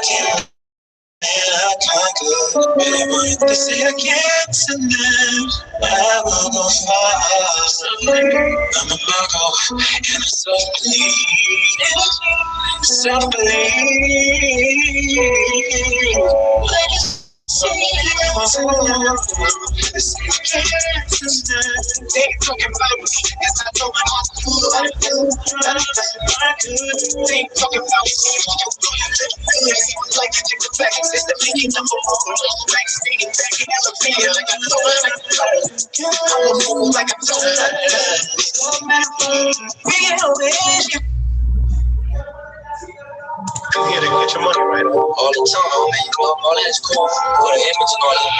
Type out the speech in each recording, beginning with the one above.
can't I conquer. They say I can't surrender. I will go far. I'm a muggle and I'm self-believe. Come here to get your money right all the time, man. You know, all that's cool. For the image and all that,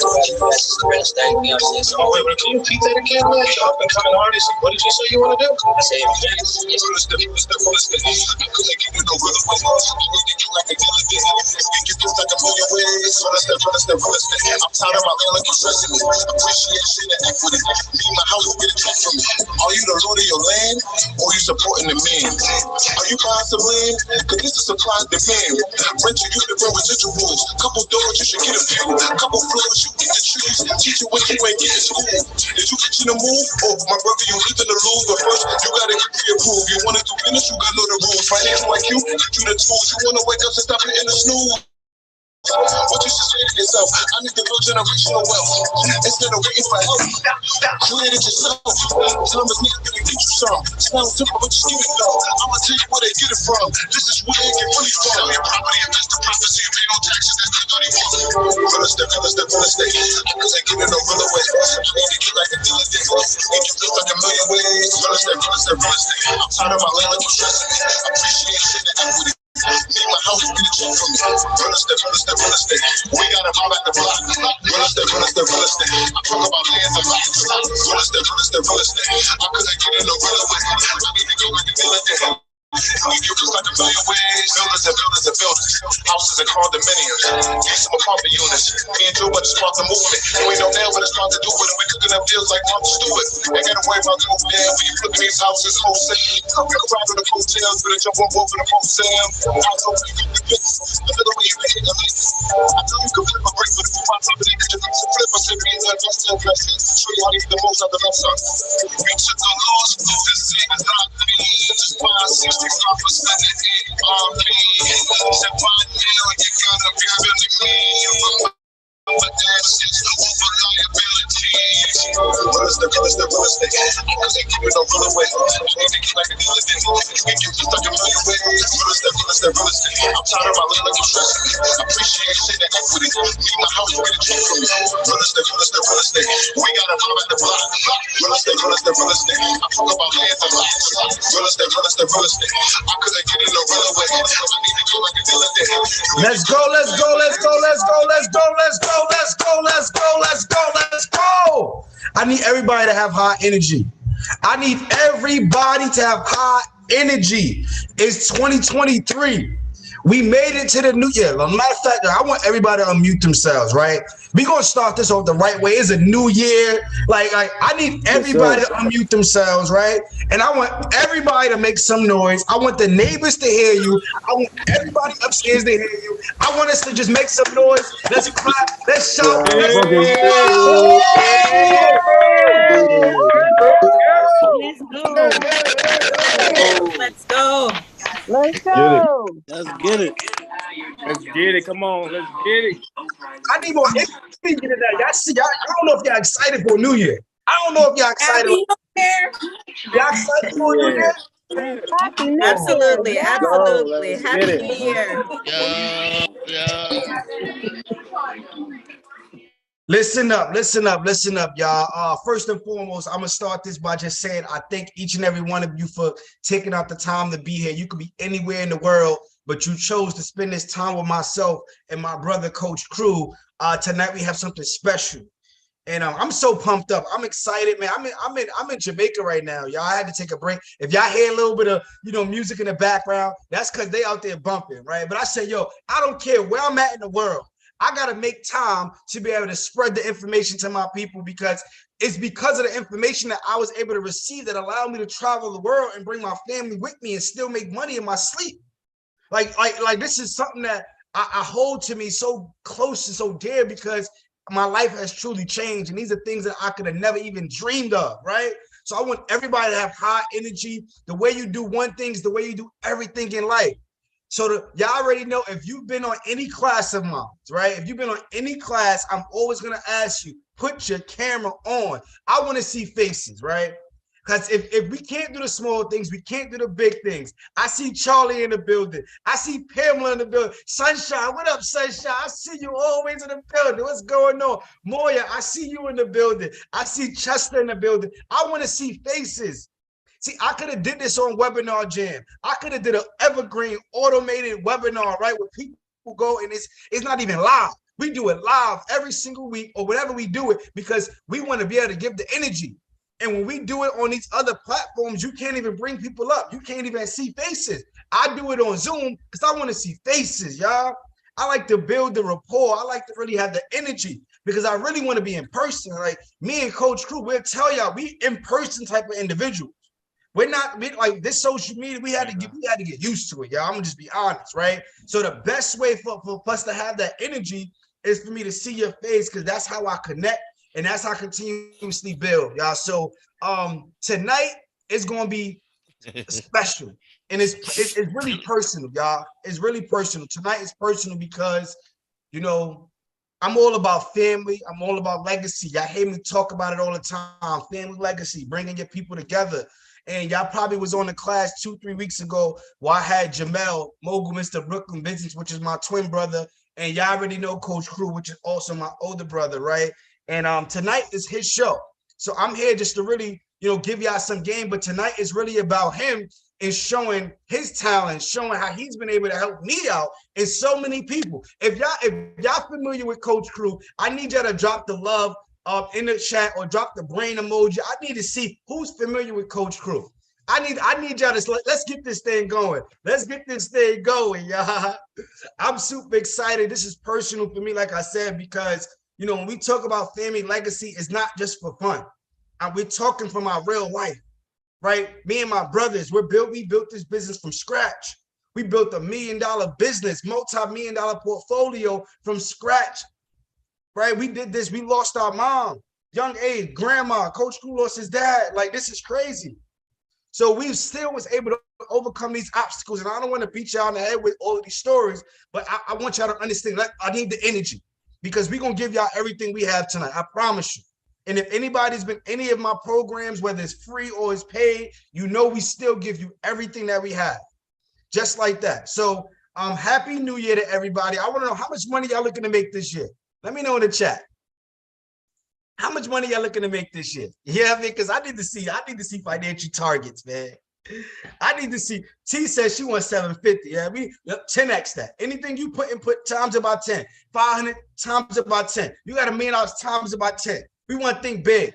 that's the best thing, you know what I'm saying? So, wait, can you repeat that again, man? Y'all been coming artists. What did you say you want to do? I say, it's the I'm tired of my landlord stressing me. Appreciation and equity. Me, my house will get a check from me. Are you the lord of your land, or you supporting the man? Are you buying some land? Cause this is supply and demand. Rent you get the rent residuals. Couple doors, you should get a few. Couple floors, you get the trees. Teach you what you ain't get in school. Did you get you to move? Oh, my brother, you live in the lose. But first, you gotta get pre-approved. You wanna do business, you gotta know the rules. Financial IQ, get you the tools. You wanna wake up and stop it in the snooze. What you should say to yourself, I need to build generational wealth. Instead of waiting for help, create it yourself. Time is not gonna get you some. Sounds simple, but just get it though. I'ma tell you where they get it from. This is where they get money from. Sell your property, invest the profits, so you pay no taxes. That's the dirty one. Real estate. Cause they giving no real away. I need to get like a dealer day. Make you feel like a million ways. Real estate. I'm tired of my land, you stressing me. Appreciation and equity. Me, my house, get a check from me. Real estate. We gotta buy back the block. Real estate. I talk about lands and lots. Real estate. I couldn't get in no real way. I need to go back and deal with it. You just like a million ways. Builders. Houses and condominiums. Get some apartment units. Me and Joe, but start the movement. You ain't no nail, but it's hard to do it. And we cooking up deals like Martha Stewart. Ain't gotta worry about no damn. When you flipping these houses, wholesale. We're crowding the hotels, but jump up over the wholesale. I know you can do this. Another way you can hit the list. I know you can flip a break, but if you find something that you can flip, I said, be that best and best. Show you how to get the most out of the left side. We took the lost, this thing is not me. Just 5, 65% of it on me. Said by now you gotta be feeling me. But that's just over liabilities. Real estate. Cause they keep it no real away. I need to get like a dealer day. Make you just like a million ways. Real estate. I'm tired of my land like you stressing me. Appreciation and equity. Me, my house, get a check from me. Real estate. We gotta run back the block. Real estate. I talk about lands and lots. Real estate. I couldn't get in no real away. I need to get like a dealer day. Let's go. I need everybody to have high energy. It's 2023. We made it to the new year. Matter of fact, I want everybody to unmute themselves, right? We're going to start this off the right way. It's a new year. Like I need everybody to unmute themselves, right? And I want everybody to make some noise. I want the neighbors to hear you. I want everybody upstairs to hear you. I want us to just make some noise. Let's clap. Let's shout. Let's go. Let's go. Let's get it. Come on. Let's get it. I need more energy into that. Y'all, I don't know if y'all excited for a new year. I don't know if y'all excited. Happy New Year. Y'all excited for a new year? Happy New Absolutely. Year. Absolutely. Happy New Year. Listen up, y'all. First and foremost, I'm gonna start this by just saying I thank each and every one of you for taking out the time to be here. You could be anywhere in the world, but you chose to spend this time with myself and my brother, Coach Crew. Tonight we have something special, and I'm so pumped up. I'm excited, man. I'm in Jamaica right now, y'all. I had to take a break. If y'all hear a little bit of music in the background, that's because they out there bumping, right? But I said, yo, I don't care where I'm at in the world. I got to make time to be able to spread the information to my people, because it's because of the information that I was able to receive that allowed me to travel the world and bring my family with me and still make money in my sleep. Like this is something that I hold to me so close and so dear because my life has truly changed. And these are things that I could have never even dreamed of, right? So I want everybody to have high energy. The way you do one thing is the way you do everything in life. So y'all already know if you've been on any class of mine, right? If you've been on any class, I'm always gonna ask you, put your camera on. I want to see faces, right? Because if we can't do the small things, we can't do the big things. I see Charlie in the building. I see Pamela in the building. Sunshine, what up, Sunshine? I see you always in the building. What's going on? Moya, I see you in the building. I see Chester in the building. I want to see faces. See, I could have did this on Webinar Jam. I could have did an evergreen automated webinar, right? Where people go and it's not even live. We do it live every single week or whatever we do it because we want to be able to give the energy. And when we do it on these other platforms, you can't even bring people up. You can't even see faces. I do it on Zoom because I want to see faces, y'all. I like to build the rapport. I like to really have the energy because I really want to be in person. Like me and Coach Crew, we'll tell y'all we in person type of individuals. We're not like this social media. We had to get used to it, y'all. I'm gonna just be honest, right? So the best way for us to have that energy is for me to see your face because that's how I connect and that's how I continuously build, y'all. So tonight is gonna be special and it's really personal, y'all. It's really personal. Tonight is personal because you know I'm all about family. I'm all about legacy. Y'all hear me talk about it all the time. Family legacy, bringing your people together. And y'all probably was on the class 2-3 weeks ago where I had Jamel Mogul, Mr. Brooklyn Business, which is my twin brother. And y'all already know Coach Crew, which is also my older brother, right? And tonight is his show. So I'm here just to really, give y'all some game. But tonight is really about him and showing his talent, showing how he's been able to help me out and so many people. If y'all familiar with Coach Crew, I need y'all to drop the love in the chat or drop the brain emoji. I need to see who's familiar with Coach Crew. I need y'all to let's get this thing going. Let's get this thing going, y'all. I'm super excited. This is personal for me, like I said, because when we talk about family legacy, it's not just for fun. We're talking from our real life, right? Me and my brothers, we built this business from scratch. We built $1 million business, multi-million-dollar portfolio from scratch. Right, we did this. We lost our mom, young age, grandma. Coach Crew lost his dad. Like this is crazy. So we still was able to overcome these obstacles. And I don't want to beat y'all in the head with all of these stories, but I want y'all to understand. Like I need the energy because we're gonna give y'all everything we have tonight. I promise you. And if anybody's been any of my programs, whether it's free or it's paid, we still give you everything that we have, just like that. So happy New Year to everybody. I want to know how much money y'all looking to make this year. Let me know in the chat. How much money y'all looking to make this year? Yeah, I mean, because I need to see financial targets, man. I need to see. T says she wants 750. Yeah, we 10x that. Anything you put times about 10. 500 times about 10. You got $1 million times about 10. We want to think big.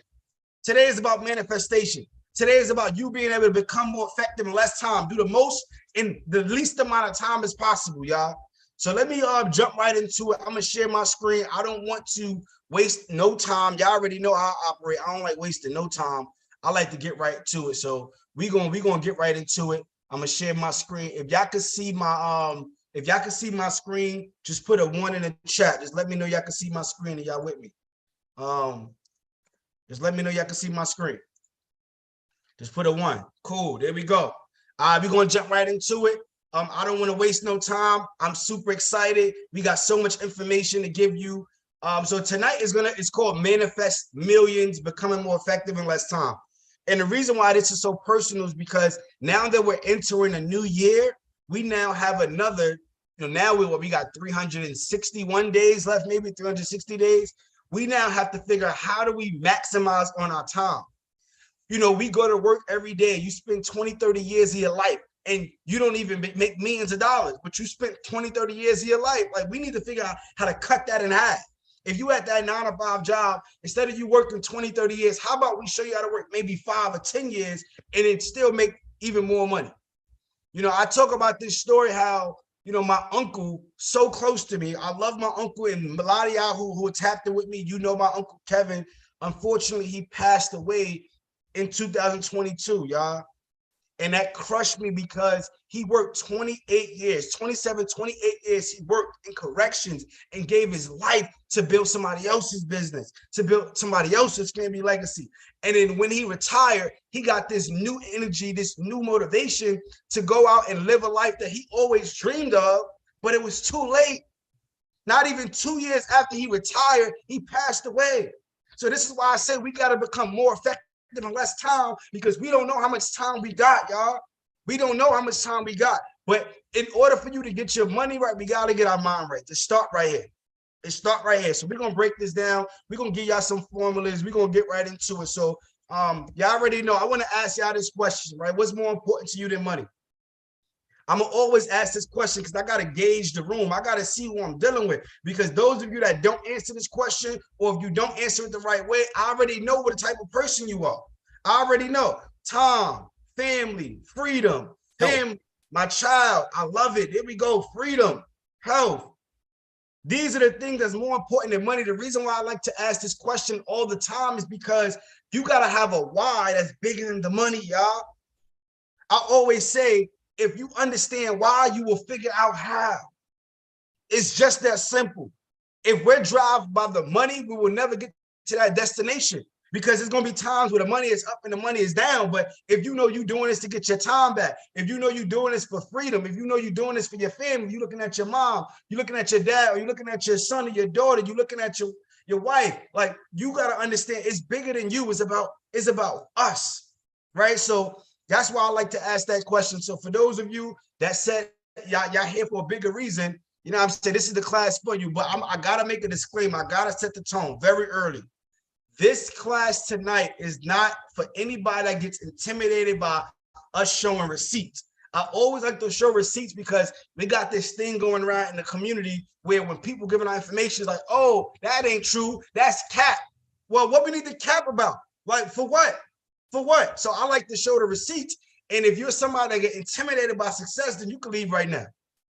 Today is about manifestation. Today is about you being able to become more effective in less time. Do the most in the least amount of time as possible, y'all. So let me jump right into it. I'm gonna share my screen. I don't want to waste no time. Y'all already know how I operate. I don't like wasting no time. I like to get right to it. So we gonna get right into it. I'm gonna share my screen. If y'all can see my screen, just put a 1 in the chat. Just let me know y'all can see my screen and y'all with me. Just let me know y'all can see my screen. Just put a 1. Cool. There we go. We're gonna jump right into it. I don't want to waste no time. I'm super excited. We got so much information to give you. So tonight it's called Manifest Millions, Becoming More Effective in Less Time. And the reason why this is so personal is because now that we're entering a new year, we now have another, now we got 361 days left, maybe 360 days. We now have to figure out how do we maximize on our time. We go to work every day. You spend 20, 30 years of your life. And you don't even make millions of dollars, but you spent 20, 30 years of your life. Like we need to figure out how to cut that in half. If you had that 9-to-5 job, instead of you working 20, 30 years, how about we show you how to work maybe 5 or 10 years and it still make even more money? I talk about this story, how, my uncle, so close to me. I love my uncle and Melania who tapped it with me. My Uncle Kevin, unfortunately, he passed away in 2022, y'all. And that crushed me because he worked 28 years, 27, 28 years. He worked in corrections and gave his life to build somebody else's business, to build somebody else's family legacy. And then when he retired, he got this new energy, this new motivation to go out and live a life that he always dreamed of, but it was too late. Not even 2 years after he retired, he passed away. So this is why I say we got to become more effective in less time, because we don't know how much time we got, y'all. We don't know how much time we got. But in order for you to get your money right, we got to get our mind right. To start right here. Let's start right here. So we're going to break this down. We're going to give y'all some formulas. We're going to get right into it. So y'all already know. I want to ask y'all this question, right? What's more important to you than money? I'm going to always ask this question because I got to gauge the room. I got to see who I'm dealing with, because those of you that don't answer this question, or if you don't answer it the right way, I already know what type of person you are. I already know. Time, family, freedom, family, my child. I love it. Here we go. Freedom, health. These are the things that's more important than money. The reason why I like to ask this question all the time is because you got to have a why that's bigger than the money, y'all. I always say, if you understand why, you will figure out how. It's just that simple. If we're driven by the money, we will never get to that destination, because there's going to be times where the money is up and the money is down. But if you know you're doing this to get your time back, if you know you're doing this for freedom, if you know you're doing this for your family, you're looking at your mom, you're looking at your dad, or you're looking at your son or your daughter, you're looking at your wife, like, you got to understand it's bigger than you. It's about us, right? So that's why I like to ask that question. So for those of you that said y'all here for a bigger reason, you know what I'm saying, this is the class for you. But I got to make a disclaimer. I got to set the tone very early. This class tonight is not for anybody that gets intimidated by us showing receipts. I always like to show receipts because we got this thing going around in the community where when people giving out information, it's like, oh, that ain't true. That's cap. Well, what we need to cap about? Like, for what? For what? So I like to show the receipts. And if you're somebody that get intimidated by success, then you can leave right now.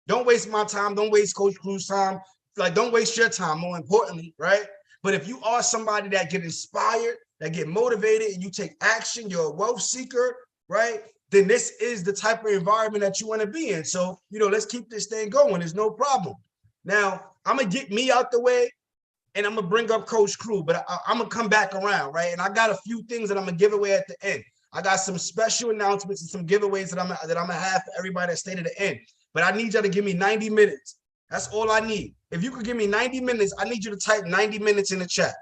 Don't waste my time. Don't waste Coach Cruz's time. Like, don't waste your time, more importantly, right? But if you are somebody that get inspired, that get motivated, and you take action, you're a wealth seeker, right? Then this is the type of environment that you want to be in. So, you know, let's keep this thing going. There's no problem. Now, I'm going to get me out the way, and I'm going to bring up Coach Cruz, but I'm going to come back around, right? And I got a few things that I'm going to give away at the end. I got some special announcements and some giveaways that I'm going to have for everybody that stayed at the end. But I need y'all to give me 90 minutes. That's all I need. If you could give me 90 minutes, I need you to type 90 minutes in the chat.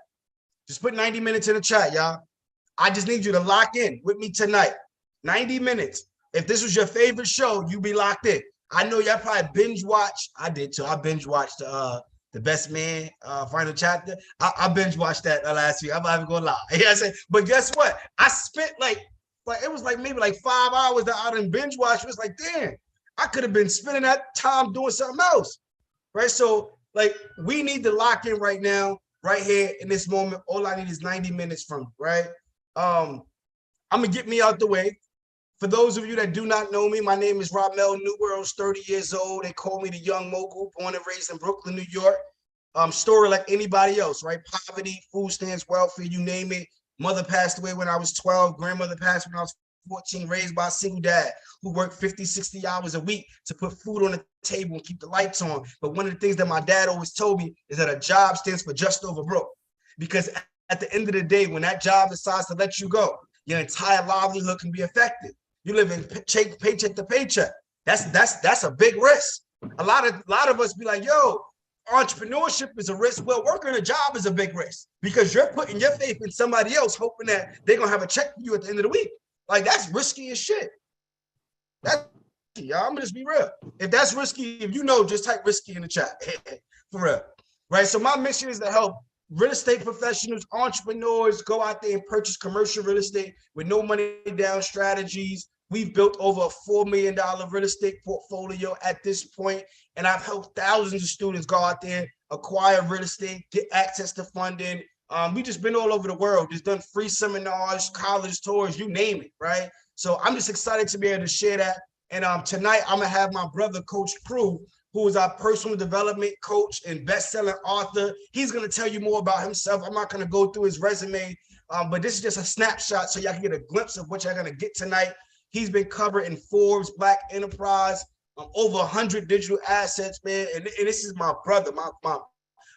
Just put 90 minutes in the chat, y'all. I just need you to lock in with me tonight. 90 minutes. If this was your favorite show, you be locked in. I know y'all probably binge watch. I did too. I binge watched The Best Man final chapter. I binge watched that last week. I'm not even gonna lie. You know what I'm saying? But guess what? I spent like it was like maybe like 5 hours that I didn't binge watch. It was like, damn, I could have been spending that time doing something else. Right? So, like, we need to lock in right now, right here in this moment. All I need is 90 minutes from you, right? I'm gonna get me out the way. For those of you that do not know me, my name is Ramel Newerls, 30 years old. They call me the Young MOGUL, born and raised in Brooklyn, New York. Story like anybody else, right? Poverty, food stamps, welfare, you name it. Mother passed away when I was 12. Grandmother passed when I was 14, raised by a single dad who worked 50, 60 hours a week to put food on the table and keep the lights on. But one of the things that my dad always told me is that a job stands for just over broke. Because at the end of the day, when that job decides to let you go, your entire livelihood can be affected. You live in paycheck to paycheck. That's a big risk. A lot of us be like, yo, entrepreneurship is a risk. Well, working a job is a big risk because you're putting your faith in somebody else, hoping that they're gonna have a check for you at the end of the week. Like, that's risky as shit. That's risky, y'all. I'm gonna just be real. If that's risky, if you know, just type risky in the chat. For real. Right. So my mission is to help real estate professionals, entrepreneurs go out there and purchase commercial real estate with no money down strategies. We've built over a $4 million real estate portfolio at this point, and I've helped thousands of students go out there, acquire real estate, get access to funding. We just been all over the world, just done free seminars, college tours, you name it, right? So I'm just excited to be able to share that. And tonight I'm gonna have my brother, Coach Cruz, who is our personal development coach and best-selling author. He's gonna tell you more about himself. I'm not gonna go through his resume, but this is just a snapshot so y'all can get a glimpse of what y'all gonna get tonight. He's been covered in Forbes, Black Enterprise, over 100 digital assets, man. And this is my brother,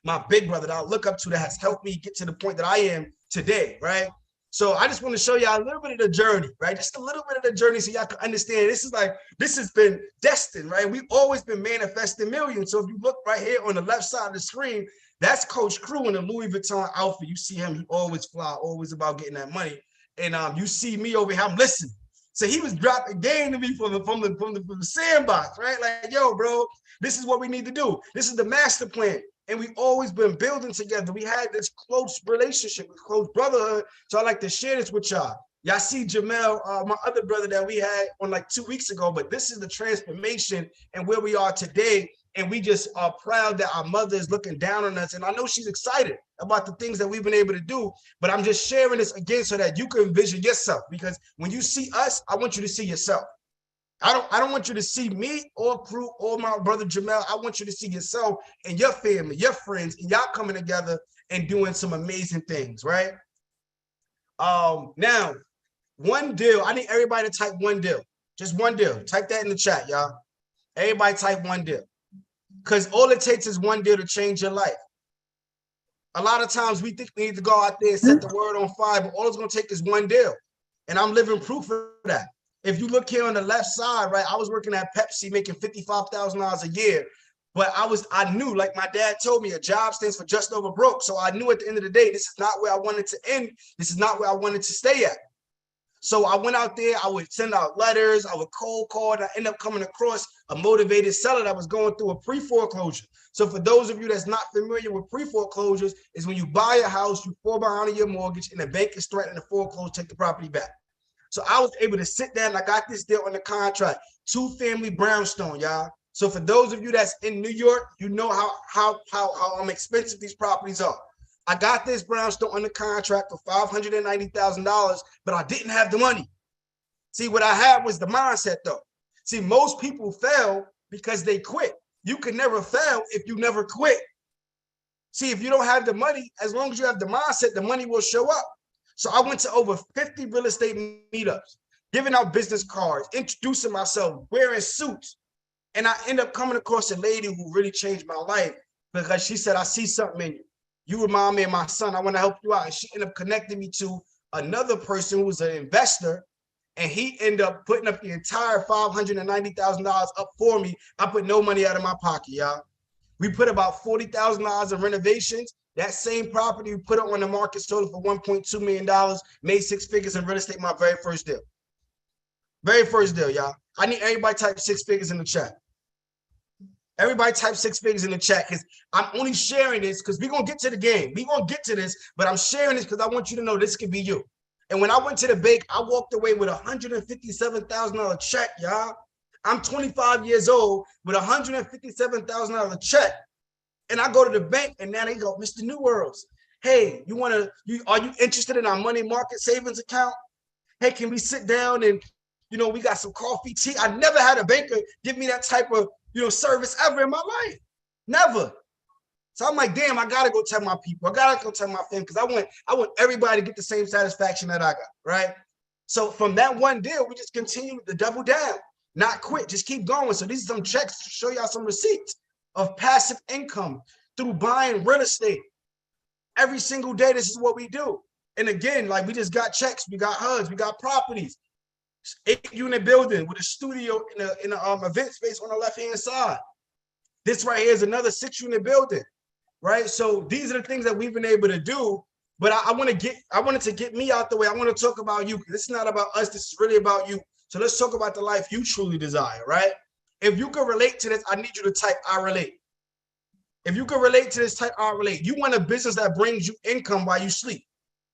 my big brother that I look up to that has helped me get to the point that I am today, right? So I just want to show y'all a little bit of the journey, right? Just a little bit of the journey so y'all can understand this has been destined, right? We've always been manifesting millions. So if you look right here on the left side of the screen, that's Coach Crew in the Louis Vuitton outfit. You see him, he always fly, always about getting that money. And you see me over here, I'm listening. So he was dropping game to me from the sandbox, right? Like, yo, bro, this is what we need to do. This is the master plan. And we've always been building together. We had this close relationship, close brotherhood. So I like to share this with y'all. Y'all see Jamel, my other brother that we had on like 2 weeks ago, but this is the transformation and where we are today. And we just are proud that our mother is looking down on us. And I know she's excited about the things that we've been able to do, but I'm just sharing this again so that you can envision yourself. Because when you see us, I want you to see yourself. I don't want you to see me or Crew or my brother Jamel. I want you to see yourself and your family, your friends, and y'all coming together and doing some amazing things, right? Now, one deal. I need everybody to type one deal. Just one deal. Type that in the chat, y'all. Everybody type one deal. Because all it takes is one deal to change your life. A lot of times we think we need to go out there and set the world on fire, but all it's going to take is one deal. And I'm living proof of that. If you look here on the left side, right, I was working at Pepsi making $55,000 a year, but I knew, like my dad told me, a job stands for just over broke. So I knew at the end of the day, this is not where I wanted to end. This is not where I wanted to stay at. So I went out there, I would send out letters, I would cold call, and I ended up coming across a motivated seller that was going through a pre-foreclosure. So for those of you that's not familiar with pre-foreclosures, is when you buy a house, you fall behind on your mortgage, and the bank is threatening to foreclose, take the property back. So I was able to sit down and I got this deal on the contract, 2-family brownstone, y'all. So for those of you that's in New York, you know how expensive these properties are. I got this brownstone on the contract for $590,000, but I didn't have the money. See, what I had was the mindset though. See, most people fail because they quit. You can never fail if you never quit. See, if you don't have the money, as long as you have the mindset, the money will show up. So I went to over 50 real estate meetups, giving out business cards, introducing myself, wearing suits. And I ended up coming across a lady who really changed my life because she said, I see something in you. You remind me of my son. I want to help you out. And she ended up connecting me to another person who was an investor. And he ended up putting up the entire $590,000 up for me. I put no money out of my pocket, y'all. We put about $40,000 in renovations. That same property we put it on the market, sold it for $1.2 million, made 6 figures in real estate, my very first deal. Very first deal, y'all. I need everybody type 6 figures in the chat. Everybody type 6 figures in the chat because I'm only sharing this because we're going to get to the game. We're going to get to this, but I'm sharing this because I want you to know this could be you. And when I went to the bank, I walked away with a $157,000 check, y'all. I'm 25 years old with a $157,000 check. And I go to the bank and now they go, Mr. Newerls, hey, are you interested in our money market savings account? Hey, can we sit down and, we got some coffee, tea? I never had a banker give me that type of, service ever in my life. Never. So I'm like, damn, I got to go tell my people. I got to go tell my family because I want everybody to get the same satisfaction that I got, right? So from that one deal, we just continue to double down, not quit, just keep going. So these are some checks to show y'all some receipts of passive income through buying real estate. Every single day, this is what we do. And again, like we just got checks, we got HUDs, we got properties. 8-unit building with a studio in a event space on the left-hand side. This right here is another 6-unit building, right? So these are the things that we've been able to do. But I wanted to get me out the way. I want to talk about you. This is not about us. This is really about you. So let's talk about the life you truly desire, right? If you can relate to this, I need you to type I relate. If you can relate to this, type I relate. You want a business that brings you income while you sleep.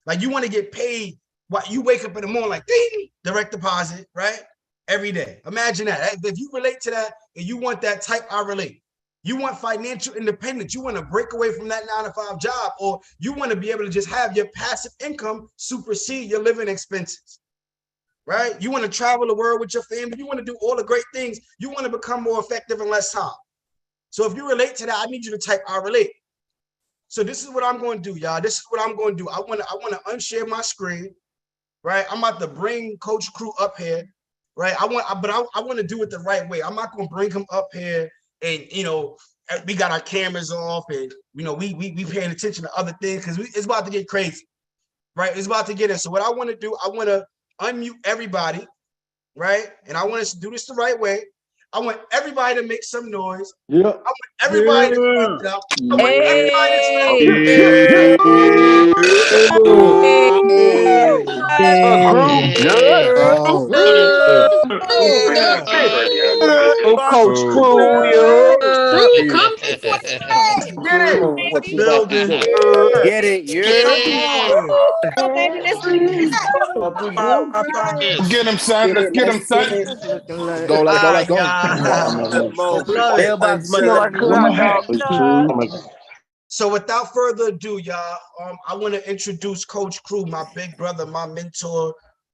Like you want to get paid while you wake up in the morning, like ding, direct deposit, right? Every day. Imagine that. If you relate to that and you want that, type I relate. You want financial independence. You want to break away from that 9-to-5 job, or you want to be able to just have your passive income supersede your living expenses, right? You want to travel the world with your family. You want to do all the great things. You want to become more effective in less time. So if you relate to that, I need you to type I relate. So this is what I'm going to do, y'all. This is what I'm going to do. I want to unshare my screen, right? I'm about to bring Coach Crew up here. right? I want to do it the right way. I'm not gonna bring him up here and we got our cameras off and we paying attention to other things because it's about to get crazy, right? It's about to get in. So what I want to do, I want to unmute everybody, right? And I want us to do this the right way. I want everybody to make some noise. Yeah. I want everybody to clap it up. I want Oh, Coach Crew, Crew, come to play. Get it. what you about to building. do? Get it, yeah. Oh, baby, let's Let's get him, son. Let's get him, son. Let's go, let's go, let's go. Mailbox money. Feel like So without further ado, y'all, I want to introduce Coach Crew, my big brother, my mentor,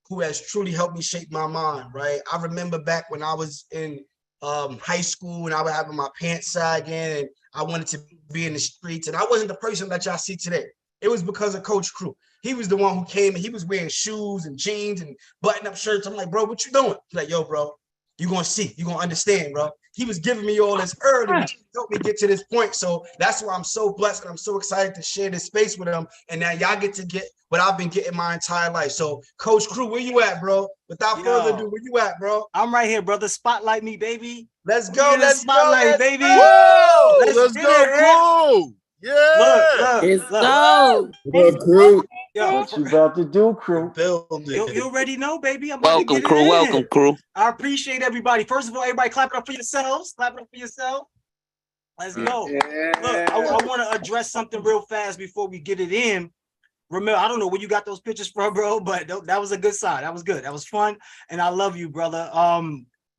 who has truly helped me shape my mind, right? I remember back when I was in high school and I was having my pants sagging and I wanted to be in the streets and I wasn't the person that y'all see today. It was because of Coach Crew. He was the one who came and he was wearing shoes and jeans and button-up shirts. I'm like, bro, what you doing? He's like, yo, bro, you're going to see. You're going to understand, bro. He was giving me all this early to help me get to this point. So that's why I'm so blessed and I'm so excited to share this space with him. And now y'all get to get what I've been getting my entire life. So Coach Crew, where you at, bro? Without further ado, where you at, bro? I'm right here, brother. Spotlight me, baby. Let's go. Let's spotlight, go, baby. Whoa! Let's get go, it, Crew. Yeah. Let's go. Crew. Yo, What you about to do, Crew? you already know, baby. I'm about Welcome, to get Crew. it Welcome, in. Crew. I appreciate everybody. First of all, everybody clap it up for yourselves. Clap it up for yourself. Let's go. Yeah. Look, I want to address something real fast before we get it in. Ramel, I don't know where you got those pictures from, bro, but that was a good sign. That was good. That was fun. And I love you, brother.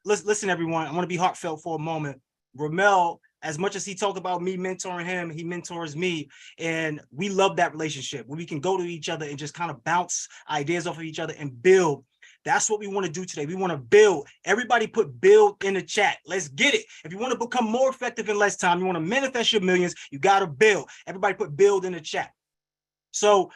Listen, everyone. I want to be heartfelt for a moment. Ramel, as much as he talked about me mentoring him, he mentors me. And we love that relationship where we can go to each other and just kind of bounce ideas off of each other and build. That's what we want to do today. We want to build. Everybody put build in the chat. Let's get it. If you want to become more effective in less time, you want to manifest your millions, you got to build. Everybody put build in the chat. So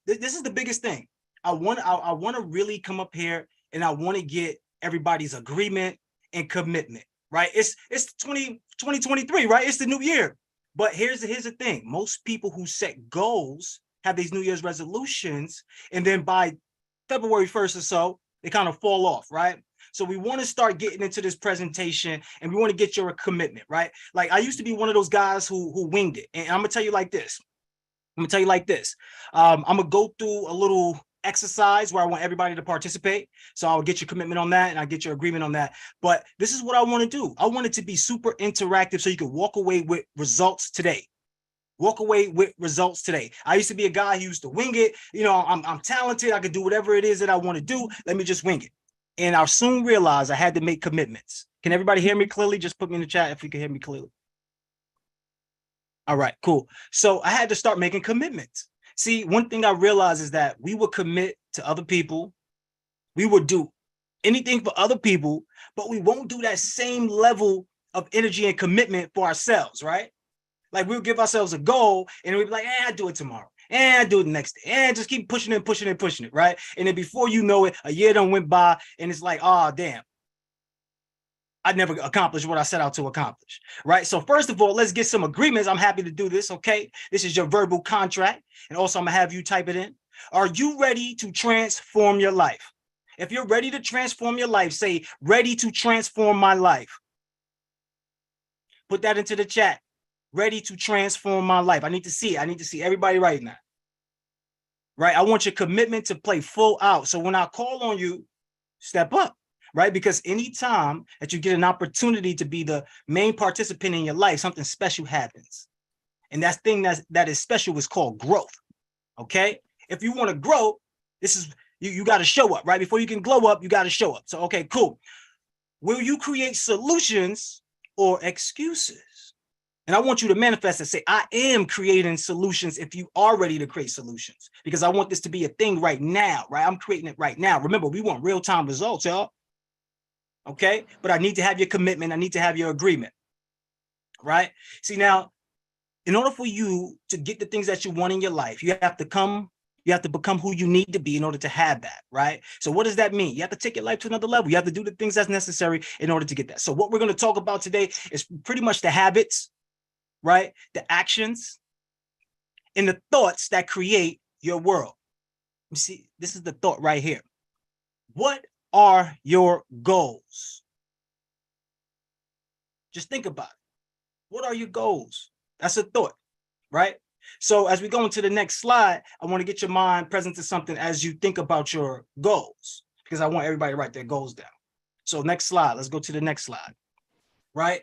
this is the biggest thing. I want to really come up here and I want to get everybody's agreement and commitment, right? It's 2023, right? It's the new year. But here's the thing. Most people who set goals have these New Year's resolutions, and then by February 1st or so, they kind of fall off, right? So we want to start getting into this presentation and we want to get your commitment, right? Like I used to be one of those guys who winged it. And I'm gonna tell you like this. I'm gonna go through a little exercise where I want everybody to participate. So I'll get your commitment on that and I'll get your agreement on that. But this is what I want to do. I want it to be super interactive so you can walk away with results today. Walk away with results today. I used to be a guy who used to wing it. You know, I'm talented. I can do whatever it is that I want to do. Let me just wing it. And I'll soon realize I had to make commitments. Can everybody hear me clearly? Just put me in the chat if you can hear me clearly. All right, cool. So I had to start making commitments. See, one thing I realized is that we would commit to other people. We would do anything for other people, but we won't do that same level of energy and commitment for ourselves, right? Like we'll give ourselves a goal and we'll be like, I'll do it tomorrow. And I'll do it the next day. And just keep pushing it, right? And then before you know it, a year done went by and it's like, oh, damn. I never accomplished what I set out to accomplish, right? So first of all, let's get some agreements. I'm happy to do this, okay? This is your verbal contract. And also I'm gonna have you type it in. Are you ready to transform your life? If you're ready to transform your life, say, ready to transform my life. Put that into the chat. Ready to transform my life. I need to see it. I need to see everybody right now. Right? I want your commitment to play full out. So when I call on you, step up. Right? Because anytime that you get an opportunity to be the main participant in your life, something special happens. And that thing that is special is called growth. Okay? If you want to grow, this is you got to show up, right? Before you can glow up, you got to show up. So, okay, cool. Will you create solutions or excuses? And I want you to manifest and say, I am creating solutions if you are ready to create solutions, because I want this to be a thing right now, right? I'm creating it right now. Remember, we want real-time results, y'all. Okay, but I need to have your commitment. I need to have your agreement, right? See, now, in order for you to get the things that you want in your life, you have to come You have to become who you need to be in order to have that, right? So what does that mean? You have to take your life to another level. You have to do the things that's necessary in order to get that. So what we're going to talk about today is pretty much the habits, right? The actions and the thoughts that create your world. You see, this is the thought right here. What are your goals? Just think about it. What are your goals? That's a thought, right? So as we go into the next slide, I want to get your mind present to something as you think about your goals, because I want everybody to write their goals down. So next slide, let's go to the next slide, right?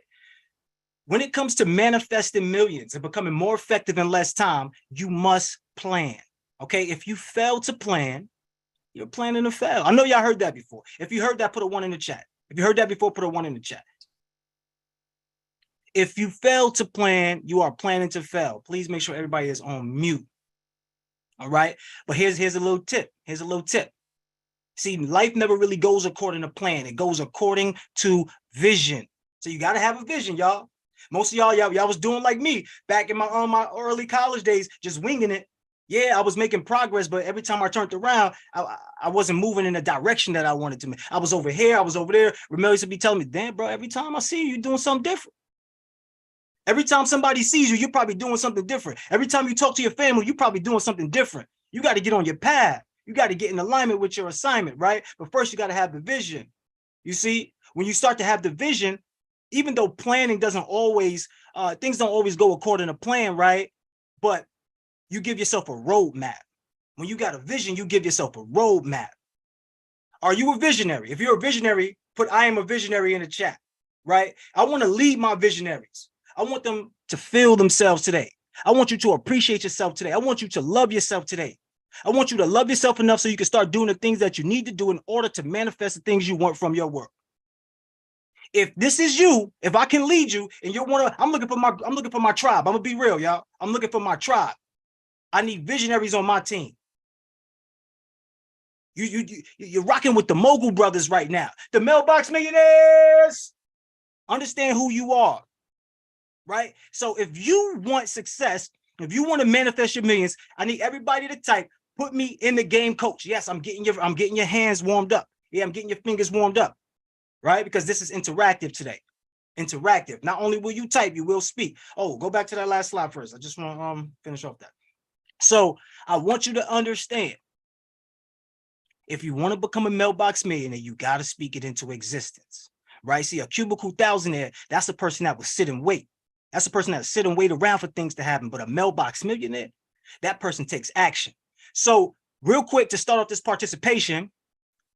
When it comes to manifesting millions and becoming more effective in less time, you must plan, okay? If you fail to plan, you're planning to fail. I know y'all heard that before. If you heard that, put a 1 in the chat. If you heard that before, put a 1 in the chat. If you fail to plan, you are planning to fail. Please make sure everybody is on mute. All right. But here's a little tip. Here's a little tip. See, life never really goes according to plan. It goes according to vision. So you got to have a vision, y'all. Most of y'all was doing like me back in my early college days, just winging it. Yeah, I was making progress, but every time I turned around, I wasn't moving in the direction that I wanted to. I was over here, I was over there. Ramel used to be telling me, damn, bro, every time I see you, you're doing something different. Every time somebody sees you, you're probably doing something different. Every time you talk to your family, you're probably doing something different. You got to get on your path. You got to get in alignment with your assignment, right? But first, you got to have the vision. You see, when you start to have the vision, even though planning doesn't always, things don't always go according to plan, right? But you give yourself a roadmap. When you got a vision, you give yourself a roadmap. Are you a visionary? If you're a visionary, put I am a visionary in the chat, right? I want to lead my visionaries. I want them to feel themselves today. I want you to appreciate yourself today. I want you to love yourself today. I want you to love yourself enough so you can start doing the things that you need to do in order to manifest the things you want from your work. If this is you, if I can lead you and you're I'm looking for my tribe. I'm gonna be real, y'all. I'm looking for my tribe. I need visionaries on my team. You're rocking with the Mogul brothers right now. The Mailbox Millionaires. Understand who you are. Right? So if you want success, if you want to manifest your millions, I need everybody to type, put me in the game, coach. Yes, I'm getting your hands warmed up. Yeah, I'm getting your fingers warmed up. Right? Because this is interactive today. Interactive. Not only will you type, you will speak. Oh, go back to that last slide first. I just want to finish off that. So I want you to understand, if you want to become a mailbox millionaire, you got to speak it into existence. Right? See, a cubicle thousandaire, that's the person that will sit and wait. That's the person that sit and wait around for things to happen. But a mailbox millionaire, that person takes action. So real quick to start off this participation,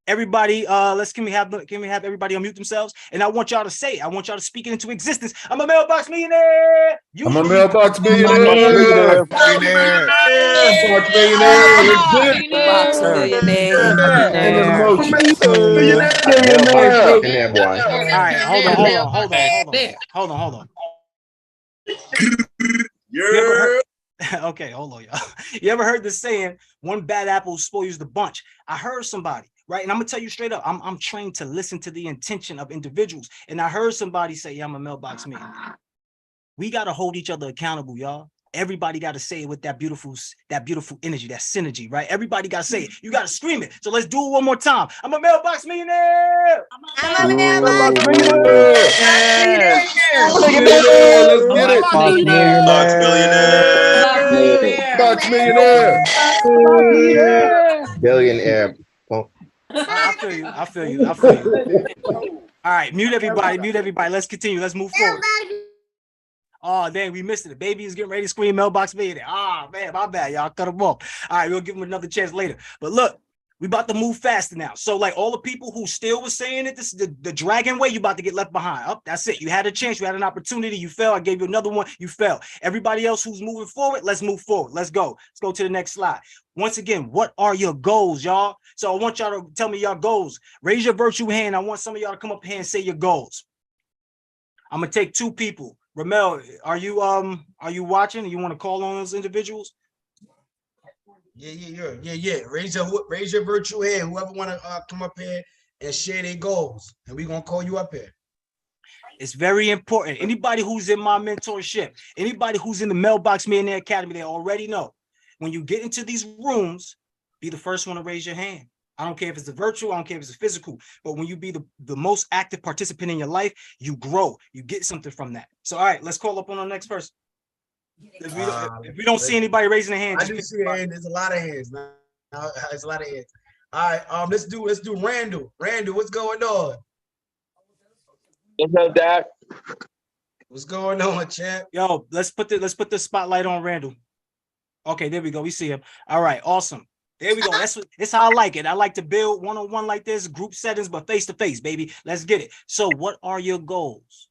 everybody, can we have everybody unmute themselves? And I want y'all to say it. I want y'all to speak it into existence. I'm a mailbox millionaire. I'm a mailbox millionaire. Box millionaire. Box millionaire. Let's get it. Box millionaire. And in motion. Mailbox Millionaire. millionaire, boy. All right, hold on. Okay, hold on, y'all. You ever heard the saying, one bad apple spoils the bunch? I heard somebody, right? And I'm gonna tell you straight up, I'm trained to listen to the intention of individuals. And I heard somebody say, yeah, I'm a mailbox man. We gotta hold each other accountable, y'all. Everybody got to say it with that beautiful energy, that synergy, right? Everybody got to say it. You got to scream it. So let's do it one more time. I'm a mailbox millionaire. I'm a mailbox millionaire. Let's get it. Box millionaire. Box millionaire. Billionaire. Oh. I feel you. All right, mute everybody. Let's continue. Let's move forward. Oh, dang, we missed it. The baby is getting ready to scream mailbox millionaire. Ah, man, my bad, y'all. Cut him off. All right, we'll give him another chance later. But look, we about to move faster now. So, like, all the people who still was saying it, this is the dragon way, you about to get left behind. Oh, that's it. You had a chance. You had an opportunity. You fell. I gave you another one. You fell. Everybody else who's moving forward, let's move forward. Let's go. Let's go to the next slide. Once again, what are your goals, y'all? So I want y'all to tell me your goals. Raise your virtue hand. I want some of y'all to come up here and say your goals. I'm going to take two people. Ramel, are you watching? You want to call on those individuals? Yeah. Raise your virtual hand. Whoever want to come up here and share their goals, and we're gonna call you up here. It's very important. Anybody who's in my mentorship, anybody who's in the Mailbox Millionaire Academy, they already know when you get into these rooms, be the first one to raise your hand. I don't care if it's a virtual, I don't care if it's a physical, but when you be the most active participant in your life, you grow, you get something from that. So, all right, let's call up on our next person. If we don't see anybody raising their hand, I do see a hand. There's a lot of hands. Now, there's a lot of hands. All right, let's do Randall. Randall, what's going on? What's up, Doc? What's going on, champ? Yo, let's put the spotlight on Randall. Okay, there we go. We see him. All right, awesome. There we go. That's how I like it. I like to build one-on-one like this, group settings, but face-to-face, baby. Let's get it. So what are your goals?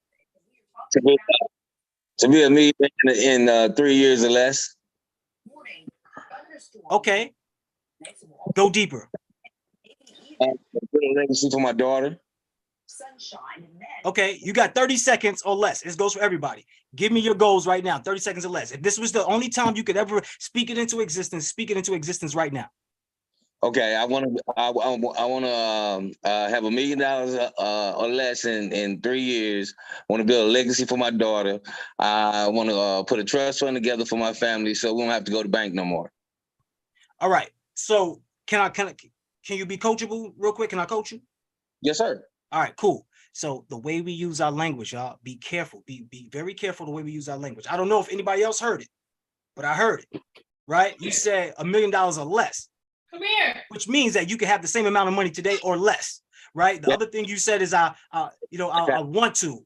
To be a millionaire in 3 years or less. Okay. Go deeper. Legacy for my daughter. Okay, you got 30 seconds or less. This goes for everybody. Give me your goals right now, 30 seconds or less. If this was the only time you could ever speak it into existence, speak it into existence right now. Okay, I want to have $1 million or less in 3 years. I want to build a legacy for my daughter. I want to put a trust fund together for my family, so we don't have to go to the bank no more. All right. So can you be coachable real quick? Can I coach you? Yes, sir. All right, cool. So the way we use our language, y'all, be careful. Be very careful the way we use our language. I don't know if anybody else heard it, but I heard it. Right? You said $1 million or less. Come here. Which means that you can have the same amount of money today or less, right? The other thing you said is I want to.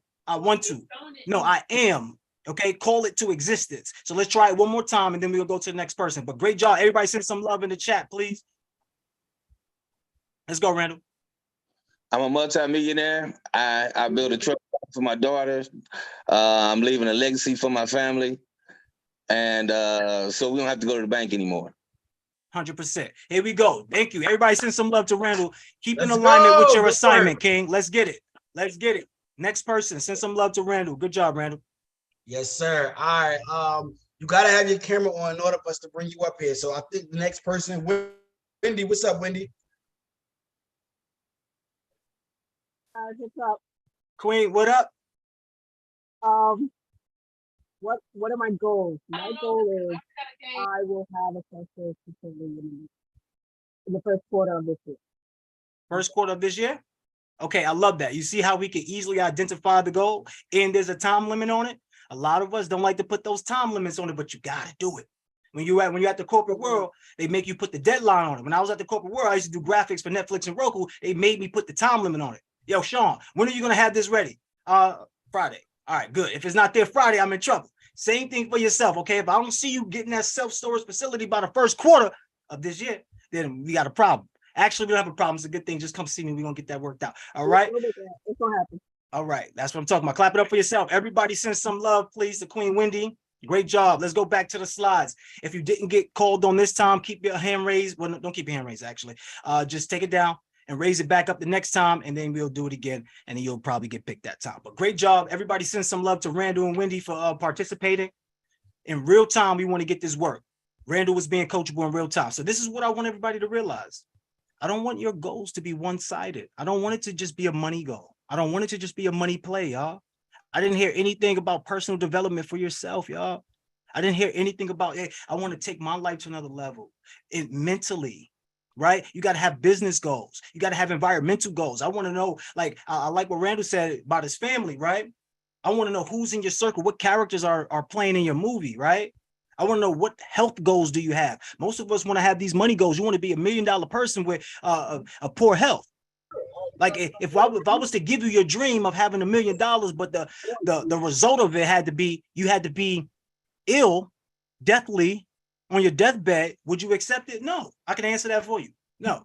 No, I am. Okay, call it to existence. So let's try it one more time, and then we'll go to the next person. But great job, everybody. Send some love in the chat, please. Let's go, Randall. I'm a multi-millionaire. I built a truck for my daughter. I'm leaving a legacy for my family, and so we don't have to go to the bank anymore. 100%. Here we go. Thank you. Everybody send some love to Randall. Keep in alignment with your assignment, King. Let's get it. Let's get it. Next person, send some love to Randall. Good job, Randall. Yes, sir. All right. You got to have your camera on in order for us to bring you up here. So I think the next person, Wendy. What's up, Wendy? What's up? Queen, what up? What are my goals? My goal is I will have a success in the first quarter of this year. First quarter of this year? Okay, I love that. You see how we can easily identify the goal and there's a time limit on it? A lot of us don't like to put those time limits on it, but you got to do it. When you're at the corporate world, they make you put the deadline on it. When I was at the corporate world, I used to do graphics for Netflix and Roku. They made me put the time limit on it. Yo, Sean, when are you going to have this ready? Friday. All right, good. If it's not there Friday, I'm in trouble. Same thing for yourself, okay? If I don't see you getting that self-storage facility by the first quarter of this year, then we got a problem. Actually, we don't have a problem. It's a good thing. Just come see me. We're going to get that worked out. All right? It's going to happen. All right. That's what I'm talking about. Clap it up for yourself. Everybody send some love, please, to Queen Wendy. Great job. Let's go back to the slides. If you didn't get called on this time, keep your hand raised. Well, don't keep your hand raised, actually. Just take it down and raise it back up the next time, and then we'll do it again, and then you'll probably get picked that time. But great job. Everybody send some love to Randall and Wendy for participating. In real time, we want to get this work. Randall was being coachable in real time. So this is what I want everybody to realize. I don't want your goals to be one-sided. I don't want it to just be a money goal. I don't want it to just be a money play, y'all. I didn't hear anything about personal development for yourself, y'all. I didn't hear anything about, hey, I want to take my life to another level. Mentally, right? You got to have business goals. You got to have environmental goals. I want to know, like, I like what Randall said about his family, right? I want to know who's in your circle, what characters are playing in your movie, right? I want to know what health goals do you have? Most of us want to have these money goals. You want to be $1 million person with a poor health. Like if I was to give you your dream of having $1 million, but the result of it had to be, you had to be ill, deathly, on your deathbed, would you accept it? No, I can answer that for you. No.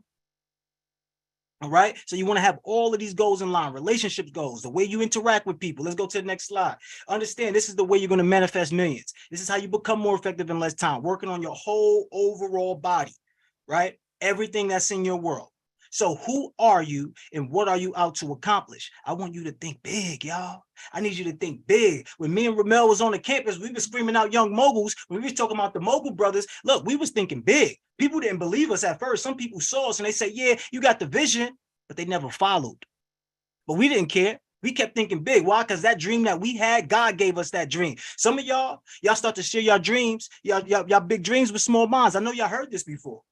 All right. So you want to have all of these goals in line, relationship goals, the way you interact with people. Let's go to the next slide. Understand this is the way you're going to manifest millions. This is how you become more effective in less time, working on your whole overall body, right? Everything that's in your world. So who are you and what are you out to accomplish? I want you to think big, y'all. I need you to think big. When me and Ramel was on the campus, we were screaming out Young Moguls. When we was talking about the Mogul brothers, look, we was thinking big. People didn't believe us at first. Some people saw us and they said, yeah, you got the vision, but they never followed. But we didn't care. We kept thinking big. Why? Because that dream that we had, God gave us that dream. Some of y'all start to share your dreams, y'all big dreams with small minds. I know y'all heard this before.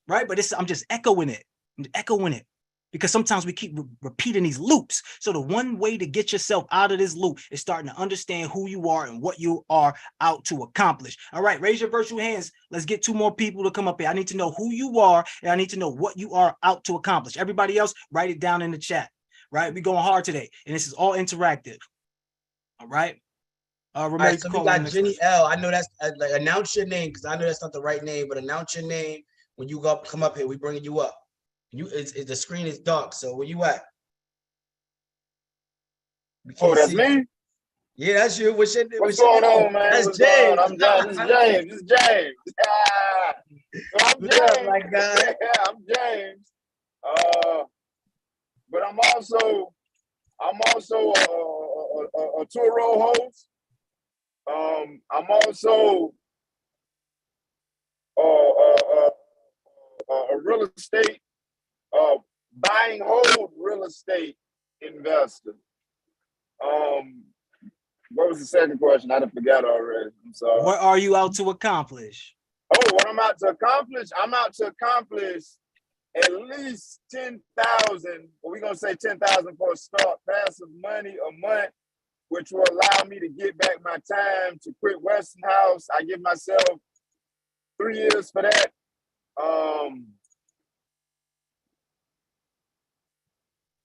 right? But I'm just echoing it. I'm echoing it. Because sometimes we keep repeating these loops. So the one way to get yourself out of this loop is starting to understand who you are and what you are out to accomplish. All right, raise your virtual hands. Let's get 2 more people to come up here. I need to know who you are, and I need to know what you are out to accomplish. Everybody else, write it down in the chat, right? We're going hard today, and this is all interactive. All right. All right, so we got Jenny L. I know that's like, announce your name, because I know that's not the right name, but announce your name when you come up here. We bringing you up. The screen is dark, so where you at? Oh, that's me? Yeah, that's you. What's going on, man? That's What's James. I'm James. This is James. This is James. So I'm James. What's up, my guy? I'm James. But I'm also a tour road host. I'm also a real estate, buy and hold real estate investor. What was the second question? I done forgot already. I'm sorry. What are you out to accomplish? Oh, what I'm out to accomplish? I'm out to accomplish at least 10,000, or we're going to say 10,000 for a start, passive money a month, which will allow me to get back my time to quit Westinghouse. I give myself 3 years for that.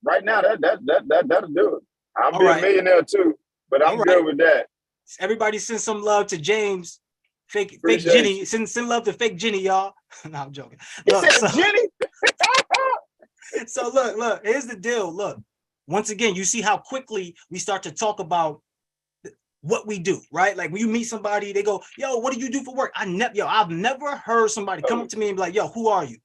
Right now, that'll do it. I'll be a millionaire too, but I'm good with that. Everybody send some love to James. Fake Jenny. Send love to fake Jenny, y'all. No, I'm joking. Look, Jenny? So look, here's the deal. Look, once again, you see how quickly we start to talk about what we do, right? Like when you meet somebody, they go, yo, what do you do for work? I've never heard somebody come up to me and be like, yo, who are you?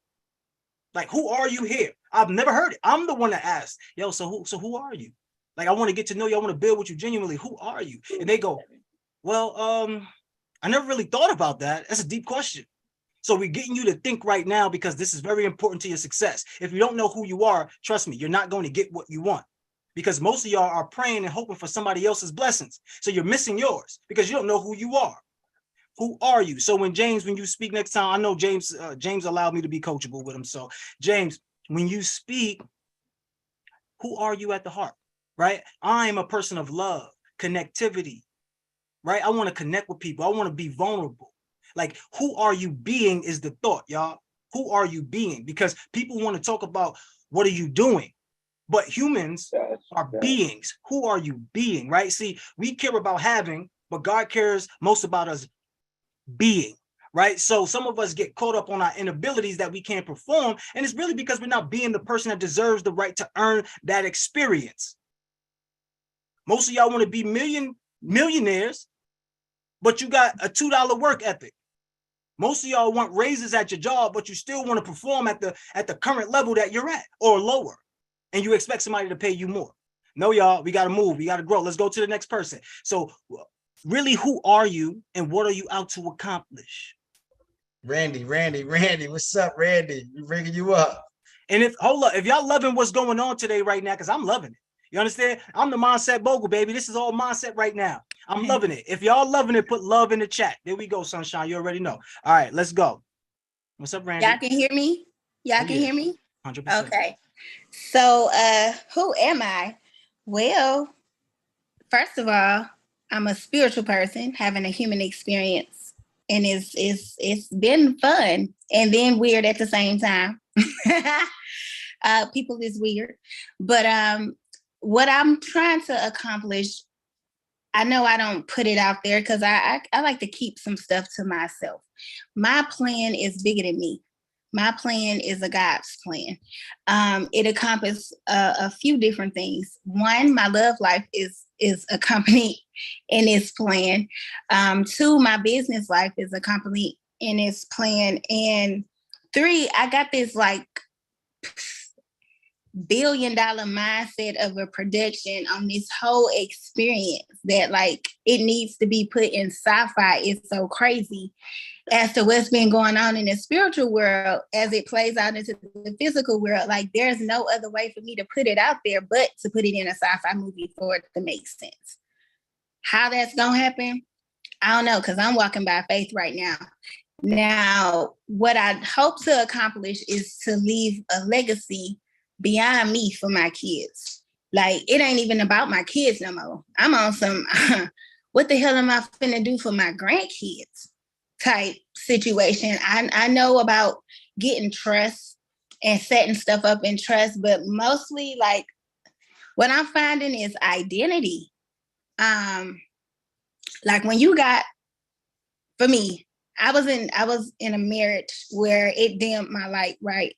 Like, who are you here? I've never heard it. I'm the one that asked, yo, so who are you? Like, I want to get to know you. I want to build with you genuinely. Who are you? And they go, well, I never really thought about that. That's a deep question. So we're getting you to think right now because this is very important to your success. If you don't know who you are, trust me, you're not going to get what you want because most of y'all are praying and hoping for somebody else's blessings. So you're missing yours because you don't know who you are. Who are you? So when you speak next time, I know James allowed me to be coachable with him. So James, when you speak, who are you at the heart, right? I am a person of love, connectivity, right? I want to connect with people. I want to be vulnerable. Like, who are you being is the thought, y'all. Who are you being? Because people want to talk about what are you doing? But humans are beings. Who are you being, right? See, we care about having, but God cares most about us being, right? So some of us get caught up on our inabilities that we can't perform. And it's really because we're not being the person that deserves the right to earn that experience. Most of y'all want to be millionaires, but you got a $2 work ethic. Most of y'all want raises at your job, but you still want to perform at the current level that you're at or lower. And you expect somebody to pay you more. No, y'all, we got to move. We got to grow. Let's go to the next person. So really, who are you and what are you out to accomplish? Randy, what's up, Randy? We bringing you up. And if y'all loving what's going on today right now, because I'm loving it. You understand? I'm the mindset mogul, baby. This is all mindset right now. I'm loving it. If y'all loving it, put love in the chat. There we go, sunshine. You already know. All right, let's go. What's up, Randy? Y'all can hear me? Y'all can hear me? 100%. Okay. So who am I? Well, first of all, I'm a spiritual person having a human experience. And it's been fun and then weird at the same time. People is weird. But what I'm trying to accomplish, I know I don't put it out there because I like to keep some stuff to myself. My plan is bigger than me. My plan is a God's plan. It encompasses a few different things. One, my love life is accompanied in its plan. 2, my business life is accompanied in its plan. And 3, I got this like $1 billion mindset of a production on this whole experience that like it needs to be put in sci-fi. It's so crazy as to what's been going on in the spiritual world as it plays out into the physical world. Like there's no other way for me to put it out there but to put it in a sci-fi movie for it to make sense. How that's gonna happen, I don't know, because I'm walking by faith right now. Now, what I hope to accomplish is to leave a legacy beyond me for my kids. Like, it ain't even about my kids no more. I'm on some, what the hell am I finna do for my grandkids type situation. I know about getting trust and setting stuff up in trust, but mostly like what I'm finding is identity. Like when you got, for me, I was in a marriage where it dimmed my light, right?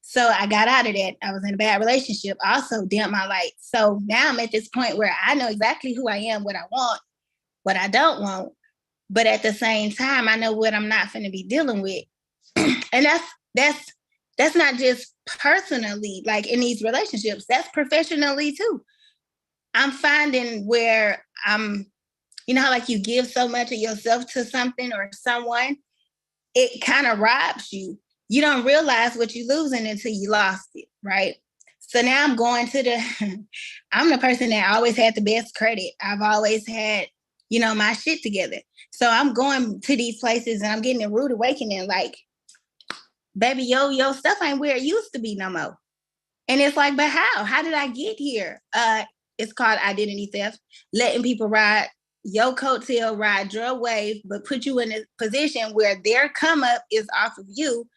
So I got out of that. I was in a bad relationship, also dimmed my light. So now I'm at this point where I know exactly who I am, what I want, what I don't want. But at the same time, I know what I'm not going to be dealing with. And that's not just personally, like in these relationships, that's professionally too. I'm finding where you know how like you give so much of yourself to something or someone, it kind of robs you. You don't realize what you're losing until you lost it, right? So now I'm going to I'm the person that always had the best credit. I've always had, you know, my shit together. So I'm going to these places and I'm getting a rude awakening, like, baby, your stuff ain't where it used to be no more. And it's like, but how? How did I get here? It's called identity theft, letting people ride your coattail, ride your wave, but put you in a position where their come up is off of you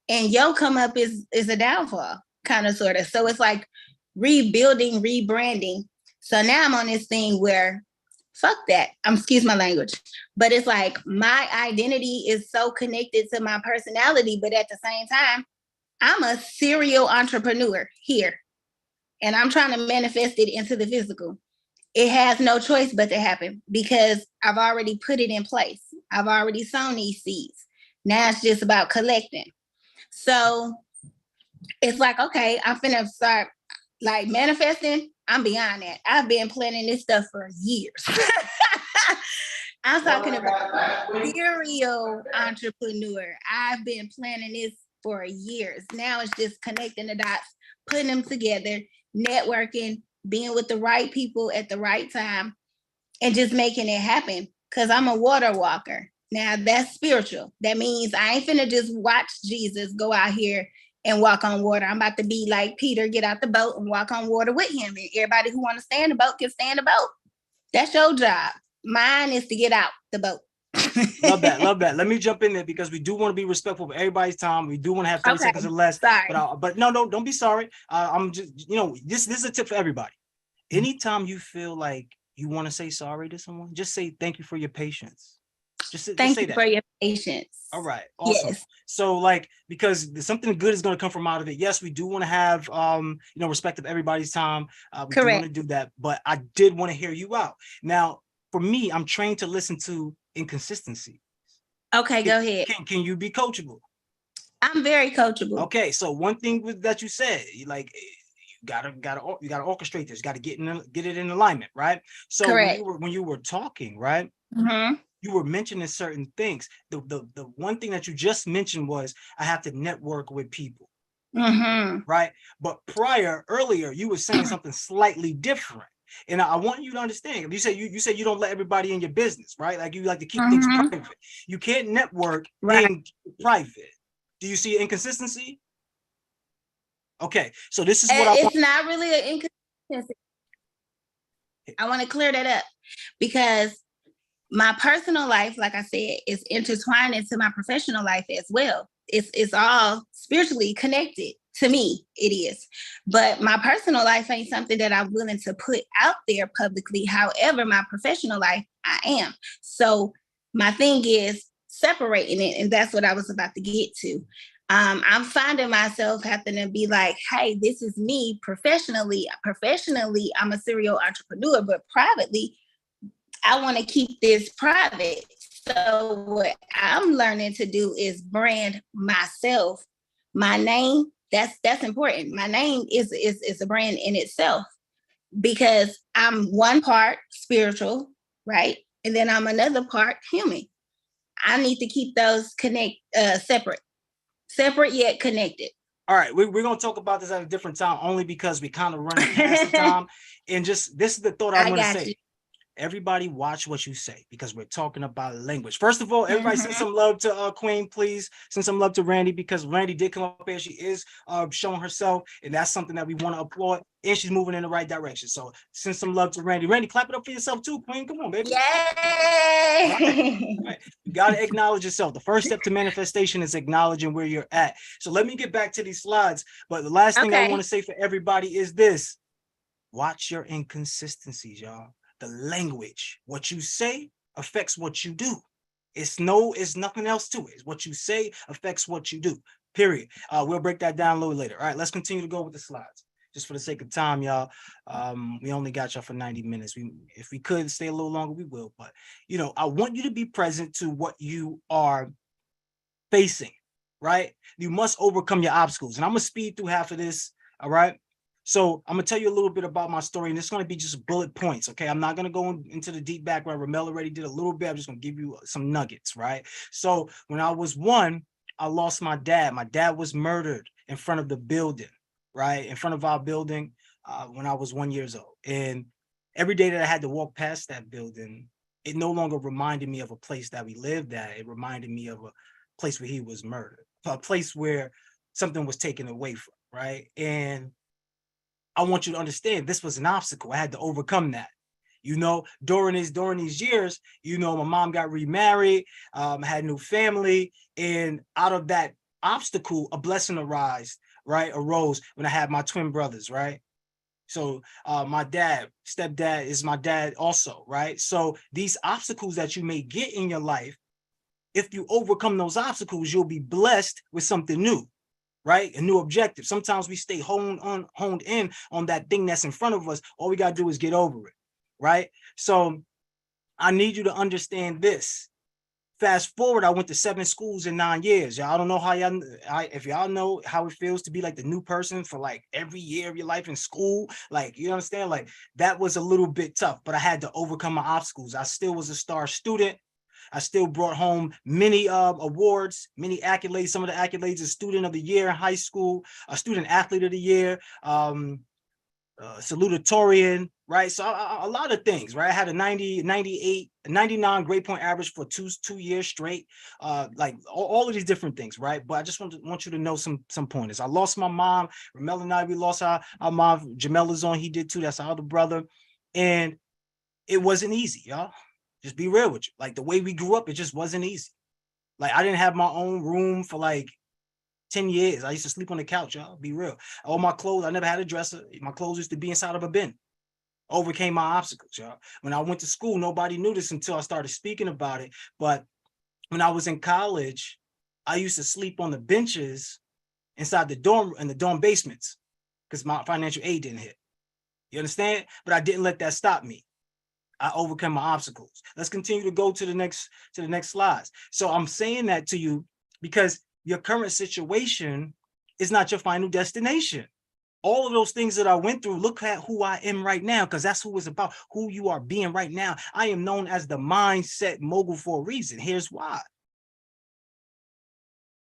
and your come up is a downfall, kind of, sort of. So it's like rebuilding, rebranding. So now I'm on this thing where, fuck that. Excuse my language. But it's like my identity is so connected to my personality, but at the same time, I'm a serial entrepreneur here. And I'm trying to manifest it into the physical. It has no choice but to happen because I've already put it in place. I've already sown these seeds. Now it's just about collecting. So it's like, okay, I'm finna start like manifesting. I'm beyond that. I've been planning this stuff for years. I'm talking about serial entrepreneur. I've been planning this for years. Now it's just connecting the dots, putting them together, networking, being with the right people at the right time, and just making it happen. Because I'm a water walker. Now that's spiritual. That means I ain't finna just watch Jesus go out here and walk on water. I'm about to be like Peter, get out the boat and walk on water with him. And everybody who want to stay in the boat can stay in the boat. That's your job. Mine is to get out the boat. Love that, love that. Let me jump in there because we do want to be respectful of everybody's time. We do want to have 30 seconds or less. Sorry. But no, don't be sorry. I'm just, you know, this is a tip for everybody. Anytime you feel like you want to say sorry to someone, just say thank you for your patience. Thank you for your patience. All right. Awesome. Yes. So like, because something good is going to come from out of it. Yes, we do want to have, you know, respect of everybody's time. We do want to do that, but I did want to hear you out. Now, for me, I'm trained to listen to inconsistency. Okay, go ahead. Can you be coachable? I'm very coachable. Okay. So one thing that you said, like, you gotta orchestrate this, got to get it in alignment, right? So when you were talking, right? Mm-hmm. You were mentioning certain things. The one thing that you just mentioned was I have to network with people, right? But earlier, you were saying something slightly different, and I want you to understand. You say you don't let everybody in your business, right? Like you like to keep things private. You can't network in private. Do you see inconsistency? Okay, so this is what it's not really an inconsistency. I want to clear that up because my personal life, like I said, is intertwined into my professional life as well. It's all spiritually connected to me. It is. But my personal life ain't something that I'm willing to put out there publicly. However, my professional life, I am. So my thing is separating it. And that's what I was about to get to. I'm finding myself having to be like, hey, this is me professionally. Professionally, I'm a serial entrepreneur, but privately, I want to keep this private. So what I'm learning to do is brand myself. My name, that's important. My name is a brand in itself because I'm one part spiritual, right? And then I'm another part human. I need to keep those separate yet connected. All right, we're going to talk about this at a different time only because we kind of running past the time. And just, this is the thought I'm going to say. everybody watch what you say because we're talking about language. First of all, everybody send some love to Queen, please. Send some love to Randy because Randy did come up here. She is showing herself, and that's something that we want to applaud. And she's moving in the right direction. So send some love to Randy. Randy, clap it up for yourself too, Queen. Come on, baby. Yay! All right. You got to acknowledge yourself. The first step to manifestation is acknowledging where you're at. So let me get back to these slides. But the last thing I want to say for everybody is this. Watch your inconsistencies, y'all. The language, what you say affects what you do. It's nothing else to it. It's what you say affects what you do, period. We'll break that down a little later. All right, let's continue to go with the slides. Just for the sake of time, y'all, we only got y'all for 90 minutes. If we could stay a little longer, we will. But, I want you to be present to what you are facing, right? You must overcome your obstacles. And I'm going to speed through half of this, all right? So I'm going to tell you a little bit about my story, and it's going to be just bullet points, okay? I'm not going to go into the deep background. Ramel already did a little bit. I'm just going to give you some nuggets, right? So when I was 1, I lost my dad. My dad was murdered in front of the building, right? In front of our building when I was 1 year old. And every day that I had to walk past that building, it no longer reminded me of a place that we lived at. It reminded me of a place where he was murdered, a place where something was taken away from, right? And I want you to understand this was an obstacle. I had to overcome that. During these years, my mom got remarried, had a new family, and out of that obstacle, a blessing arose when I had my twin brothers, right? So my stepdad is my dad also, right? So these obstacles that you may get in your life, if you overcome those obstacles, you'll be blessed with something new. Right? A new objective. Sometimes we stay honed in on that thing that's in front of us. All we got to do is get over it. Right? So I need you to understand this. Fast forward, I went to 7 schools in 9 years. Y'all don't know if y'all know how it feels to be like the new person for like every year of your life in school. Like, you understand? Like that was a little bit tough, but I had to overcome my obstacles. I still was a star student. I still brought home many awards, many accolades. Some of the accolades is student of the year in high school, a student athlete of the year, salutatorian, right? So a lot of things, right? I had a 90, 98, 99 grade point average for two years straight, like all of these different things, right? But I just want you to know some pointers. I lost my mom. Ramel and I, we lost our mom. Jamel is on, he did too. That's our other brother. And it wasn't easy, y'all. Just be real with you. Like the way we grew up, it just wasn't easy. Like I didn't have my own room for like 10 years. I used to sleep on the couch, y'all. Be real. All my clothes, I never had a dresser. My clothes used to be inside of a bin. Overcame my obstacles, y'all. When I went to school, nobody knew this until I started speaking about it. But when I was in college, I used to sleep on the benches inside the dorm basements because my financial aid didn't hit. You understand? But I didn't let that stop me. I overcome my obstacles. Let's continue to go to the next slides. So I'm saying that to you because your current situation is not your final destination. All of those things that I went through, look at who I am right now, because that's who it's about, who you are being right now. I am known as the mindset mogul for a reason. Here's why.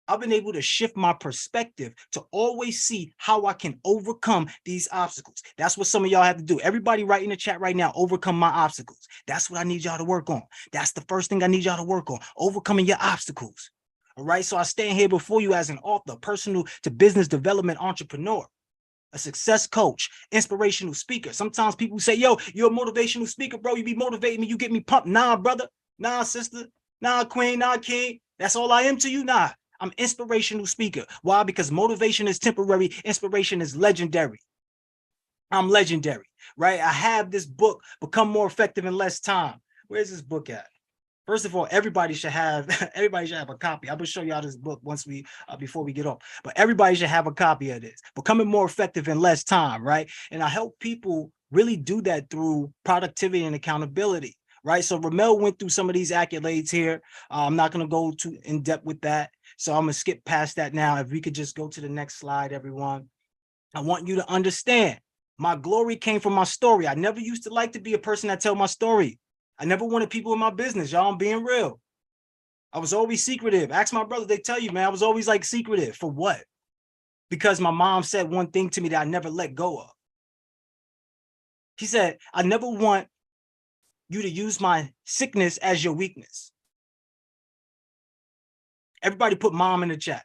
I've been able to shift my perspective to always see how I can overcome these obstacles. That's what some of y'all have to do. Everybody right in the chat right now, overcome my obstacles. That's what I need y'all to work on. That's the first thing I need y'all to work on, overcoming your obstacles. All right, so I stand here before you as an author, personal to business development entrepreneur, a success coach, inspirational speaker. Sometimes people say, yo, you're a motivational speaker, bro. You be motivating me. You get me pumped. Nah, brother. Nah, sister. Nah, queen. Nah, king. That's all I am to you. Nah. I'm inspirational speaker. Why? Because motivation is temporary. Inspiration is legendary. I'm legendary, right? I have this book, Become More Effective in Less Time. Where's this book at? First of all, everybody should have a copy. I'm gonna show y'all this book once before we get off. But everybody should have a copy of this. Becoming More Effective in Less Time, right? And I help people really do that through productivity and accountability, right? So Ramel went through some of these accolades here. I'm not gonna go too in depth with that. So I'm gonna skip past that now. If we could just go to the next slide, everyone. I want you to understand my glory came from my story. I never used to like to be a person that tell my story. I never wanted people in my business, y'all. I'm being real. I was always secretive. Ask my brothers, they tell you, man, I was always like secretive. For what? Because my mom said one thing to me that I never let go of. She said, I never want you to use my sickness as your weakness. Everybody put mom in the chat.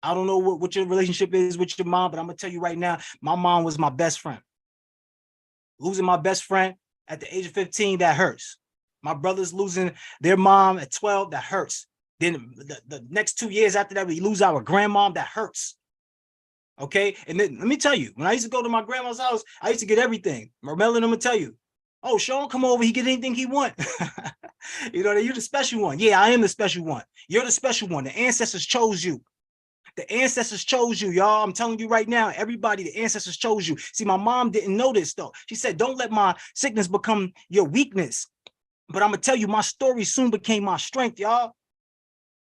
I don't know what your relationship is with your mom, but I'm gonna tell you right now, my mom was my best friend. Losing my best friend at the age of 15, that hurts. My brothers losing their mom at 12, that hurts. Then the next 2 years after that, we lose our grandmom, that hurts. Okay, and then let me tell you, when I used to go to my grandma's house, I used to get everything. Ramel and I'm gonna tell you, oh, Sean, come over, he get anything he want. You know, you're the special one. Yeah, I am the special one. You're the special one. The ancestors chose you. The ancestors chose you, y'all. I'm telling you right now, everybody, the ancestors chose you. See, my mom didn't know this, though. She said, don't let my sickness become your weakness. But I'm going to tell you, my story soon became my strength, y'all.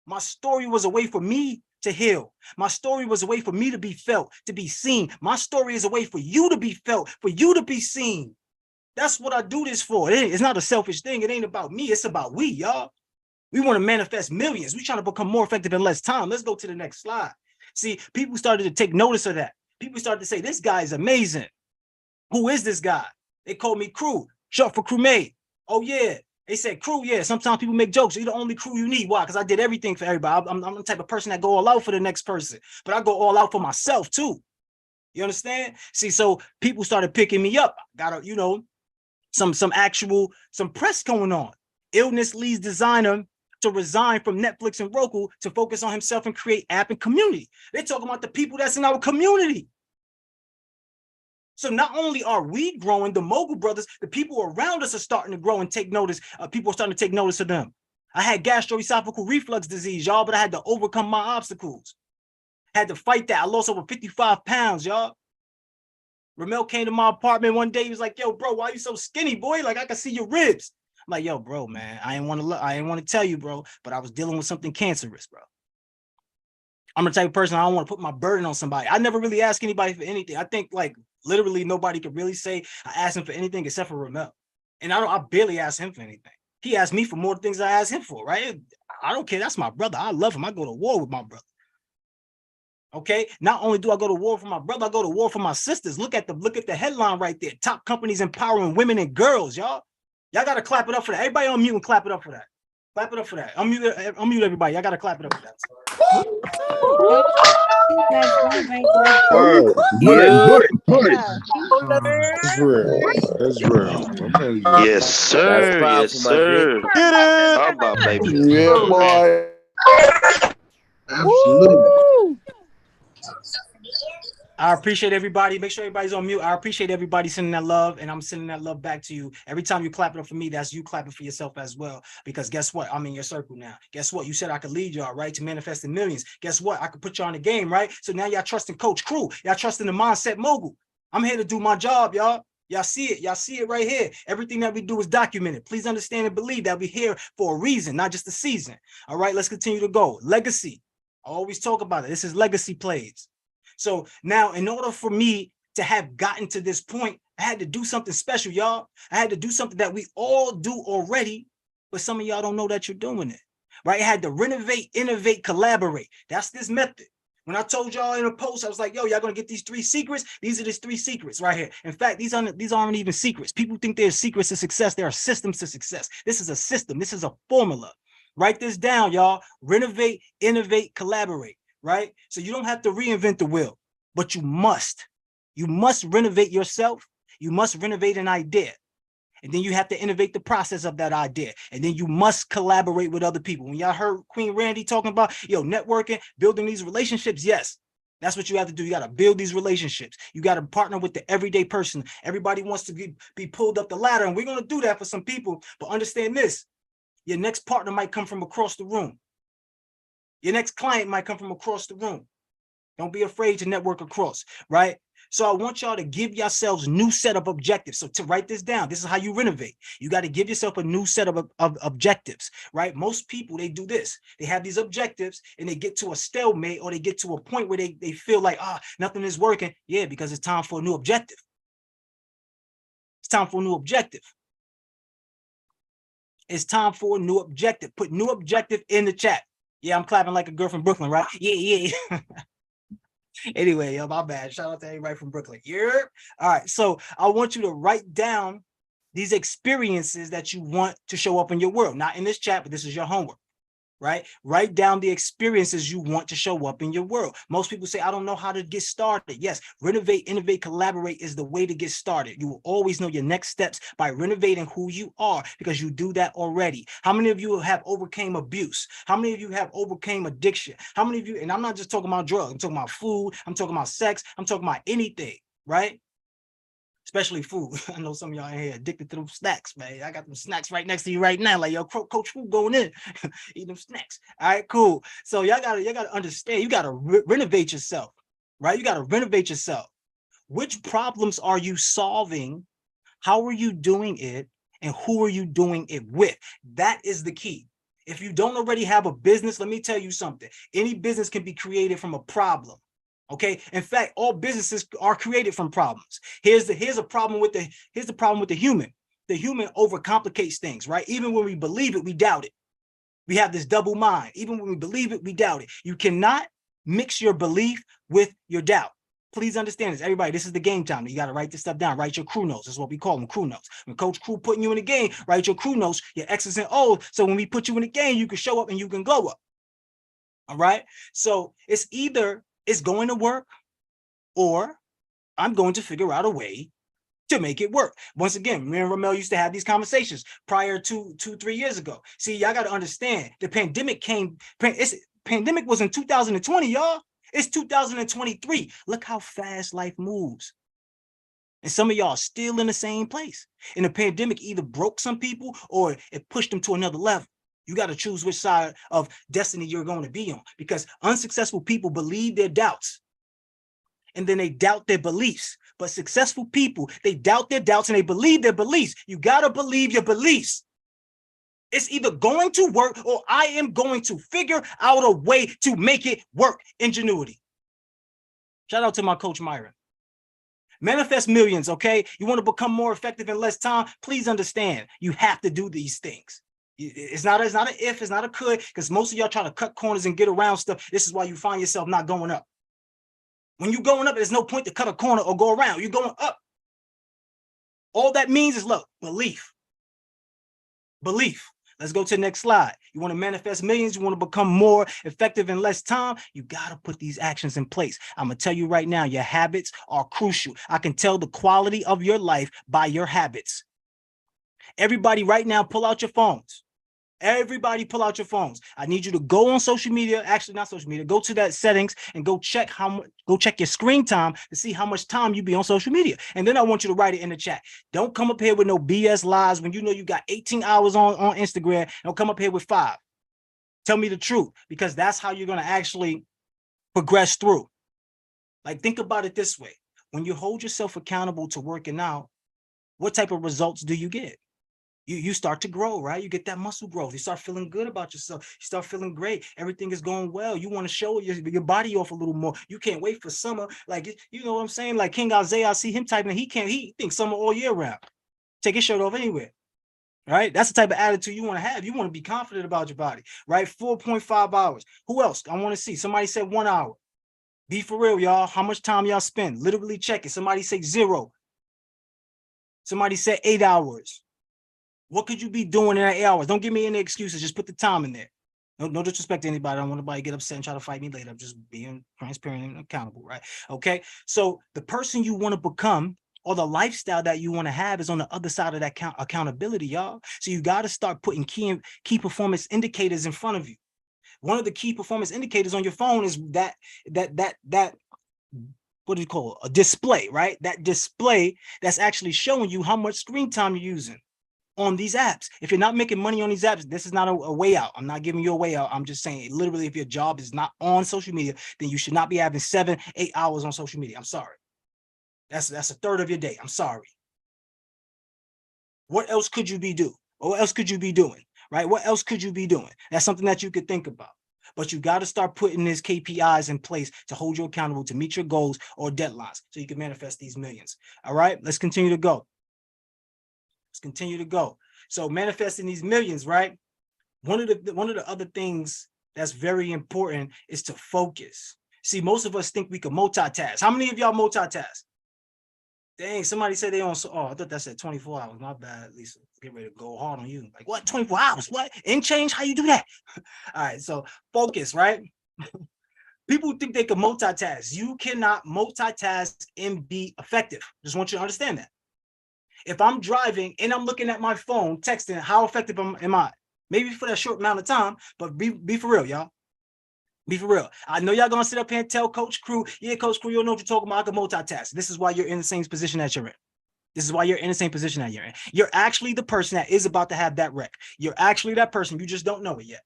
My story was a way for me to heal. My story was a way for me to be felt, to be seen. My story is a way for you to be felt, for you to be seen. That's what I do this for. It's not a selfish thing. It ain't about me. It's about we, y'all. We want to manifest millions. We're trying to become more effective in less time. Let's go to the next slide. See, people started to take notice of that. People started to say, this guy is amazing. Who is this guy? They called me Crew, short for crewmate. Oh, yeah. They said, Crew, yeah. Sometimes people make jokes. You're the only crew you need. Why? Because I did everything for everybody. I'm the type of person that go all out for the next person. But I go all out for myself, too. You understand? See, so people started picking me up. Got, you know, some press going on. Illness leads designer to resign from Netflix and Roku to focus on himself and create app and community. They're talking about the people that's in our community. So not only are we growing, the Mogul brothers, the people around us are starting to grow and take notice. People are starting to take notice of them. I had gastroesophageal reflux disease, y'all, but I had to overcome my obstacles. Had to fight that. I lost over 55 pounds, y'all. Ramel came to my apartment one day. He was like, yo, bro, why you so skinny, boy? Like, I can see your ribs. I'm like, yo, bro, man, I didn't want to tell you, bro, but I was dealing with something cancerous, bro. I'm the type of person, I don't want to put my burden on somebody. I never really ask anybody for anything. I think like literally nobody could really say I asked him for anything except for Ramel. And I barely asked him for anything. He asked me for more things I asked him for, right? I don't care. That's my brother. I love him. I go to war with my brother. Okay. Not only do I go to war for my brother, I go to war for my sisters. Look at the headline right there. Top companies empowering women and girls, y'all. Y'all got to clap it up for that. Everybody on mute and clap it up for that. Clap it up for that. Unmute everybody. Y'all got to clap it up for that. That's real. That's real. Yes, sir. Yes, sir. Get it. How about baby? Yeah, boy. Absolutely. I appreciate everybody. Make sure everybody's on mute. I appreciate everybody sending that love, and I'm sending that love back to you. Every time you clap it up for me, that's you clapping for yourself as well. Because guess what? I'm in your circle now. Guess what? You said I could lead y'all, right? To manifest in millions. Guess what? I could put y'all in the game, right? So now y'all trusting Coach Crew. Y'all trusting the Mindset Mogul. I'm here to do my job, y'all. Y'all see it. Y'all see it right here. Everything that we do is documented. Please understand and believe that we're here for a reason, not just a season. All right, let's continue to go. Legacy. I always talk about it. This is legacy plays. So now, in order for me to have gotten to this point, I had to do something special, y'all. I had to do something that we all do already, but some of y'all don't know that you're doing it, right? I had to renovate, innovate, collaborate. That's this method. When I told y'all in a post, I was like, yo, y'all gonna get these 3 secrets. These are these 3 secrets right here. In fact, these aren't even secrets. People think they're secrets to success. There are systems to success. This is a system. This is a formula. Write this down, y'all. Renovate, innovate, collaborate. Right? So you don't have to reinvent the wheel, but you must. You must renovate yourself. You must renovate an idea. And then you have to innovate the process of that idea. And then you must collaborate with other people. When y'all heard Queen Randy talking about, networking, building these relationships, yes, that's what you have to do. You got to build these relationships. You got to partner with the everyday person. Everybody wants to be pulled up the ladder, and we're going to do that for some people. But understand this, your next partner might come from across the room. Your next client might come from across the room. Don't be afraid to network across, right? So I want y'all to give yourselves new set of objectives. So to write this down, this is how you renovate. You got to give yourself a new set of objectives, right? Most people, they do this. They have these objectives and they get to a stalemate, or they get to a point where they feel like, nothing is working. Yeah, because it's time for a new objective. It's time for a new objective. It's time for a new objective. Put new objective in the chat. Yeah, I'm clapping like a girl from Brooklyn, right? Yeah. Anyway, my bad. Shout out to everybody from Brooklyn. Yeah. All right. So I want you to write down these experiences that you want to show up in your world. Not in this chat, but this is your homework, right? Write down the experiences you want to show up in your world. Most people say, I don't know how to get started. Yes, renovate, innovate, collaborate is the way to get started. You will always know your next steps by renovating who you are, because you do that already. How many of you have overcame abuse? How many of you have overcame addiction? How many of you, and I'm not just talking about drugs, I'm talking about food, I'm talking about sex, I'm talking about anything, right? Especially food. I know some of y'all in here addicted to them snacks, man. I got them snacks right next to you right now. Like, yo, Coach Food going in, eat them snacks. All right, cool. So y'all gotta understand, you gotta renovate yourself, right? You gotta renovate yourself. Which problems are you solving? How are you doing it? And who are you doing it with? That is the key. If you don't already have a business, let me tell you something. Any business can be created from a problem. Okay. In fact, all businesses are created from problems. Here's the problem with the human. The human overcomplicates things, right? Even when we believe it, we doubt it. We have this double mind. Even when we believe it, we doubt it. You cannot mix your belief with your doubt. Please understand this, everybody. This is the game time. You got to write this stuff down. Write your crew notes. That's what we call them, crew notes. When Coach Crew putting you in the game, write your crew notes, your X's and O's. So when we put you in the game, you can show up and you can glow up. All right. So it's either it's going to work, or I'm going to figure out a way to make it work. Once again, me and Ramel used to have these conversations prior to 3 years ago. See, y'all got to understand, the pandemic pandemic was in 2020, y'all. It's 2023. Look how fast life moves. And some of y'all are still in the same place. And the pandemic either broke some people or it pushed them to another level. You got to choose which side of destiny you're going to be on, because unsuccessful people believe their doubts and then they doubt their beliefs. But successful people, they doubt their doubts and they believe their beliefs. You got to believe your beliefs. It's either going to work or I am going to figure out a way to make it work. Ingenuity. Shout out to my coach, Myron. Manifest millions, okay? You want to become more effective in less time? Please understand, you have to do these things. It's not an if, it's not a could, because most of y'all try to cut corners and get around stuff. This is why you find yourself not going up. When you're going up, there's no point to cut a corner or go around. You're going up. All that means is, look, belief. Belief. Let's go to the next slide. You want to manifest millions, you want to become more effective in less time, you got to put these actions in place. I'm going to tell you right now, your habits are crucial. I can tell the quality of your life by your habits. Everybody right now, pull out your phones. Everybody pull out your phones. I need you to go on social media, actually not social media, go to that settings and go check your screen time to see how much time you be on social media. And then I want you to write it in the chat. Don't come up here with no BS lies when you know you got 18 hours on Instagram. Don't come up here with 5. Tell me the truth, because that's how you're going to actually progress through. Like, think about it this way. When you hold yourself accountable to working out, what type of results do you get? You start to grow, right? You get that muscle growth. You start feeling good about yourself. You start feeling great. Everything is going well. You want to show your body off a little more. You can't wait for summer. Like, you know what I'm saying? Like King Isaiah, I see him typing. He thinks summer all year round. Take his shirt off anywhere. Right? That's the type of attitude you want to have. You want to be confident about your body, right? 4.5 hours. Who else? I want to see. Somebody said 1 hour. Be for real, y'all. How much time y'all spend? Literally check it. Somebody say 0. Somebody said 8 hours. What could you be doing in that 8 hours? Don't give me any excuses. Just put the time in there. No disrespect to anybody. I don't want anybody to get upset and try to fight me later. I'm just being transparent and accountable, right? Okay. So the person you want to become or the lifestyle that you want to have is on the other side of that accountability, y'all. So you got to start putting key performance indicators in front of you. One of the key performance indicators on your phone is that what do you call it? A display, right? That display that's actually showing you how much screen time you're using on these apps. If you're not making money on these apps, this is not a way out. I'm not giving you a way out. I'm just saying, literally, if your job is not on social media, then you should not be having 7-8 hours on social media. I'm sorry. That's a third of your day. I'm sorry. What else could you be doing? What else could you be doing? Right? What else could you be doing? That's something that you could think about. But you got to start putting these KPIs in place to hold you accountable to meet your goals or deadlines so you can manifest these millions. All right, let's continue to go. Let's continue to go. So manifesting these millions, right? One of the other things that's very important is to focus. See, most of us think we can multitask. How many of y'all multitask? Dang, somebody said they on. Oh, I thought that said 24 hours. My bad, Lisa. Get ready to go hard on you. Like, what? 24 hours? What? In change? How you do that? All right, so focus, right? People think they can multitask. You cannot multitask and be effective. Just want you to understand that. If I'm driving and I'm looking at my phone, texting, how effective am I? Maybe for that short amount of time, but be for real, y'all. Be for real. I know y'all gonna sit up here and tell Coach Crew, yeah, Coach Crew, you don't know what you're talking about. I can multitask. This is why you're in the same position that you're in. This is why you're in the same position that you're in. You're actually the person that is about to have that wreck. You're actually that person. You just don't know it yet.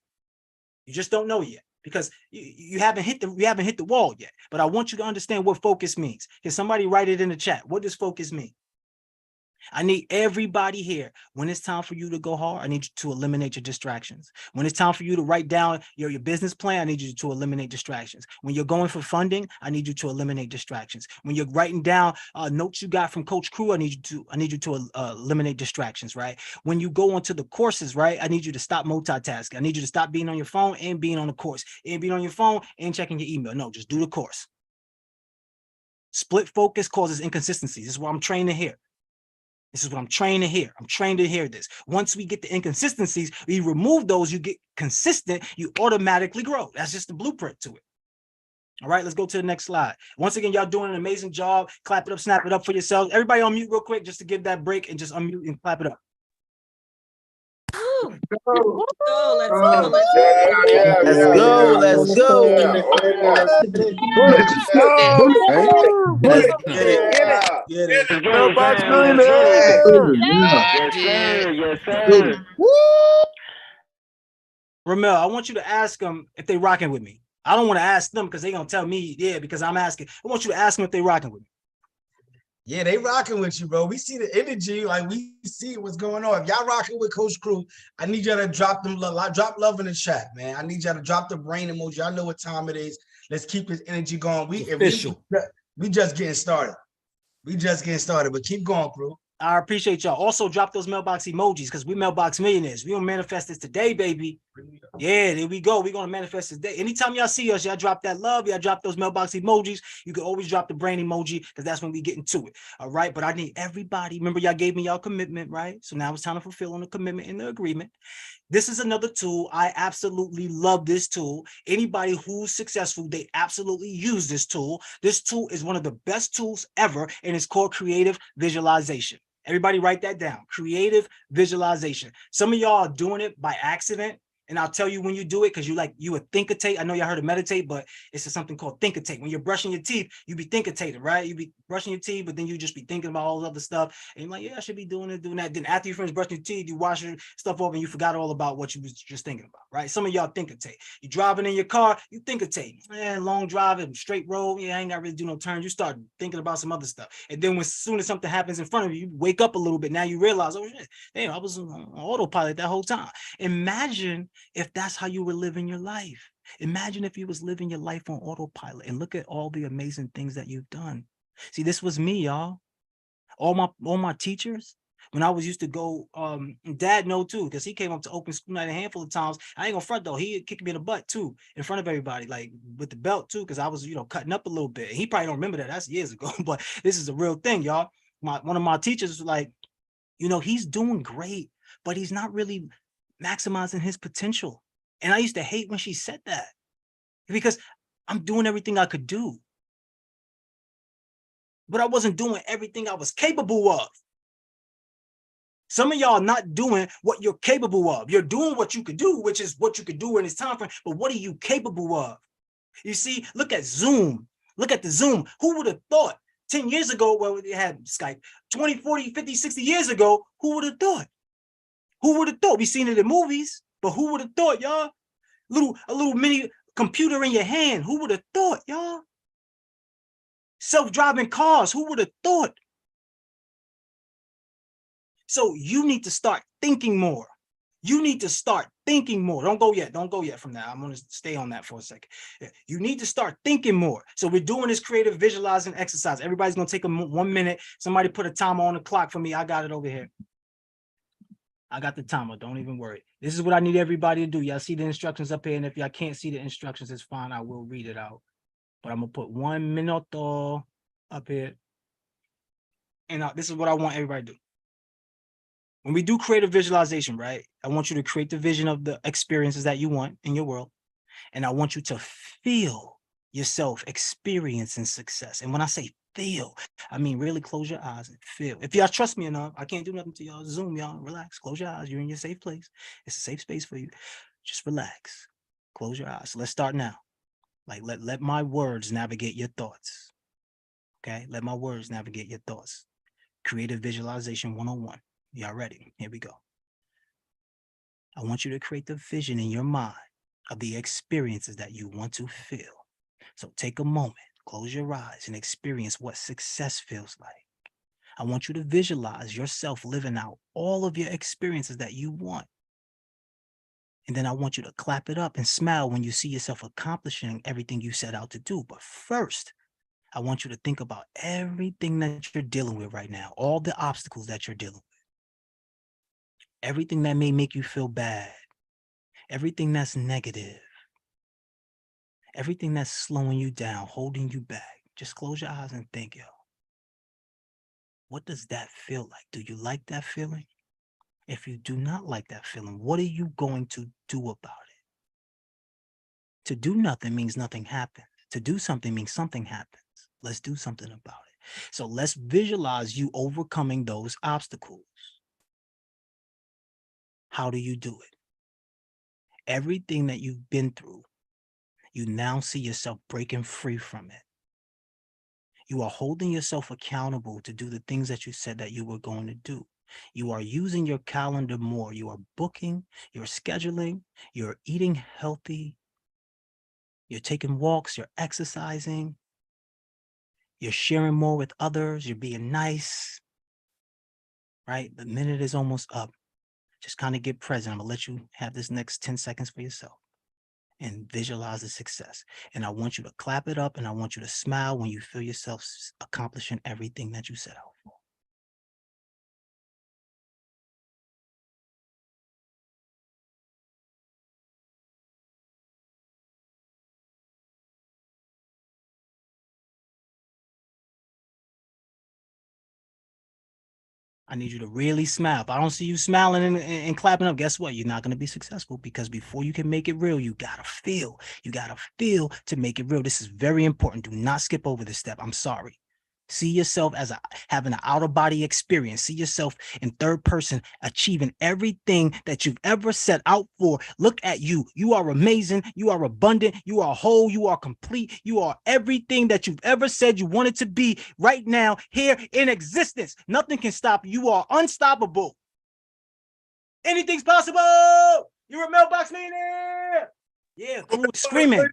You just don't know it yet because you haven't hit the wall yet. But I want you to understand what focus means. Can somebody write it in the chat? What does focus mean? I need everybody here. When it's time for you to go hard, I need you to eliminate your distractions. When it's time for you to write down your business plan, I need you to eliminate distractions. When you're going for funding, I need you to eliminate distractions. When you're writing down notes you got from Coach Crew, I need you to eliminate distractions, right? When you go onto the courses, right, I need you to stop multitasking. I need you to stop being on your phone and being on the course, and being on your phone and checking your email. No, just do the course. Split focus causes inconsistencies. This is what I'm trained to hear. This is what I'm trained to hear. I'm trained to hear this. Once we get the inconsistencies, we remove those, you get consistent, you automatically grow. That's just the blueprint to it. All right, let's go to the next slide. Once again, y'all doing an amazing job. Clap it up, snap it up for yourselves. Everybody on mute real quick just to give that break and just unmute and clap it up. Let's go. Let's Get it. Mailbox millionaire. Yes, sir. Ramel, I want you to ask them if they rocking with me. I don't want to ask them because they're going to tell me, yeah, because I'm asking. I want you to ask them if they rocking with me. Yeah, they rocking with you, bro. We see the energy, like we see what's going on. If y'all rocking with Coach Crew, I need y'all to drop love in the chat, man. I need y'all to drop the brain emoji. Y'all know what time it is. Let's keep this energy going. We just getting started. We just getting started, but keep going, Crew. I appreciate y'all. Also, drop those mailbox emojis because we mailbox millionaires. We gonna manifest this today, baby. Yeah, there we go. We're gonna manifest this today. Anytime y'all see us, y'all drop that love. Y'all drop those mailbox emojis. You can always drop the brain emoji because that's when we get into it. All right. But I need everybody. Remember, y'all gave me y'all commitment, right? So now it's time to fulfill on the commitment and the agreement. This is another tool. I absolutely love this tool. Anybody who's successful, they absolutely use this tool. This tool is one of the best tools ever, and it's called creative visualization. Everybody write that down. Creative visualization. Some of y'all are doing it by accident. And I'll tell you when you do it, because you would think-a-tate. I know y'all heard of meditate, but it's something called think-a-tate. When you're brushing your teeth, you be think-a-tating, right? You be brushing your teeth, but then you just be thinking about all the other stuff. And you're like, yeah, I should be doing it, doing that. Then after you finish brushing your teeth, you wash your stuff off and you forgot all about what you was just thinking about, right? Some of y'all think-a-tate. You're driving in your car, you think-a-tate. Man, long drive and straight road, yeah, I ain't got to really do no turns. You start thinking about some other stuff. And then as soon as something happens in front of you, you wake up a little bit. Now you realize, oh shit, damn, I was on autopilot that whole time. Imagine if that's how you were living your life. Imagine if you was living your life on autopilot and look at all the amazing things that you've done. See, this was me, y'all. All my teachers, when I was used to go, Dad know too, because he came up to open school night a handful of times. I ain't gonna front though. He kicked me in the butt too, in front of everybody, like with the belt too, because I was, cutting up a little bit. He probably don't remember that. That's years ago, but this is a real thing, y'all. One of my teachers was like, he's doing great, but he's not really maximizing his potential. And I used to hate when she said that because I'm doing everything I could do, but I wasn't doing everything I was capable of. Some of y'all not doing what you're capable of. You're doing what you could do, which is what you could do in this time frame, but what are you capable of? You see, look at Zoom. Look at the Zoom. Who would have thought 10 years ago, well, they had Skype, 20, 40, 50, 60 years ago, who would have thought? Who would have thought? We've seen it in movies, but who would have thought, y'all? A little mini computer in your hand. Who would have thought, y'all? Self-driving cars. Who would have thought? So you need to start thinking more. You need to start thinking more. Don't go yet. Don't go yet from that. I'm going to stay on that for a second. You need to start thinking more. So we're doing this creative visualizing exercise. Everybody's going to take 1 minute. Somebody put a timer on the clock for me. I got it over here. I got the timer. Don't even worry. This is what I need everybody to do. Y'all see the instructions up here. And if y'all can't see the instructions, it's fine. I will read it out. But I'm going to put 1 minute up here. and this is what I want everybody to do. When we do creative visualization, right? I want you to create the vision of the experiences that you want in your world. And I want you to feel yourself experiencing success. And when I say feel, I mean really close your eyes and feel. If y'all trust me enough, I can't do nothing to y'all. Zoom, y'all. Relax. Close your eyes. You're in your safe place. It's a safe space for you. Just relax. Close your eyes. So let's start now. Like let my words navigate your thoughts. Okay? Let my words navigate your thoughts. Creative visualization 101. Y'all ready? Here we go. I want you to create the vision in your mind of the experiences that you want to feel. So take a moment, close your eyes, and experience what success feels like. I want you to visualize yourself living out all of your experiences that you want. And then I want you to clap it up and smile when you see yourself accomplishing everything you set out to do. But first, I want you to think about everything that you're dealing with right now, all the obstacles that you're dealing with, everything that may make you feel bad, everything that's negative, everything that's slowing you down, holding you back. Just close your eyes and think, yo, what does that feel like? Do you like that feeling? If you do not like that feeling, what are you going to do about it? To do nothing means nothing happens. To do something means something happens. Let's do something about it. So let's visualize you overcoming those obstacles. How do you do it? Everything that you've been through, you now see yourself breaking free from it. You are holding yourself accountable to do the things that you said that you were going to do. You are using your calendar more. You are booking, you're scheduling, you're eating healthy, you're taking walks, you're exercising, you're sharing more with others, you're being nice, right? The minute is almost up. Just kind of get present. I'm gonna let you have this next 10 seconds for yourself and visualize the success. And I want you to clap it up and I want you to smile when you feel yourself accomplishing everything that you set out for. I need you to really smile. If I don't see you smiling and clapping up, guess what? You're not going to be successful, because before you can make it real, you got to feel. You got to feel to make it real. This is very important. Do not skip over this step. I'm sorry. See yourself as having an out-of-body experience. See yourself in third person, achieving everything that you've ever set out for. Look at you. You are amazing. You are abundant. You are whole. You are complete. You are everything that you've ever said you wanted to be right now, here in existence. Nothing can stop you. You are unstoppable. Anything's possible. You're a mailbox millionaire. Yeah, crew is screaming.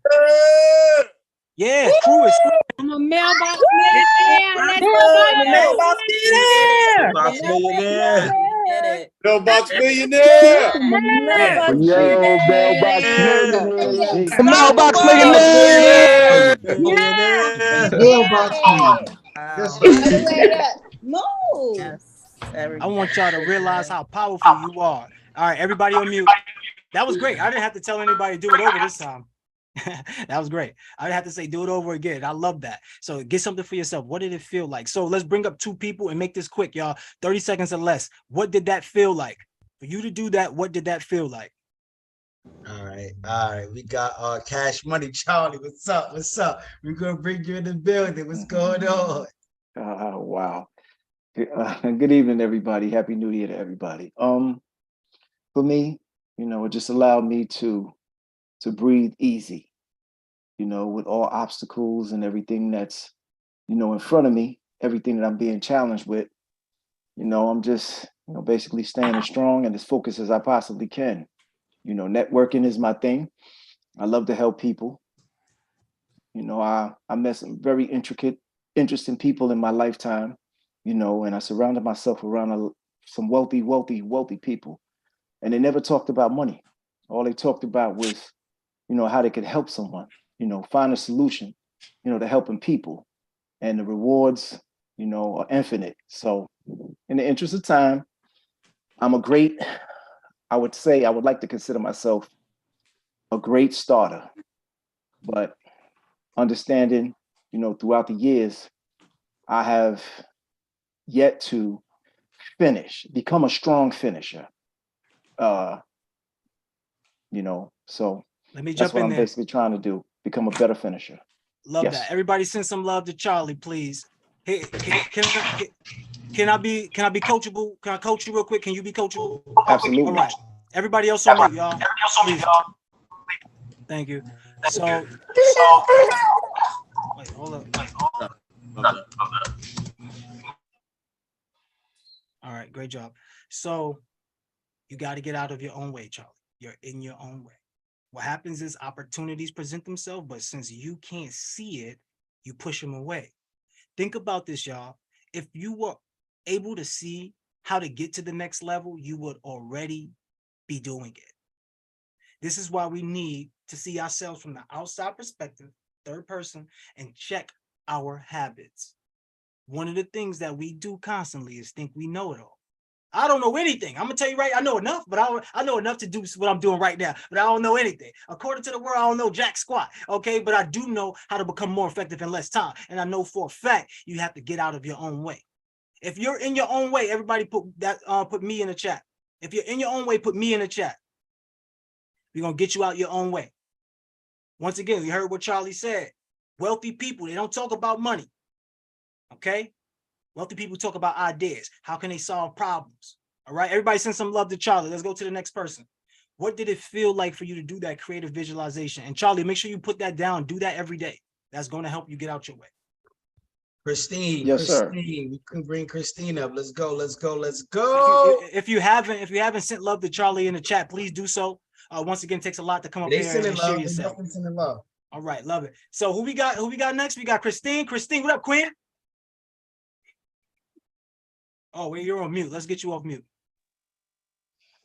Yeah, crew is screaming. I'm a mailbox millionaire. Let's go. Mailbox millionaire. Mailbox millionaire. Mailbox Yo, mailbox Yeah. millionaire. Mailbox Mailbox millionaire. Millionaire. Mailbox millionaire. Yes, sir. Move. I want y'all to realize how powerful you are. All right, everybody on mute. That was great. I didn't have to tell anybody to do it over this time. That was great. I didn't have to say do it over again. I love that. So get something for yourself. What did it feel like? So let's bring up two people and make this quick, y'all. 30 seconds or less. What did that feel like? For you to do that, what did that feel like? All right. We got Cash Money Charlie. What's up? We're gonna bring you in the building. What's going on? Wow. Good evening, everybody. Happy New Year to everybody. For me, it just allowed me to breathe easy, with all obstacles and everything that's, in front of me, everything that I'm being challenged with, I'm just, basically standing strong and as focused as I possibly can. Networking is my thing. I love to help people. I met some very interesting people in my lifetime, and I surrounded myself around some wealthy people. And they never talked about money. All they talked about was, how they could help someone, find a solution, to helping people. And the rewards, are infinite. So in the interest of time, I would like to consider myself a great starter. But understanding, throughout the years, I have yet to finish, become a strong finisher. You know, so let me that's jump what in I'm there. basically trying to do, become a better finisher. Love Yes. that. Everybody send some love to Charlie, please. Hey, can I be coachable? Can I coach you real quick? Can you be coachable? Absolutely. All right. Everybody else on mute, y'all. Please. Thank you. So wait, hold up. All right, great job. So you got to get out of your own way, Charlie. You're in your own way. What happens is opportunities present themselves, but since you can't see it, you push them away. Think about this, y'all. If you were able to see how to get to the next level, you would already be doing it. This is why we need to see ourselves from the outside perspective, third person, and check our habits. One of the things that we do constantly is think we know it all. I don't know anything. I'm gonna tell you right, I know enough, but I know enough to do what I'm doing right now, but I don't know anything. According to the world, I don't know jack squat, okay? But I do know how to become more effective in less time. And I know for a fact, you have to get out of your own way. If you're in your own way, everybody put me in the chat. If you're in your own way, put me in the chat. We're gonna get you out your own way. Once again, we heard what Charlie said. Wealthy people, they don't talk about money, okay? Wealthy people talk about ideas. How can they solve problems? All right, everybody send some love to Charlie. Let's go to the next person. What did it feel like for you to do that creative visualization? And Charlie, make sure you put that down. Do that every day. That's going to help you get out your way. Christine, yes, sir. We can bring Christine up. Let's go, let's go, let's go. If you haven't sent love to Charlie in the chat, please do so. Once again, it takes a lot to come up here and share yourself. Love. All right, love it. So who we got next? We got Christine. Christine, what up, Queen? Oh, wait, you're on mute. Let's get you off mute.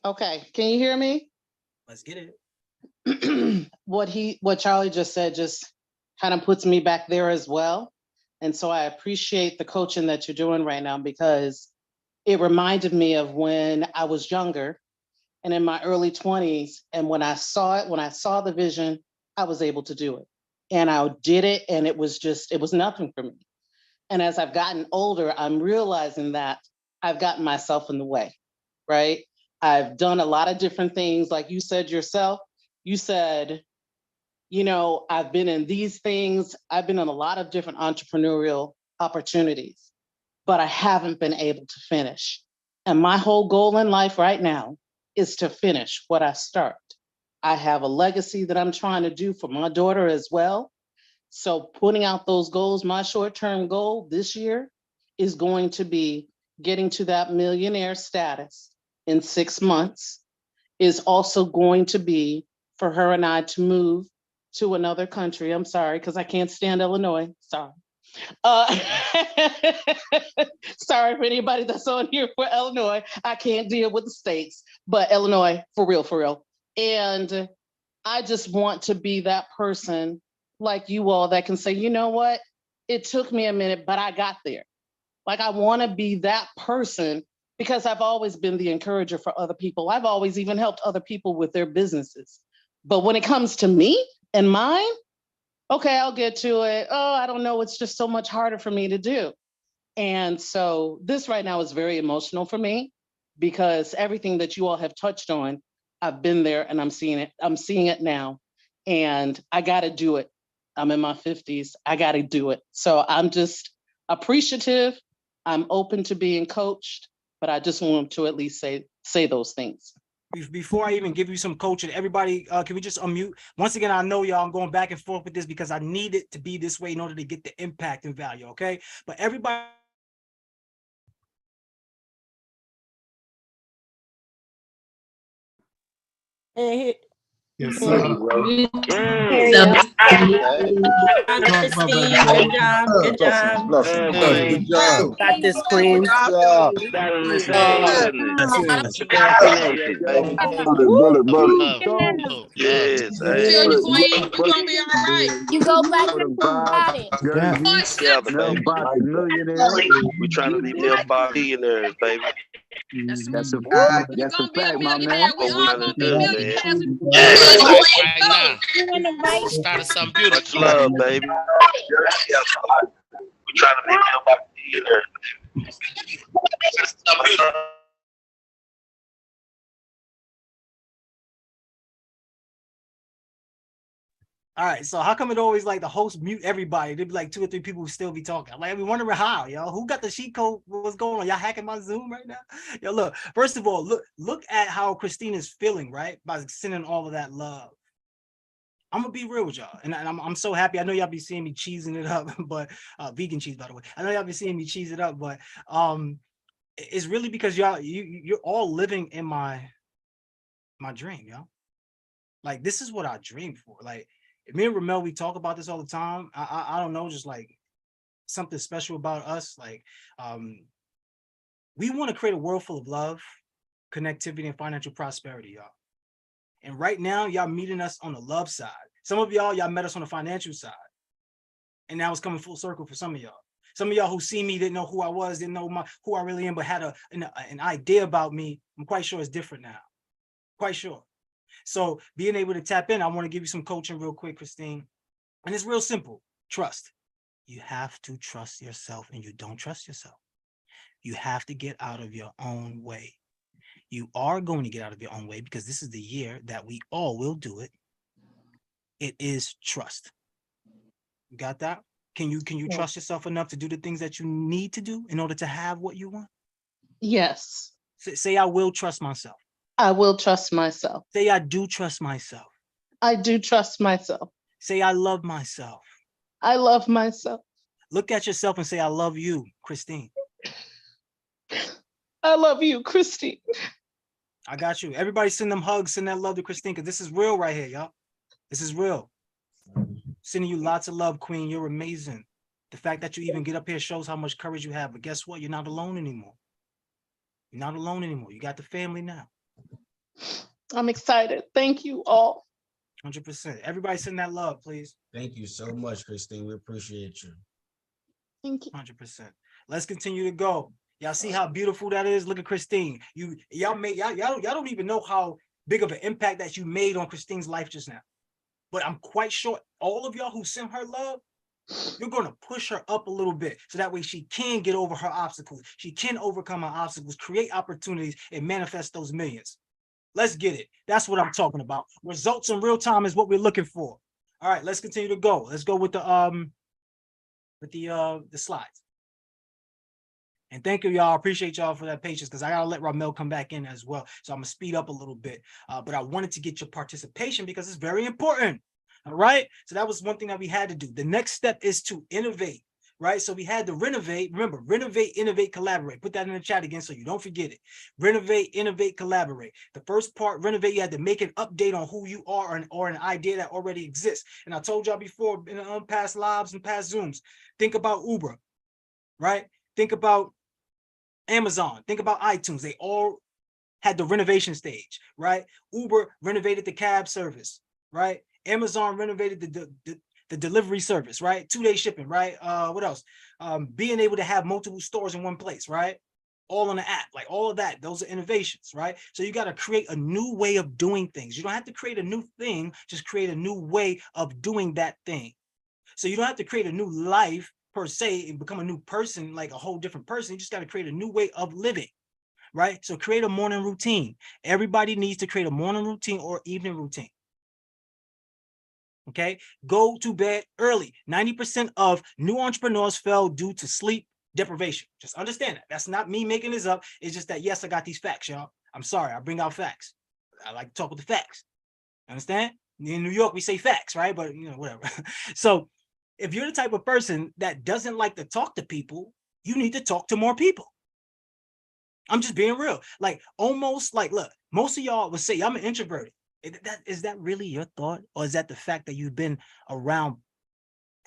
Okay, can you hear me? Let's get it. What Charlie just said just kind of puts me back there as well. And so I appreciate the coaching that you're doing right now, because it reminded me of when I was younger and in my early 20s. And when I saw the vision, I was able to do it. And I did it, and it was nothing for me. And as I've gotten older, I'm realizing that I've gotten myself in the way, right? I've done a lot of different things. Like you said yourself, you said, you know, I've been in these things. I've been in a lot of different entrepreneurial opportunities, but I haven't been able to finish. And my whole goal in life right now is to finish what I start. I have a legacy that I'm trying to do for my daughter as well. So putting out those goals, my short-term goal this year is going to be getting to that millionaire status in 6 months, is also going to be for her and I to move to another country. I'm sorry, because I can't stand Illinois. Sorry. Sorry for anybody that's on here for Illinois. I can't deal with the states, but Illinois, for real, for real. And I just want to be that person like you all that can say, you know what? It took me a minute, but I got there. Like, I want to be that person, because I've always been the encourager for other people. I've always even helped other people with their businesses. But when it comes to me and mine, okay, I'll get to it. Oh, I don't know. It's just so much harder for me to do. And so this right now is very emotional for me, because everything that you all have touched on, I've been there and I'm seeing it. I'm seeing it now, and I got to do it. I'm in my 50s. I got to do it. So I'm just appreciative. I'm open to being coached, but I just want to at least say those things. Before I even give you some coaching, everybody, can we just unmute? Once again, I know y'all, I'm going back and forth with this because I need it to be this way in order to get the impact and value, okay? But everybody. Hey, yes, sir. Good job. Got this, Queen. Yes, You go back and got it. we trying to be millionaires, baby. That's a fact. That's a fact, my man. What we trying to do, man. Right now. Started something beautiful. Much love, baby. We trying to be millionaires. All right, so how come it always like the host mute everybody? There'd be like 2 or 3 people who still be talking. I'm like, we wondering how, yo. Who got the cheat code? What's going on? Y'all hacking my Zoom right now? Yo, look. First of all, look at how Christine is feeling, right? By sending all of that love. I'm gonna be real with y'all, and I'm so happy. I know y'all be seeing me cheesing it up, but vegan cheese, by the way. I know y'all be seeing me cheese it up, but it's really because you're all living in my dream, yo. Like, this is what I dream for. Like, me and Ramel, we talk about this all the time. I don't know, just like something special about us. Like, we want to create a world full of love, connectivity, and financial prosperity, y'all. And right now, y'all meeting us on the love side. Some of y'all met us on the financial side. And now it's coming full circle for some of y'all. Some of y'all who see me didn't know who I was, didn't know who I really am, but had an idea about me. I'm quite sure it's different now. Quite sure. So being able to tap in, I want to give you some coaching real quick, Christine. And it's real simple. Trust. You have to trust yourself, and you don't trust yourself. You have to get out of your own way. You are going to get out of your own way because this is the year that we all will do it. It is trust. You got that? Can you trust yourself enough to do the things that you need to do in order to have what you want? Yes. Say, I will trust myself. I will trust myself. Say, I do trust myself. I do trust myself. Say, I love myself. I love myself. Look at yourself and say, I love you, Christine. I love you, Christine. I got you. Everybody send them hugs, send that love to Christine, because this is real right here, y'all. This is real. Sending you lots of love, Queen. You're amazing. The fact that you even get up here shows how much courage you have. But guess what? You're not alone anymore. You're not alone anymore. You got the family now. I'm excited. Thank you all. 100%. Everybody send that love, please. Thank you so much, Christine. We appreciate you. Thank you. 100%. Let's continue to go. Y'all see how beautiful that is? Look at Christine. Y'all don't even know how big of an impact that you made on Christine's life just now. But I'm quite sure all of y'all who send her love, you're going to push her up a little bit so that way she can get over her obstacles. She can overcome her obstacles, create opportunities, and manifest those millions. Let's get it. That's what I'm talking about. Results in real time is what we're looking for. All right, let's continue to go. Let's go with the slides. And thank you, y'all. I appreciate y'all for that patience because I gotta let Ramel come back in as well. So I'm gonna speed up a little bit. But I wanted to get your participation because it's very important. All right. So that was one thing that we had to do. The next step is to innovate. Right. So we had to renovate. Remember, renovate, innovate, collaborate. Put that in the chat again so you don't forget it. Renovate, innovate, collaborate. The first part, renovate, you had to make an update on who you are or an idea that already exists. And I told y'all before in past lives and past Zooms, think about Uber, right? Think about Amazon, think about iTunes. They all had the renovation stage, right? Uber renovated the cab service, right? Amazon renovated the delivery service, right? 2-day shipping, right? What else? Being able to have multiple stores in one place, right? All on the app, like all of that. Those are innovations, right? So you got to create a new way of doing things. You don't have to create a new thing, just create a new way of doing that thing. So you don't have to create a new life per se and become a new person, like a whole different person. You just got to create a new way of living, right? So create a morning routine. Everybody needs to create a morning routine or evening routine. Okay, go to bed early. 90% of new entrepreneurs fail due to sleep deprivation. Just understand that. That's not me making this up. It's just that, yes, I got these facts, y'all. I'm sorry, I bring out facts. I like to talk with the facts. Understand? In New York, we say facts, right? But, you know, whatever. So if you're the type of person that doesn't like to talk to people, you need to talk to more people. I'm just being real. Like, almost like, look, most of y'all would say, I'm an introvert. Is that really your thought? Or is that the fact that you've been around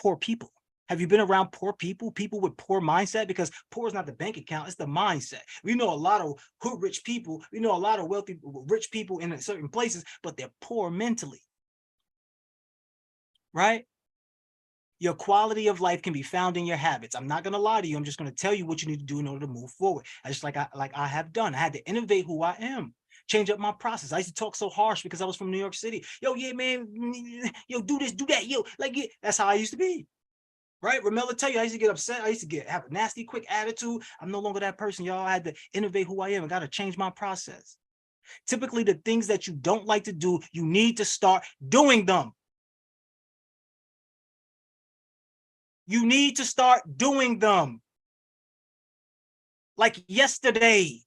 poor people? Have you been around poor people, people with poor mindset? Because poor is not the bank account, it's the mindset. We know a lot of hood rich people. We know a lot of wealthy, rich people in certain places, but they're poor mentally, right? Your quality of life can be found in your habits. I'm not going to lie to you. I'm just going to tell you what you need to do in order to move forward. Just like I have done. I had to innovate who I am, change up my process. I used to talk so harsh because I was from New York City. Yo, yeah, man. Yo, do this, do that. Yo, like, yeah. That's how I used to be. Right? Ramel will tell you, I used to get upset. I used to have a nasty, quick attitude. I'm no longer that person, y'all. I had to innovate who I am and got to change my process. Typically, the things that you don't like to do, you need to start doing them. You need to start doing them. Like yesterday.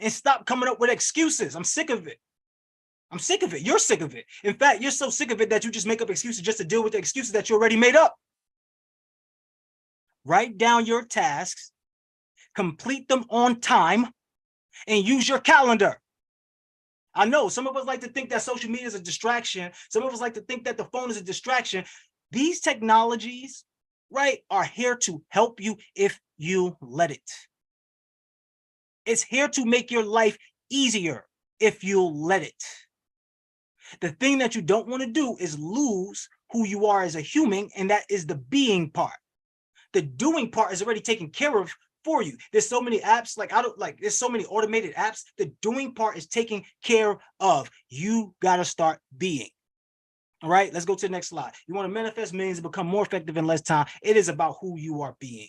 And stop coming up with excuses. I'm sick of it. I'm sick of it. You're sick of it. In fact, you're so sick of it that you just make up excuses just to deal with the excuses that you already made up. Write down your tasks, complete them on time, and use your calendar. I know some of us like to think that social media is a distraction. Some of us like to think that the phone is a distraction. These technologies, right, are here to help you if you let it. It's here to make your life easier if you'll let it. The thing that you don't want to do is lose who you are as a human, and that is the being part. The doing part is already taken care of for you. There's so many apps, there's so many automated apps. The doing part is taken care of. You got to start being. All right, let's go to the next slide. You want to manifest millions and become more effective in less time. It is about who you are being.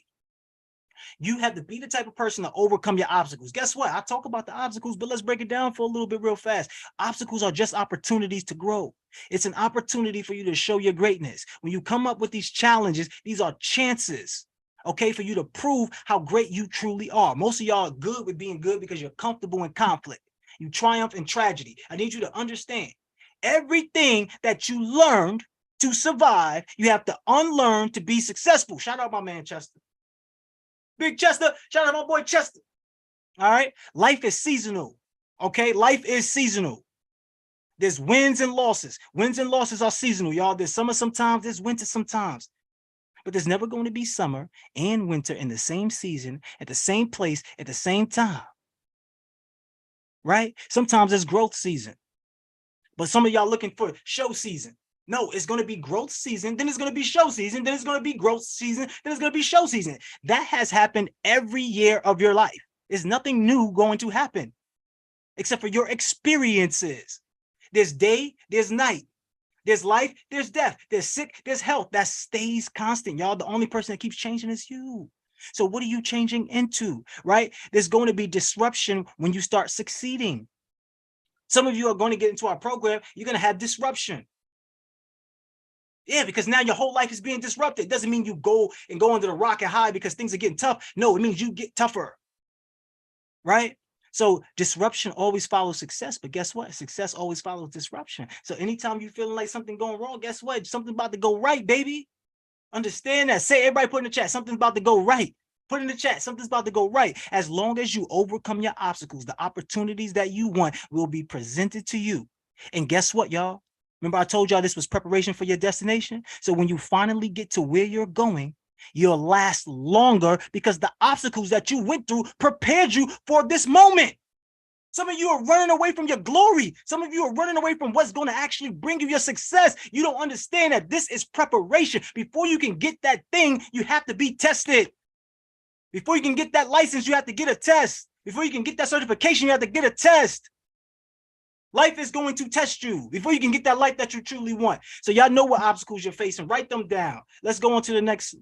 You have to be the type of person to overcome your obstacles. Guess what? I talk about the obstacles, but let's break it down for a little bit real fast. Obstacles are just opportunities to grow. It's an opportunity for you to show your greatness. When you come up with these challenges, these are chances, okay, for you to prove how great you truly are. Most of y'all are good with being good because you're comfortable in conflict. You triumph in tragedy. I need you to understand everything that you learned to survive, you have to unlearn to be successful. Shout out my man, Chester. Big Chester, shout out my boy Chester. All right. Life is seasonal. Okay. Life is seasonal. There's wins and losses. Wins and losses are seasonal, y'all. There's summer sometimes, there's winter sometimes. But there's never going to be summer and winter in the same season, at the same place, at the same time. Right? Sometimes it's growth season. But some of y'all looking for show season. No, it's going to be growth season, then it's going to be show season, then it's going to be growth season, then it's going to be show season. That has happened every year of your life. There's nothing new going to happen except for your experiences. There's day, there's night. There's life, there's death. There's sick, there's health. That stays constant. Y'all, the only person that keeps changing is you. So what are you changing into, right? There's going to be disruption when you start succeeding. Some of you are going to get into our program. You're going to have disruption. Yeah, because now your whole life is being disrupted. It doesn't mean you go into the rock and hide because things are getting tough. No, it means you get tougher, right? So disruption always follows success, but guess what? Success always follows disruption. So anytime you're feeling like something going wrong, guess what? Something's about to go right, baby. Understand that. Say, everybody put in the chat, something's about to go right. Put in the chat, something's about to go right. As long as you overcome your obstacles, the opportunities that you want will be presented to you. And guess what, y'all? Remember I told y'all this was preparation for your destination? So when you finally get to where you're going, you'll last longer because the obstacles that you went through prepared you for this moment. Some of you are running away from your glory. Some of you are running away from what's going to actually bring you your success. You don't understand that this is preparation. Before you can get that thing, you have to be tested. Before you can get that license, you have to get a test. Before you can get that certification, you have to get a test. Life is going to test you before you can get that life that you truly want. So y'all know what obstacles you're facing. Write them down. Let's go on to the next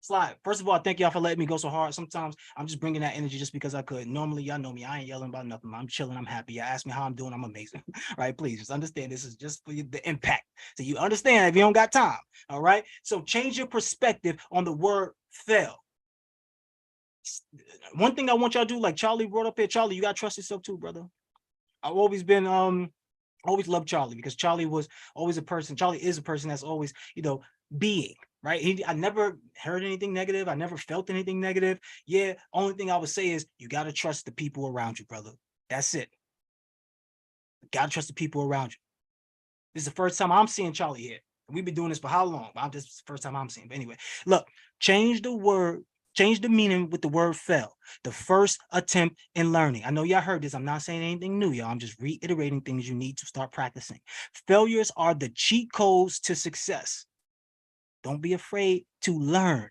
slide. First of all, thank y'all for letting me go so hard. Sometimes I'm just bringing that energy just because I could. Normally, y'all know me. I ain't yelling about nothing. I'm chilling. I'm happy. You ask me how I'm doing. I'm amazing. Right? Please just understand this is just for the impact. So you understand if you don't got time. All right. So change your perspective on the word fail. One thing I want y'all to do, like Charlie brought up here, Charlie, you got to trust yourself too, brother. I've always been, always loved Charlie because Charlie was always a person. Charlie is a person that's always, being, right? I never heard anything negative. I never felt anything negative. Yeah. Only thing I would say is you got to trust the people around you, brother. That's it. You got to trust the people around you. This is the first time I'm seeing Charlie here. We've been doing this for how long? This is the first time I'm seeing. But anyway, look, change the meaning with the word fail. The first attempt in learning. I know y'all heard this. I'm not saying anything new, y'all. I'm just reiterating things you need to start practicing. Failures are the cheat codes to success. Don't be afraid to learn.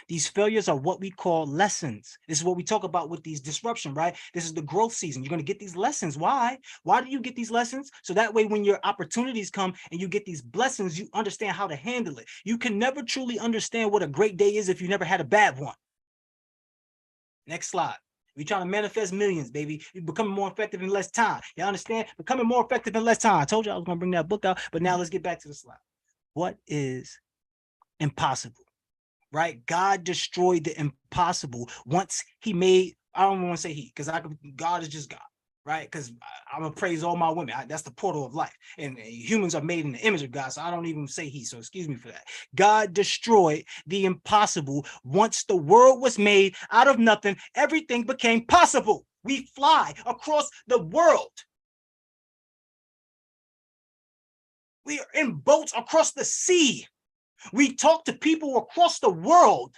These failures are what we call lessons. This is what we talk about with these disruption, right? This is the growth season. You're going to get these lessons. Why? Why do you get these lessons? So that way, when your opportunities come and you get these blessings, you understand how to handle it. You can never truly understand what a great day is if you never had a bad one. Next slide. We're trying to manifest millions, baby. You're becoming more effective in less time. You understand? Becoming more effective in less time. I told you I was going to bring that book out, but now let's get back to the slide. What is impossible? Right? God destroyed the impossible once he made, I don't want to say he, because God is just God, right? Because I'm going to praise all my women. That's the portal of life. And humans are made in the image of God, so I don't even say he, so excuse me for that. God destroyed the impossible. Once the world was made out of nothing, everything became possible. We fly across the world. We are in boats across the sea. We talk to people across the world.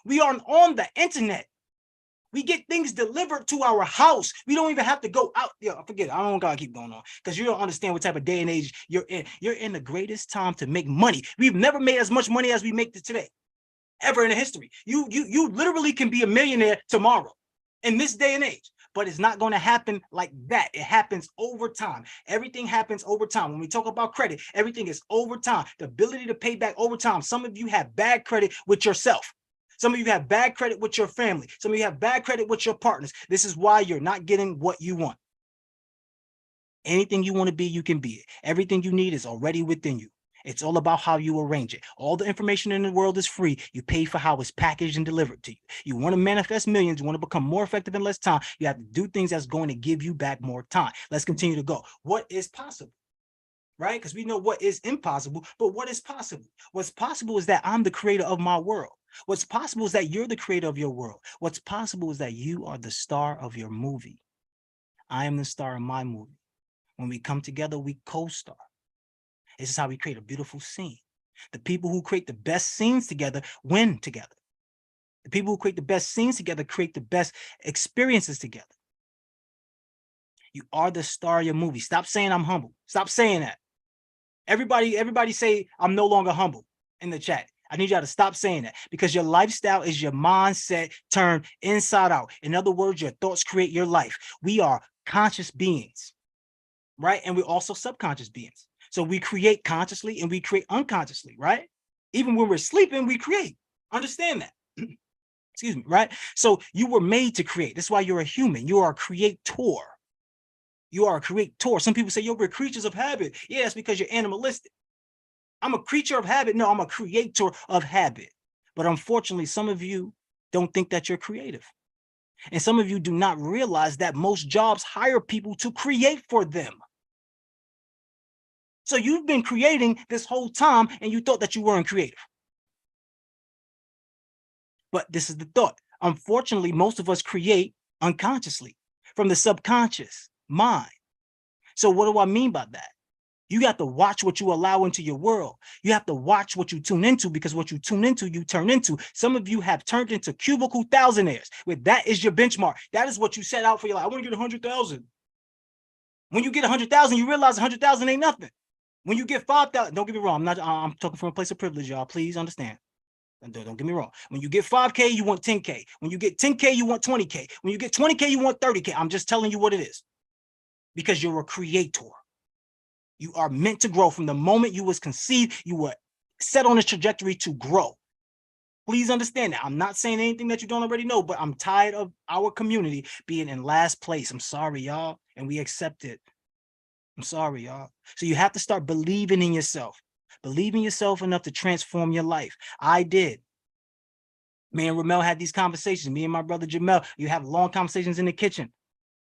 We are on the internet. We get things delivered to our house. We don't even have to go out. Yeah, forget it. I don't gotta keep going on because you don't understand what type of day and age you're in. You're in the greatest time to make money. We've never made as much money as we make today, ever in history. You literally can be a millionaire tomorrow in this day and age. But it's not going to happen like that. It happens over time. Everything happens over time. When we talk about credit, everything is over time. The ability to pay back over time. Some of you have bad credit with yourself. Some of you have bad credit with your family. Some of you have bad credit with your partners. This is why you're not getting what you want. Anything you want to be, you can be it. Everything you need is already within you. It's all about how you arrange it. All the information in the world is free. You pay for how it's packaged and delivered to you. You want to manifest millions. You want to become more effective in less time. You have to do things that's going to give you back more time. Let's continue to go. What is possible? Right? Because we know what is impossible, but what is possible? What's possible is that I'm the creator of my world. What's possible is that you're the creator of your world. What's possible is that you are the star of your movie. I am the star of my movie. When we come together, we co-star. This is how we create a beautiful scene. The people who create the best scenes together win together. The people who create the best scenes together create the best experiences together. You are the star of your movie. Stop saying I'm humble. Stop saying that. Everybody say I'm no longer humble in the chat. I need y'all to stop saying that because your lifestyle is your mindset turned inside out. In other words, your thoughts create your life. We are conscious beings, right? And we're also subconscious beings. So we create consciously and we create unconsciously, right? Even when we're sleeping, we create. Understand that. Excuse me, right? So you were made to create. That's why you're a human. You are a creator. You are a creator. Some people say, yo, we're creatures of habit. Yeah, that's because you're animalistic. I'm a creature of habit. No, I'm a creator of habit. But unfortunately, some of you don't think that you're creative. And some of you do not realize that most jobs hire people to create for them. So you've been creating this whole time and you thought that you weren't creative. But this is the thought. Unfortunately, most of us create unconsciously from the subconscious mind. So what do I mean by that? You got to watch what you allow into your world. You have to watch what you tune into because what you tune into, you turn into. Some of you have turned into cubicle thousandaires. Where that is your benchmark. That is what you set out for your life. I want to get 100,000. When you get 100,000, you realize 100,000 ain't nothing. When you get 5,000, don't get me wrong. I'm talking from a place of privilege, y'all. Please understand. Don't get me wrong. When you get 5K, you want 10K. When you get 10K, you want 20K. When you get 20K, you want 30K. I'm just telling you what it is. Because you're a creator. You are meant to grow. From the moment you was conceived, you were set on a trajectory to grow. Please understand that. I'm not saying anything that you don't already know, but I'm tired of our community being in last place. I'm sorry, y'all. And we accept it. I'm sorry, y'all. So you have to start believing in yourself. Believe in yourself enough to transform your life. I did. Me and Ramel had these conversations. Me and my brother Jamel, you have long conversations in the kitchen.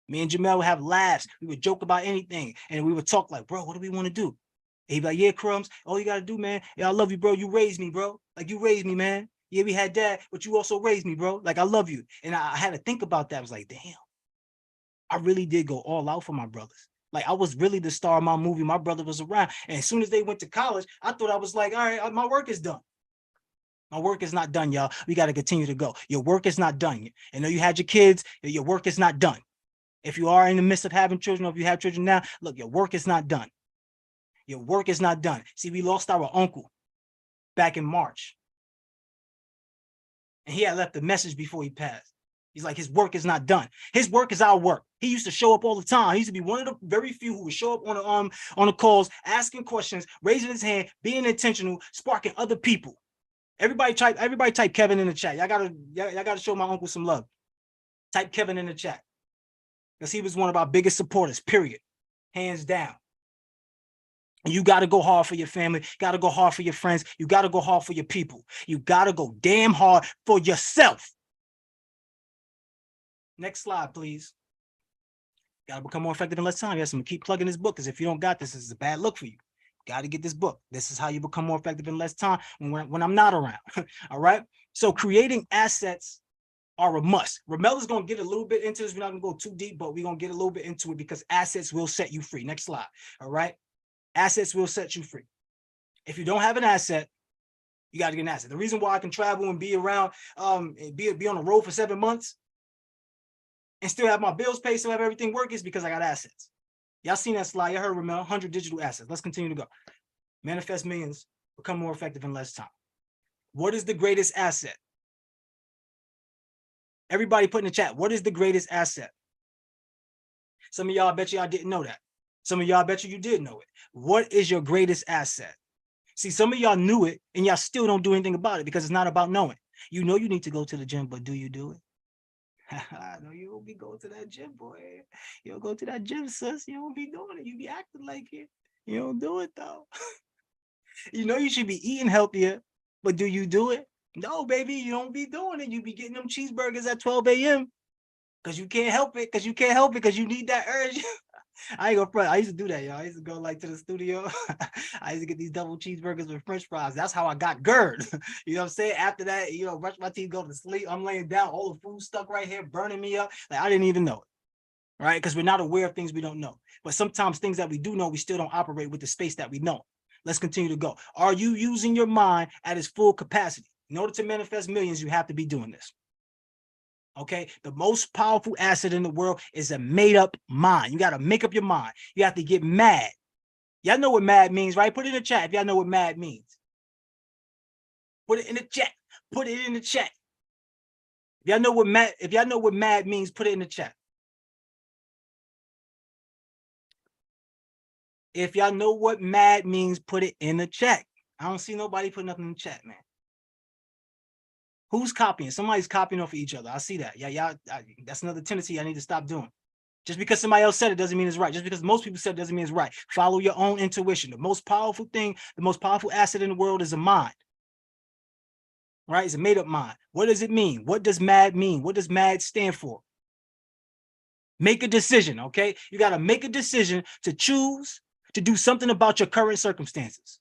Me and Jamel would have laughs. We would joke about anything. And we would talk like, bro, what do we want to do? And he'd be like, yeah, Crumbs, all you got to do, man. Yeah, I love you, bro. You raised me, bro. Like, you raised me, man. Yeah, we had dad, but you also raised me, bro. Like, I love you. And I had to think about that. I was like, damn, I really did go all out for my brothers. Like, I was really the star of my movie. My brother was around. And as soon as they went to college, I thought I was like, all right, my work is done. My work is not done, y'all. We got to continue to go. Your work is not done. I know you had your kids. Your work is not done. If you are in the midst of having children, or if you have children now, look, your work is not done. Your work is not done. See, we lost our uncle back in March. And he had left a message before he passed. He's like, his work is not done. His work is our work. He used to show up all the time. He used to be one of the very few who would show up on the calls, asking questions, raising his hand, being intentional, sparking other people. Everybody type Kevin in the chat. Y'all gotta show my uncle some love. Type Kevin in the chat. Because he was one of our biggest supporters, period. Hands down. And you got to go hard for your family. Got to go hard for your friends. You got to go hard for your people. You got to go damn hard for yourself. Next slide, please. Got to become more effective in less time. Yes, I'm going to keep plugging this book because if you don't got this, this is a bad look for you. Got to get this book. This is how you become more effective in less time when I'm not around. All right. So creating assets are a must. Ramel is going to get a little bit into this. We're not going to go too deep, but we're going to get a little bit into it because assets will set you free. Next slide. All right. Assets will set you free. If you don't have an asset, you got to get an asset. The reason why I can travel and be around, be on the road for 7 months and still have my bills paid, still have everything work is because I got assets. Y'all seen that slide? Y'all heard Ramel, 100 digital assets. Let's continue to go. Manifest millions, become more effective in less time. What is the greatest asset? Everybody put in the chat, what is the greatest asset? Some of y'all, I bet y'all didn't know that. Some of y'all, I bet you did know it. What is your greatest asset? See, some of y'all knew it and y'all still don't do anything about it because it's not about knowing. You know you need to go to the gym, but do you do it? I know you don't be going to that gym, boy. You don't go to that gym, sis. You don't be doing it. You be acting like it. You don't do it, though. You know you should be eating healthier, but do you do it? No, baby, you don't be doing it. You be getting them cheeseburgers at 12 a.m. because you can't help it, because you need that urge. I ain't gonna front. I used to do that, y'all. I used to go like to the studio. I used to get these double cheeseburgers with French fries. That's how I got GERD. You know what I'm saying? After that, you know, brush my teeth, go to sleep. I'm laying down, all the food stuck right here, burning me up. Like I didn't even know it, right? Because we're not aware of things we don't know. But sometimes things that we do know, we still don't operate with the space that we know. Let's continue to go. Are you using your mind at its full capacity? In order to manifest millions, you have to be doing this. Okay, the most powerful asset in the world is a made-up mind. You got to make up your mind. You have to get mad. Y'all know what mad means, right? Put it in the chat if y'all know what mad means. Put it in the chat. Put it in the chat. If y'all know what mad means, put it in the chat. If y'all know what mad means, put it in the chat. I don't see nobody putting nothing in the chat, man. Who's copying? Somebody's copying off of each other. I see that. Yeah, y'all. That's another tendency I need to stop doing. Just because somebody else said it doesn't mean it's right. Just because most people said it doesn't mean it's right. Follow your own intuition. The most powerful thing, the most powerful asset in the world is a mind. Right? It's a made-up mind. What does it mean? What does MAD mean? What does MAD stand for? Make a decision, okay? You got to make a decision to choose to do something about your current circumstances.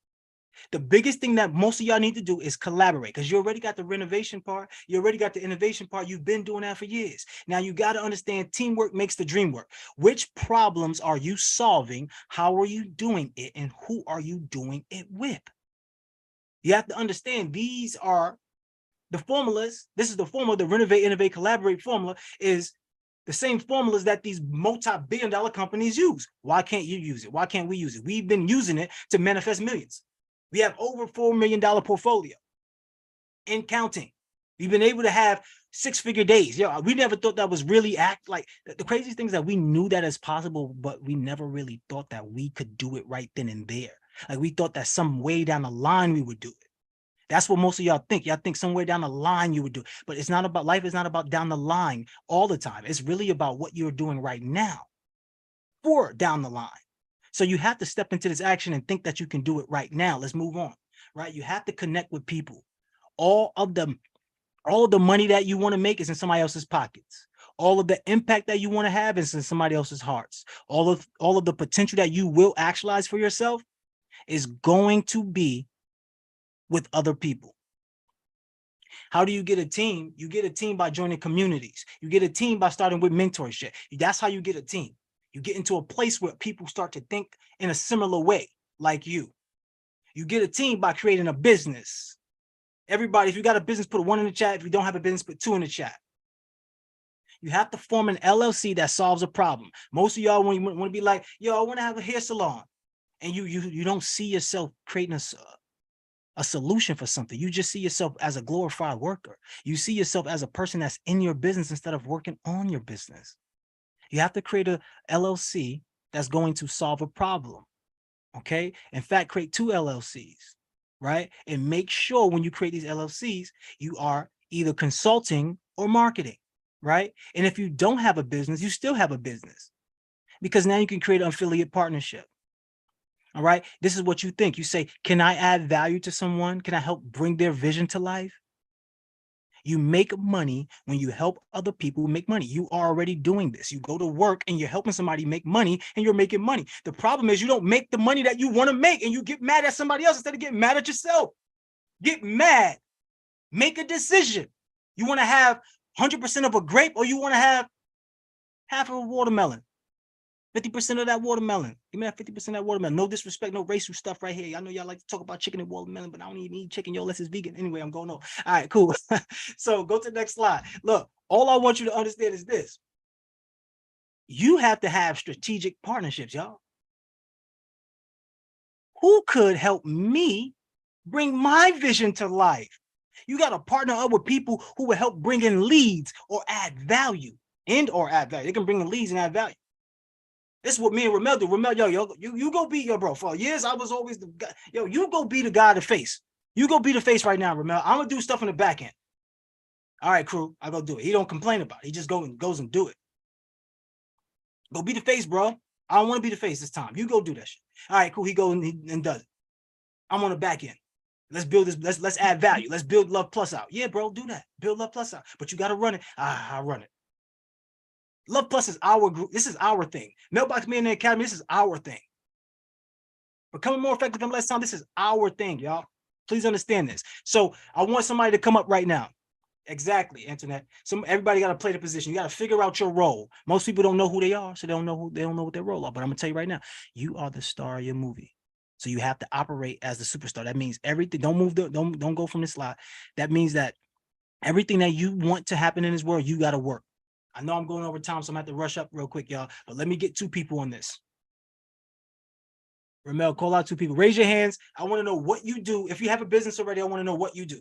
The biggest thing that most of y'all need to do is collaborate because you already got the renovation part. You already got the innovation part. You've been doing that for years. Now you got to understand teamwork makes the dream work. Which problems are you solving? How are you doing it? And who are you doing it with? You have to understand these are the formulas. This is the formula, the renovate, innovate, collaborate formula is the same formulas that these multi-billion-dollar companies use. Why can't you use it? Why can't we use it? We've been using it to manifest millions. We have over $4 million portfolio and counting. We've been able to have 6-figure days. Yo, we never thought that was really like the craziest thing is that we knew that as possible, but we never really thought that we could do it right then and there. Like we thought that some way down the line we would do it. That's what most of y'all think. Y'all think somewhere down the line you would do it. But it's not about, life is not about down the line all the time. It's really about what you're doing right now for down the line. So you have to step into this action and think that you can do it right now. Let's move on, right? You have to connect with people. All of the money that you want to make is in somebody else's pockets. All of the impact that you want to have is in somebody else's hearts. All of the potential that you will actualize for yourself is going to be with other people. How do you get a team? You get a team by joining communities. You get a team by starting with mentorship. That's how you get a team. You get into a place where people start to think in a similar way like you. You get a team by creating a business. Everybody, if you got a business, put a 1 in the chat. If you don't have a business, put 2 in the chat. You have to form an LLC that solves a problem. Most of y'all want to be like, yo, I want to have a hair salon. And you don't see yourself creating a solution for something. You just see yourself as a glorified worker. You see yourself as a person that's in your business instead of working on your business. You have to create a LLC that's going to solve a problem. Okay. In fact, create 2 LLCs, right? And make sure when you create these LLCs, you are either consulting or marketing, right? And if you don't have a business, you still have a business, because now you can create an affiliate partnership. All right. This is what you think. You say, can I add value to someone? Can I help bring their vision to life? You make money when you help other people make money. You are already doing this. You go to work and you're helping somebody make money and you're making money. The problem is you don't make the money that you want to make and you get mad at somebody else instead of getting mad at yourself. Get mad. Make a decision. You want to have 100% of a grape, or you want to have half of a watermelon? 50% of that watermelon. Give me that 50% of that watermelon. No disrespect, no racial stuff right here. I know y'all like to talk about chicken and watermelon, but I don't even eat chicken. Yo, unless it's vegan. Anyway, I'm going on. All right, cool. So go to the next slide. Look, all I want you to understand is this. You have to have strategic partnerships, y'all. Who could help me bring my vision to life? You got to partner up with people who will help bring in leads or add value or add value. They can bring in leads and add value. This is what me and Ramel do. Ramel, you go be, bro. For years, I was always the guy. Yo, you go be the guy to face. You go be the face right now, Ramel. I'm going to do stuff in the back end. All right, crew, I go do it. He don't complain about it. He just goes and do it. Go be the face, bro. I don't want to be the face this time. You go do that shit. All right, cool. He goes and does it. I'm on the back end. Let's build this. Let's add value. Let's build Love Plus out. Yeah, bro, do that. Build Love Plus out. But you got to run it. I'll run it. Love Plus is our group. This is our thing. Mailbox Millionaire Academy, this is our thing. Becoming more effective in less time, this is our thing, y'all. Please understand this. So I want somebody to come up right now. Exactly, Internet. Everybody got to play the position. You got to figure out your role. Most people don't know who they are, so they don't know what their role are. But I'm gonna tell you right now, you are the star of your movie. So you have to operate as the superstar. That means everything. Don't move. Don't go from this slide. That means that everything that you want to happen in this world, you got to work. I know I'm going over time, so I'm going to have to rush up real quick, y'all. But let me get 2 people on this. Ramel, call out 2 people. Raise your hands. I want to know what you do. If you have a business already, I want to know what you do.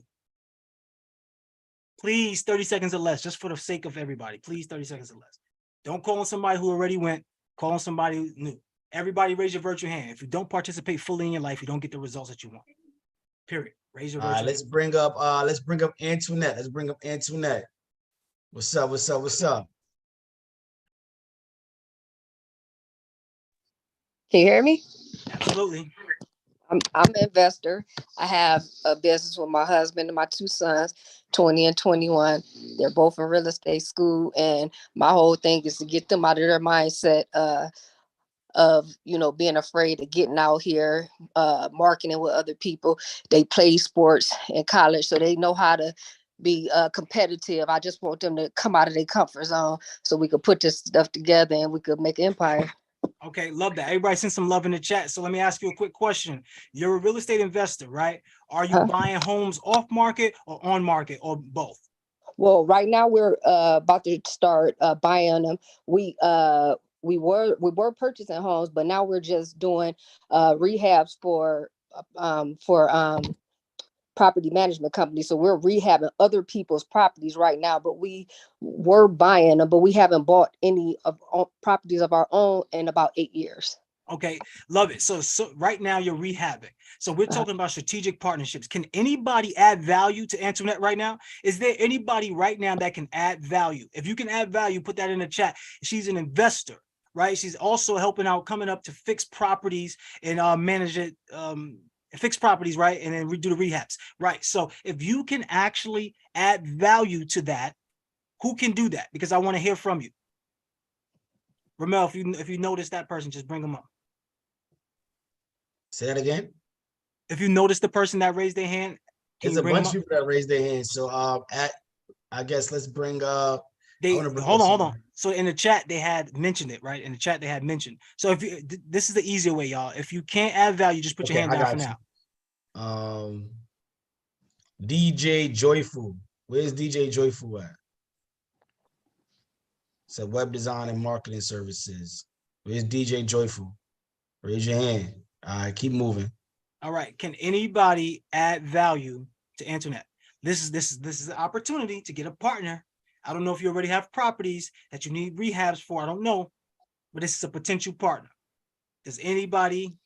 Please, 30 seconds or less, just for the sake of everybody. Please, 30 seconds or less. Don't call on somebody who already went. Call on somebody who new. Everybody raise your virtual hand. If you don't participate fully in your life, you don't get the results that you want. Period. Raise your virtual hand. Let's bring up Antoinette. Let's bring up Antoinette. What's up? What's up? What's up? Can you hear me? Absolutely. I'm an investor. I have a business with my husband and my 2 sons, 20 and 21. They're both in real estate school, and my whole thing is to get them out of their mindset of being afraid of getting out here, marketing with other people. They play sports in college, so they know how to be competitive. I just want them to come out of their comfort zone so we could put this stuff together and we could make an empire. Okay, love that. Everybody send some love in the chat. So let me ask you a quick question. You're a real estate investor, right? Are you buying homes off market or on market or both? Well, right now we're about to start buying them. We were purchasing homes, but now we're just doing rehabs for property management company. So we're rehabbing other people's properties right now, but we were buying them, but we haven't bought any of properties of our own in about 8 years. Okay, love it. So right now you're rehabbing. So we're talking about strategic partnerships. Can anybody add value to Antoinette right now? Is there anybody right now that can add value? If you can add value, put that in the chat. She's an investor, right? She's also helping out, coming up to fix properties and manage it, fix properties, right? And then redo the rehabs, right? So if you can actually add value to that, who can do that? Because I want to hear from you. Ramel, if you notice that person, just bring them up. Say that again. If you notice the person that raised their hand, there's a bunch of people that raised their hand. So I guess let's bring hold on. So in the chat they had mentioned it, right? In the chat they had mentioned. So if you, this is the easier way, y'all. If you can't add value, just put your hand down for now. DJ Joyful. Where's DJ Joyful at? It's a web design and marketing services. Where's DJ Joyful? Raise your hand. All right, keep moving. All right. Can anybody add value to Antoinette? This is an opportunity to get a partner. I don't know if you already have properties that you need rehabs for. I don't know, but this is a potential partner. Does anybody?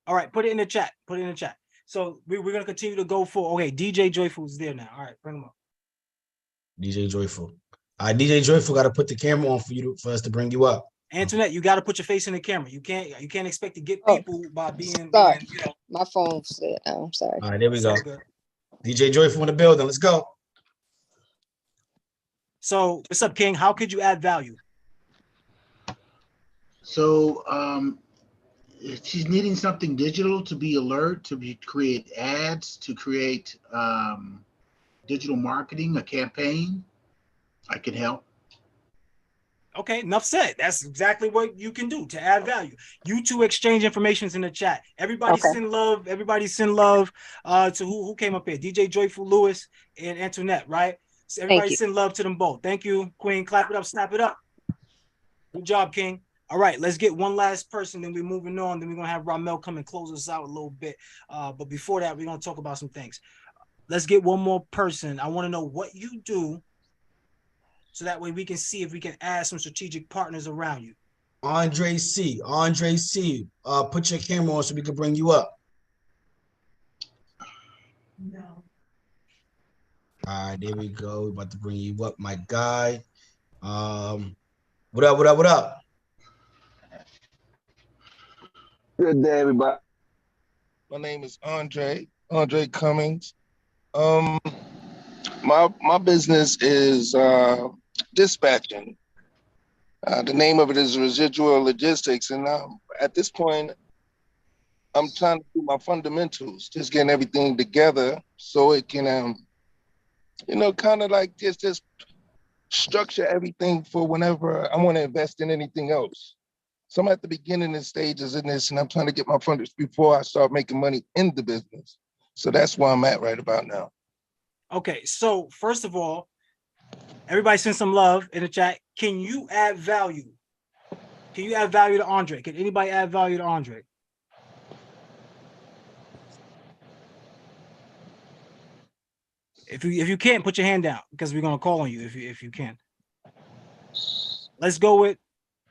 All right, put it in the chat. Put it in the chat. So we're gonna continue to go for. Okay, DJ Joyful is there now. All right, bring him up. DJ Joyful. DJ Joyful got to put the camera on for us to bring you up. Antoinette, you got to put your face in the camera. You can't expect to get people by being. Sorry, my phone said. I'm sorry. All right, there we go. DJ Joyful in the building. Let's go. So what's up, King? How could you add value? So she's needing something digital to be alert, create ads, to create digital marketing, a campaign. I can help. Okay, enough said. That's exactly what you can do to add value. You two exchange information in the chat. Everybody send love. Everybody send love to who came up here. DJ Joyful, Lewis, and Antoinette, right? So everybody send love to them both. Thank you, Queen. Clap it up, snap it up. Good job, King. All right, let's get one last person, then we're moving on. Then we're going to have Ramel come and close us out a little bit. But before that, we're going to talk about some things. Let's get one more person. I want to know what you do so that way we can see if we can add some strategic partners around you. Andre C. Put your camera on so we can bring you up. No. All right, there we go. We're about to bring you up, my guy. What up? Good day, everybody. My name is Andre Cummings. My business is dispatching. The name of it is Residual Logistics, and at this point, I'm trying to do my fundamentals, just getting everything together so it can, kind of like just structure everything for whenever I want to invest in anything else. So I'm at the beginning stages in this, and I'm trying to get my funders before I start making money in the business. So that's where I'm at right about now. Okay, so first of all, everybody send some love in the chat. Can you add value? Can you add value to Andre? Can anybody add value to Andre? If you can't, put your hand down because we're gonna call on you if you can. Let's go with.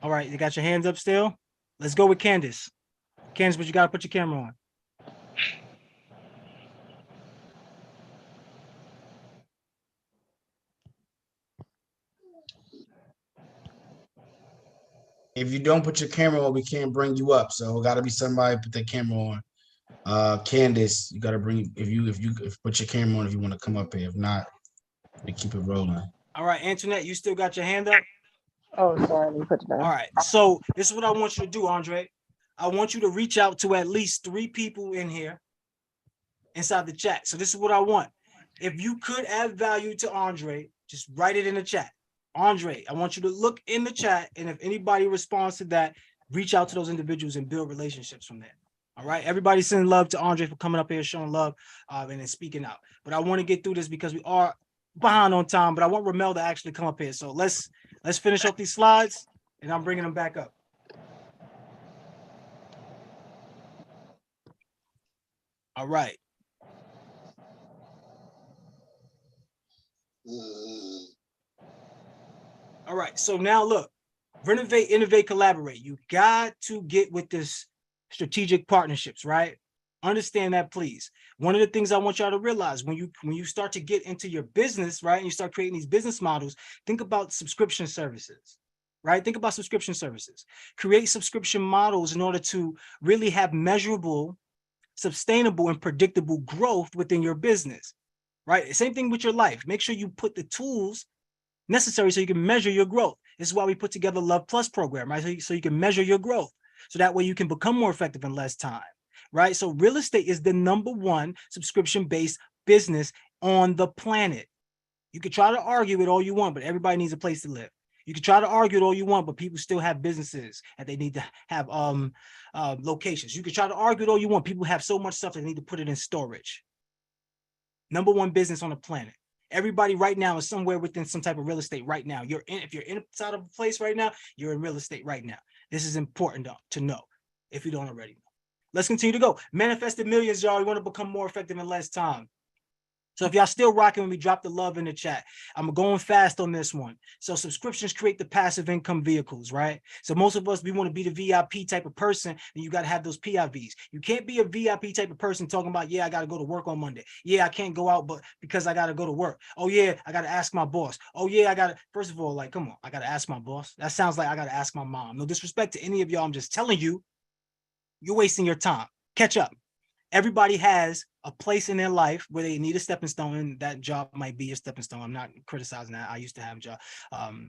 All right, you got your hands up still. Let's go with Candace. Candace, but you gotta put your camera on. If you don't put your camera on, we can't bring you up. So it gotta be somebody put their camera on. Candace, you gotta bring if you put your camera on if you want to come up here. If not, we keep it rolling. All right, Antoinette, you still got your hand up? Oh, sorry, let me put it down. All right, so this is what I want you to do, Andre. I want you to reach out to at least 3 people in here inside the chat. So this is what I want. If you could add value to Andre, just write it in the chat. Andre, I want you to look in the chat, and if anybody responds to that, reach out to those individuals and build relationships from there. All right, everybody send love to Andre for coming up here, showing love, and then speaking out. But I want to get through this because we are behind on time, but I want Ramel to actually come up here. So let's finish up these slides, and I'm bringing them back up. All right. All right, so now look, renovate, innovate, collaborate. You got to get with this strategic partnerships, right? Understand that, please. One of the things I want y'all to realize when you start to get into your business, right, and you start creating these business models, think about subscription services, right? Think about subscription services. Create subscription models in order to really have measurable, sustainable, and predictable growth within your business, right? Same thing with your life. Make sure you put the tools necessary so you can measure your growth. This is why we put together Love Plus program, right? So you can measure your growth. So that way you can become more effective in less time, right? So real estate is the #1 subscription-based business on the planet. You can try to argue it all you want, but everybody needs a place to live. You can try to argue it all you want, but people still have businesses and they need to have locations. You can try to argue it all you want. People have so much stuff they need to put it in storage. #1 business on the planet. Everybody right now is somewhere within some type of real estate right now. If you're inside of a place right now, you're in real estate right now. This is important to know if you don't already know. Let's continue to go. Manifested millions, y'all. We want to become more effective in less time. So if y'all still rocking when we drop the love in the chat, I'm going fast on this one. So subscriptions create the passive income vehicles, right? So most of us, we want to be the VIP type of person, and you got to have those PIVs. You can't be a VIP type of person talking about, yeah, I got to go to work on Monday. Yeah, I can't go out, but because I got to go to work. Oh yeah, I got to ask my boss. Oh yeah, I got to, first of all, like, come on, I got to ask my boss. That sounds like I got to ask my mom. No disrespect to any of y'all. I'm just telling you, you're wasting your time. Catch up. Everybody has a place in their life where they need a stepping stone, and that job might be a stepping stone. I'm not criticizing that. I used to have a job,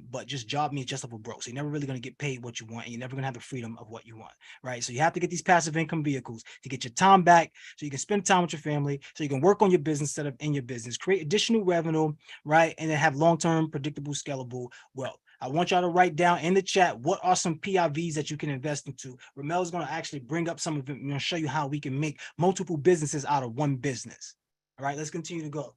but just job means just level broke. So you're never really going to get paid what you want, and you're never going to have the freedom of what you want, right? So you have to get these passive income vehicles to get your time back, so you can spend time with your family, so you can work on your business instead of in your business, create additional revenue, right? And then have long-term, predictable, scalable wealth. I want y'all to write down in the chat, what are some PIVs that you can invest into? Ramel is going to actually bring up some of them. I'm going to show you how we can make multiple businesses out of one business. All right, let's continue to go.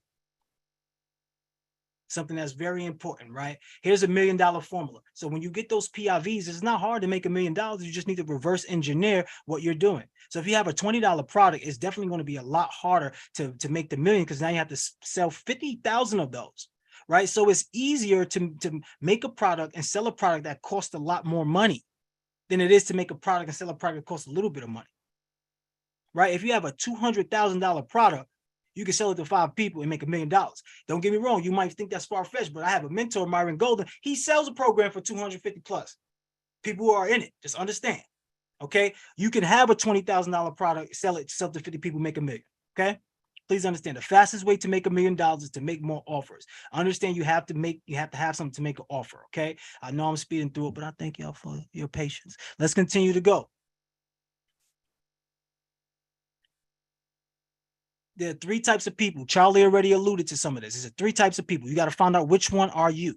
Something that's very important, right? Here's $1 million formula. So when you get those PIVs, it's not hard to make $1 million. You just need to reverse engineer what you're doing. So if you have a $20 product, it's definitely going to be a lot harder to make the million, because now you have to sell 50,000 of those. Right. So it's easier to make a product and sell a product that costs a lot more money than it is to make a product and sell a product that costs a little bit of money. Right. If you have a $200,000 product, you can sell it to 5 people and make $1 million. Don't get me wrong. You might think that's far-fetched, but I have a mentor, Myron Golden. He sells a program for 250 plus. People who are in it, just understand. OK, you can have a $20,000 product, sell it to 50 people, make $1 million. OK. Please understand, the fastest way to make $1 million is to make more offers. Understand you have to have something to make an offer, okay? I know I'm speeding through it, but I thank y'all for your patience. Let's continue to go. There are 3 types of people. Charlie already alluded to some of this. There's 3 types of people. You got to find out which one are you,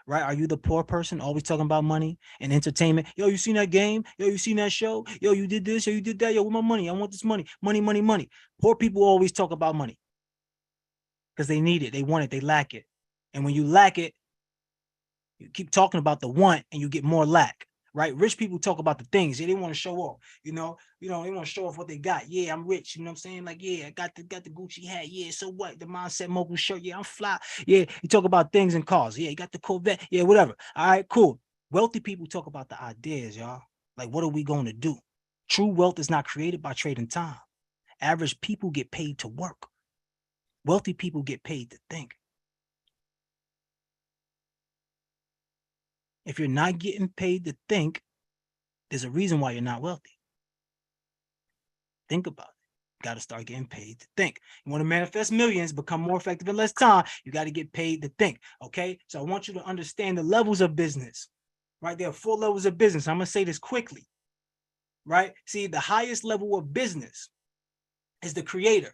right? Are you the poor person always talking about money and entertainment? Yo, you seen that game? Yo, you seen that show? Yo, you did this? Yo, you did that? Yo, with my money, I want this money. Money, money, money. Poor people always talk about money because they need it, they want it, they lack it. And when you lack it, you keep talking about the want and you get more lack, right? Rich people talk about the things. Yeah, they want to show off, they want to show off what they got. Yeah, I'm rich, you know what I'm saying? Like, yeah, I got the Gucci hat. Yeah, so what? The Mindset Mogul shirt. Yeah, I'm fly. Yeah, you talk about things and cars. Yeah, you got the Corvette. Yeah, whatever. All right, cool. Wealthy people talk about the ideas, y'all. Like, what are we going to do? True wealth is not created by trading time. Average people get paid to work. Wealthy people get paid to think. If you're not getting paid to think, there's a reason why you're not wealthy. Think about it. Got to start getting paid to think. You want to manifest millions, become more effective in less time, you got to get paid to think, okay? So I want you to understand the levels of business, right? There are 4 levels of business. I'm going to say this quickly, right? See, the highest level of business is the creator.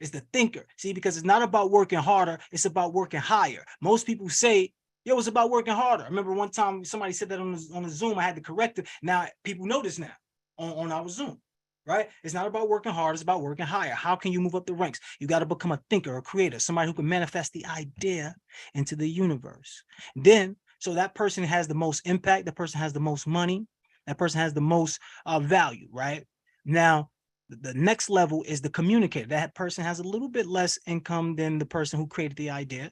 It's the thinker. See, because it's not about working harder, it's about working higher. Most people say, yo, it's about working harder. I remember one time somebody said that on the Zoom. I had to correct it. Now people know this now on our Zoom, right? It's not about working hard, it's about working higher. How can you move up the ranks? You got to become a thinker, a creator, somebody who can manifest the idea into the universe. Then, so that person has the most impact, that person has the most money, that person has the most value, right? Now, the next level is the communicator. That person has a little bit less income than the person who created the idea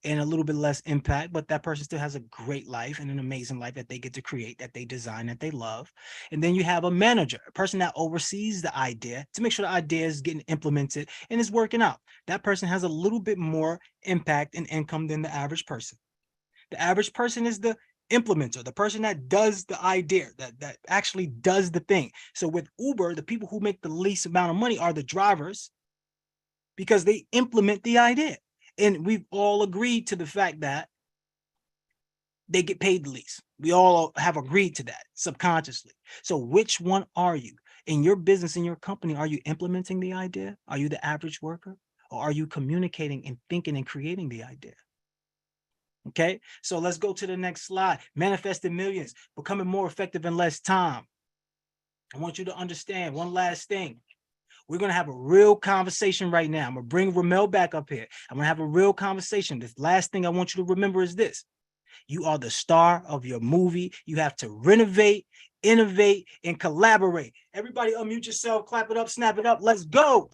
and a little bit less impact, but that person still has a great life and an amazing life that they get to create, that they design, that they love. And then you have a manager, a person that oversees the idea to make sure the idea is getting implemented and is working out. That person has a little bit more impact and income than the average person. The average person is the implementer, the person that does the idea, that actually does the thing. So with Uber, the people who make the least amount of money are the drivers because they implement the idea. And we've all agreed to the fact that they get paid the least. We all have agreed to that subconsciously. So which one are you? In your business, in your company, are you implementing the idea? Are you the average worker? Or are you communicating and thinking and creating the idea? Okay, so let's go to the next slide. Manifesting millions, becoming more effective in less time. I want you to understand one last thing. We're going to have a real conversation right now. I'm going to bring Ramel back up here. I'm going to have a real conversation. This last thing I want you to remember is this. You are the star of your movie. You have to renovate, innovate, and collaborate. Everybody unmute yourself, clap it up, snap it up. Let's go.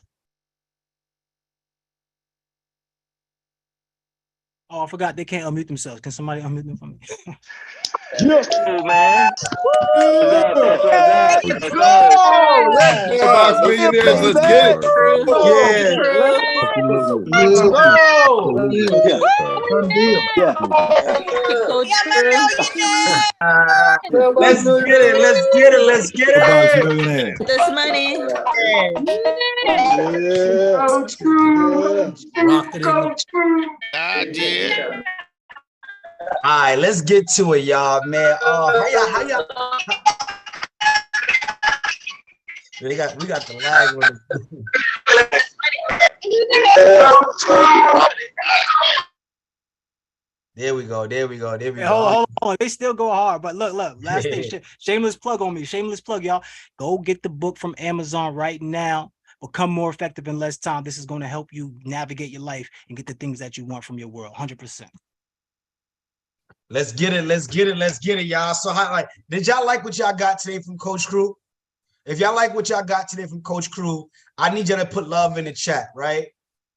Oh, I forgot they can't unmute themselves. Can somebody unmute them for me? Yeah, man. Let's go! Let's Box Millionaires, let's get it. Yeah. Let's go! Done deal. Yeah. Let's get it. Let's get it. Let's get it. This money. Yeah. Coach Crew. Rocked it in. I did. All right, let's get to it, y'all, man. How y'all? We got the lag with it. There we go. Hold on. They still go hard, but look. Last thing, shameless plug on me. Shameless plug, y'all. Go get the book from Amazon right now. Become more effective in less time. This is going to help you navigate your life and get the things that you want from your world. 100%. Let's get it, y'all. So, did y'all like what y'all got today from Coach Crew? If y'all like what y'all got today from Coach Crew, I need y'all to put love in the chat, right?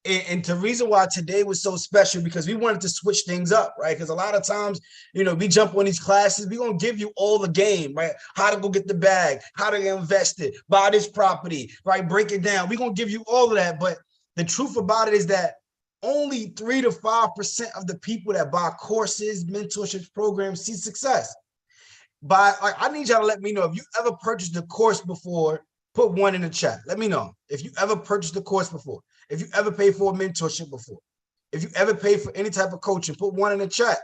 And the reason why today was so special, because we wanted to switch things up, right? Because a lot of times, we jump on these classes, we're going to give you all the game, right? How to go get the bag, how to invest it, buy this property, right? Break it down. We're going to give you all of that. But the truth about it is that only 3 to 5% of the people that buy courses, mentorship programs see success. I need y'all to let me know if you ever purchased a course before. Put 1 in the chat. Let me know if you ever purchased a course before. If you ever paid for a mentorship before. If you ever paid for any type of coaching, put 1 in the chat.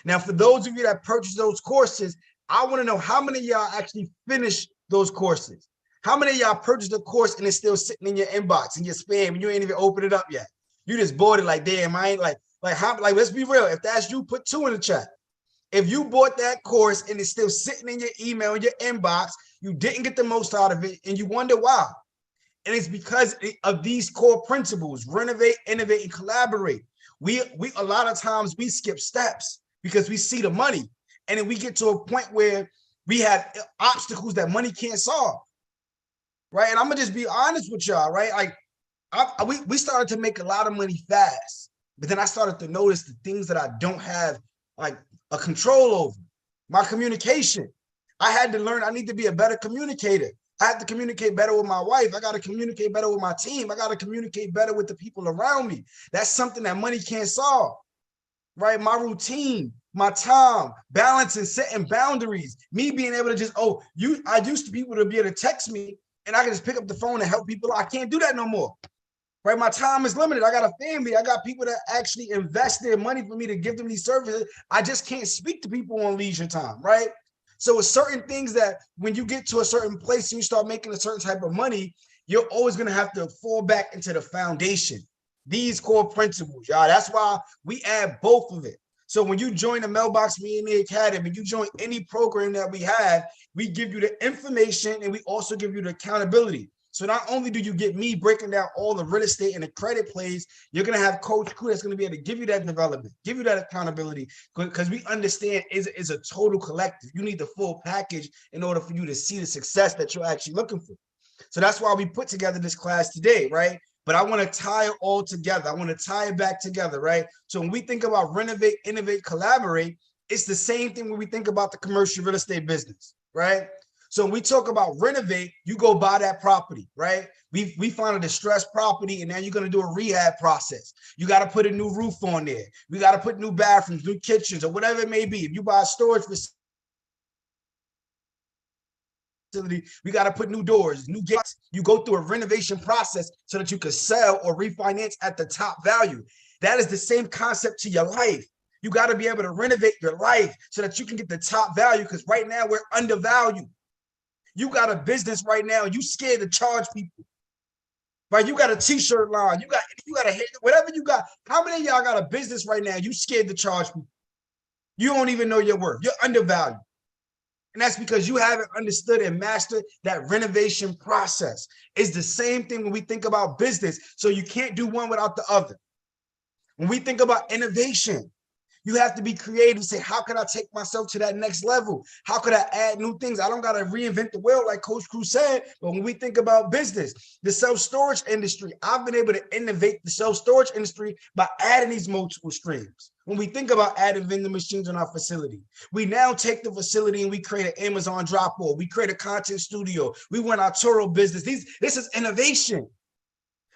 Now, for those of you that purchased those courses, I want to know how many of y'all actually finished those courses. How many of y'all purchased a course and it's still sitting in your inbox and your spam and you ain't even opened it up yet? You just bought it like, damn, I ain't let's be real. If that's you, put 2 in the chat. If you bought that course and it's still sitting in your email, in your inbox, you didn't get the most out of it and you wonder why. And it's because of these core principles: renovate, innovate, and collaborate. We a lot of times we skip steps because we see the money. And then we get to a point where we have obstacles that money can't solve. Right. And I'm gonna just be honest with y'all, right? Like we started to make a lot of money fast, but then I started to notice the things that I don't have like a control over. My communication. I had to learn I need to be a better communicator. I have to communicate better with my wife. I got to communicate better with my team. I got to communicate better with the people around me. That's something that money can't solve, right? My routine, my time, balance and setting boundaries, me being able to just, I used to people to be able to text me and I can just pick up the phone and help people. I can't do that no more, right? My time is limited. I got a family. I got people that actually invest their money for me to give them these services. I just can't speak to people on leisure time, right? So it's certain things that when you get to a certain place and you start making a certain type of money, you're always going to have to fall back into the foundation, these core principles, y'all. That's why we add both of it. So when you join the Mailbox Millionaire Academy, you join any program that we have, we give you the information and we also give you the accountability. So not only do you get me breaking down all the real estate and the credit plays, you're going to have Coach Crew that's going to be able to give you that development, give you that accountability, because we understand it's a total collective. You need the full package in order for you to see the success that you're actually looking for. So that's why we put together this class today, right? But I want to tie it all together. I want to tie it back together, right? So when we think about renovate, innovate, collaborate, it's the same thing when we think about the commercial real estate business, right? So when we talk about renovate, you go buy that property, right? We found a distressed property and now you're going to do a rehab process. You got to put a new roof on there. We got to put new bathrooms, new kitchens, or whatever it may be. If you buy a storage facility, we got to put new doors, new gates. You go through a renovation process so that you can sell or refinance at the top value. That is the same concept to your life. You got to be able to renovate your life so that you can get the top value, because right now we're undervalued. You got a business right now, you scared to charge people, right? You got a t-shirt line, you got a whatever you got. How many of y'all got a business right now, you scared to charge people? You don't even know your worth. You're undervalued. And that's because you haven't understood and mastered that renovation process. It's the same thing when we think about business. So you can't do one without the other. When we think about innovation, You have to be creative, say, how can I take myself to that next level? How could I add new things? I don't got to reinvent the wheel like Coach Cruz said, but when we think about business, the self-storage industry, I've been able to innovate the self-storage industry by adding these multiple streams. When we think about adding vending machines in our facility, we now take the facility and we create an Amazon drop-off. We create a content studio. We run our Turo business. This is innovation.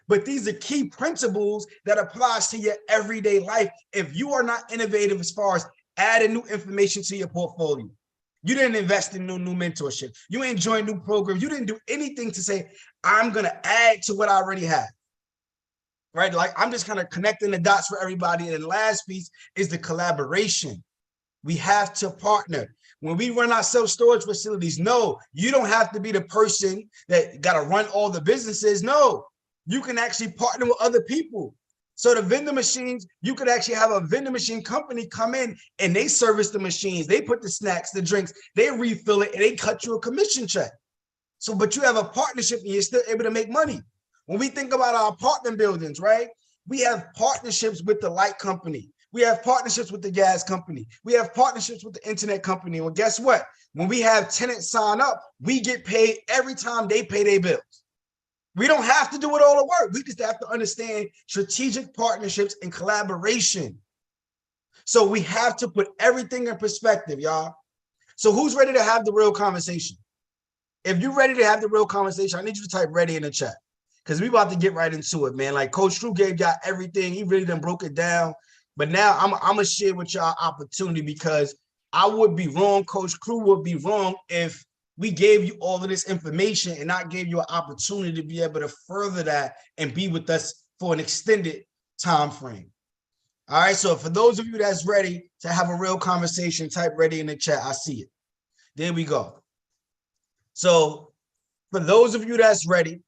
But these are key principles that applies to your everyday life. If you are not innovative as far as adding new information to your portfolio, you didn't invest in new mentorship, you ain't joined new programs, you didn't do anything to say, I'm going to add to what I already have. Right? Like I'm just kind of connecting the dots for everybody. And the last piece is the collaboration. We have to partner. When we run our self-storage facilities, no, you don't have to be the person that got to run all the businesses. No, you can actually partner with other people. So the vending machines, you could actually have a vending machine company come in and they service the machines. They put the snacks, the drinks, they refill it, and they cut you a commission check. So, but you have a partnership and you're still able to make money. When we think about our apartment buildings, right? We have partnerships with the light company. We have partnerships with the gas company. We have partnerships with the internet company. Well, guess what? When we have tenants sign up, we get paid every time they pay their bills. We don't have to do it all the work. We just have to understand strategic partnerships and collaboration. So we have to put everything in perspective, y'all. So who's ready to have the real conversation? If you're ready to have the real conversation, I need you to type ready in the chat because we about to get right into it, man. Like Coach Drew gave y'all everything. He really done broke it down. But now I'm going to share with y'all opportunity because I would be wrong. Coach Crew would be wrong if we gave you all of this information and not gave you an opportunity to be able to further that and be with us for an extended time frame. All right, so for those of you that's ready to have a real conversation, type ready in the chat. I see it. There we go. So for those of you that's ready,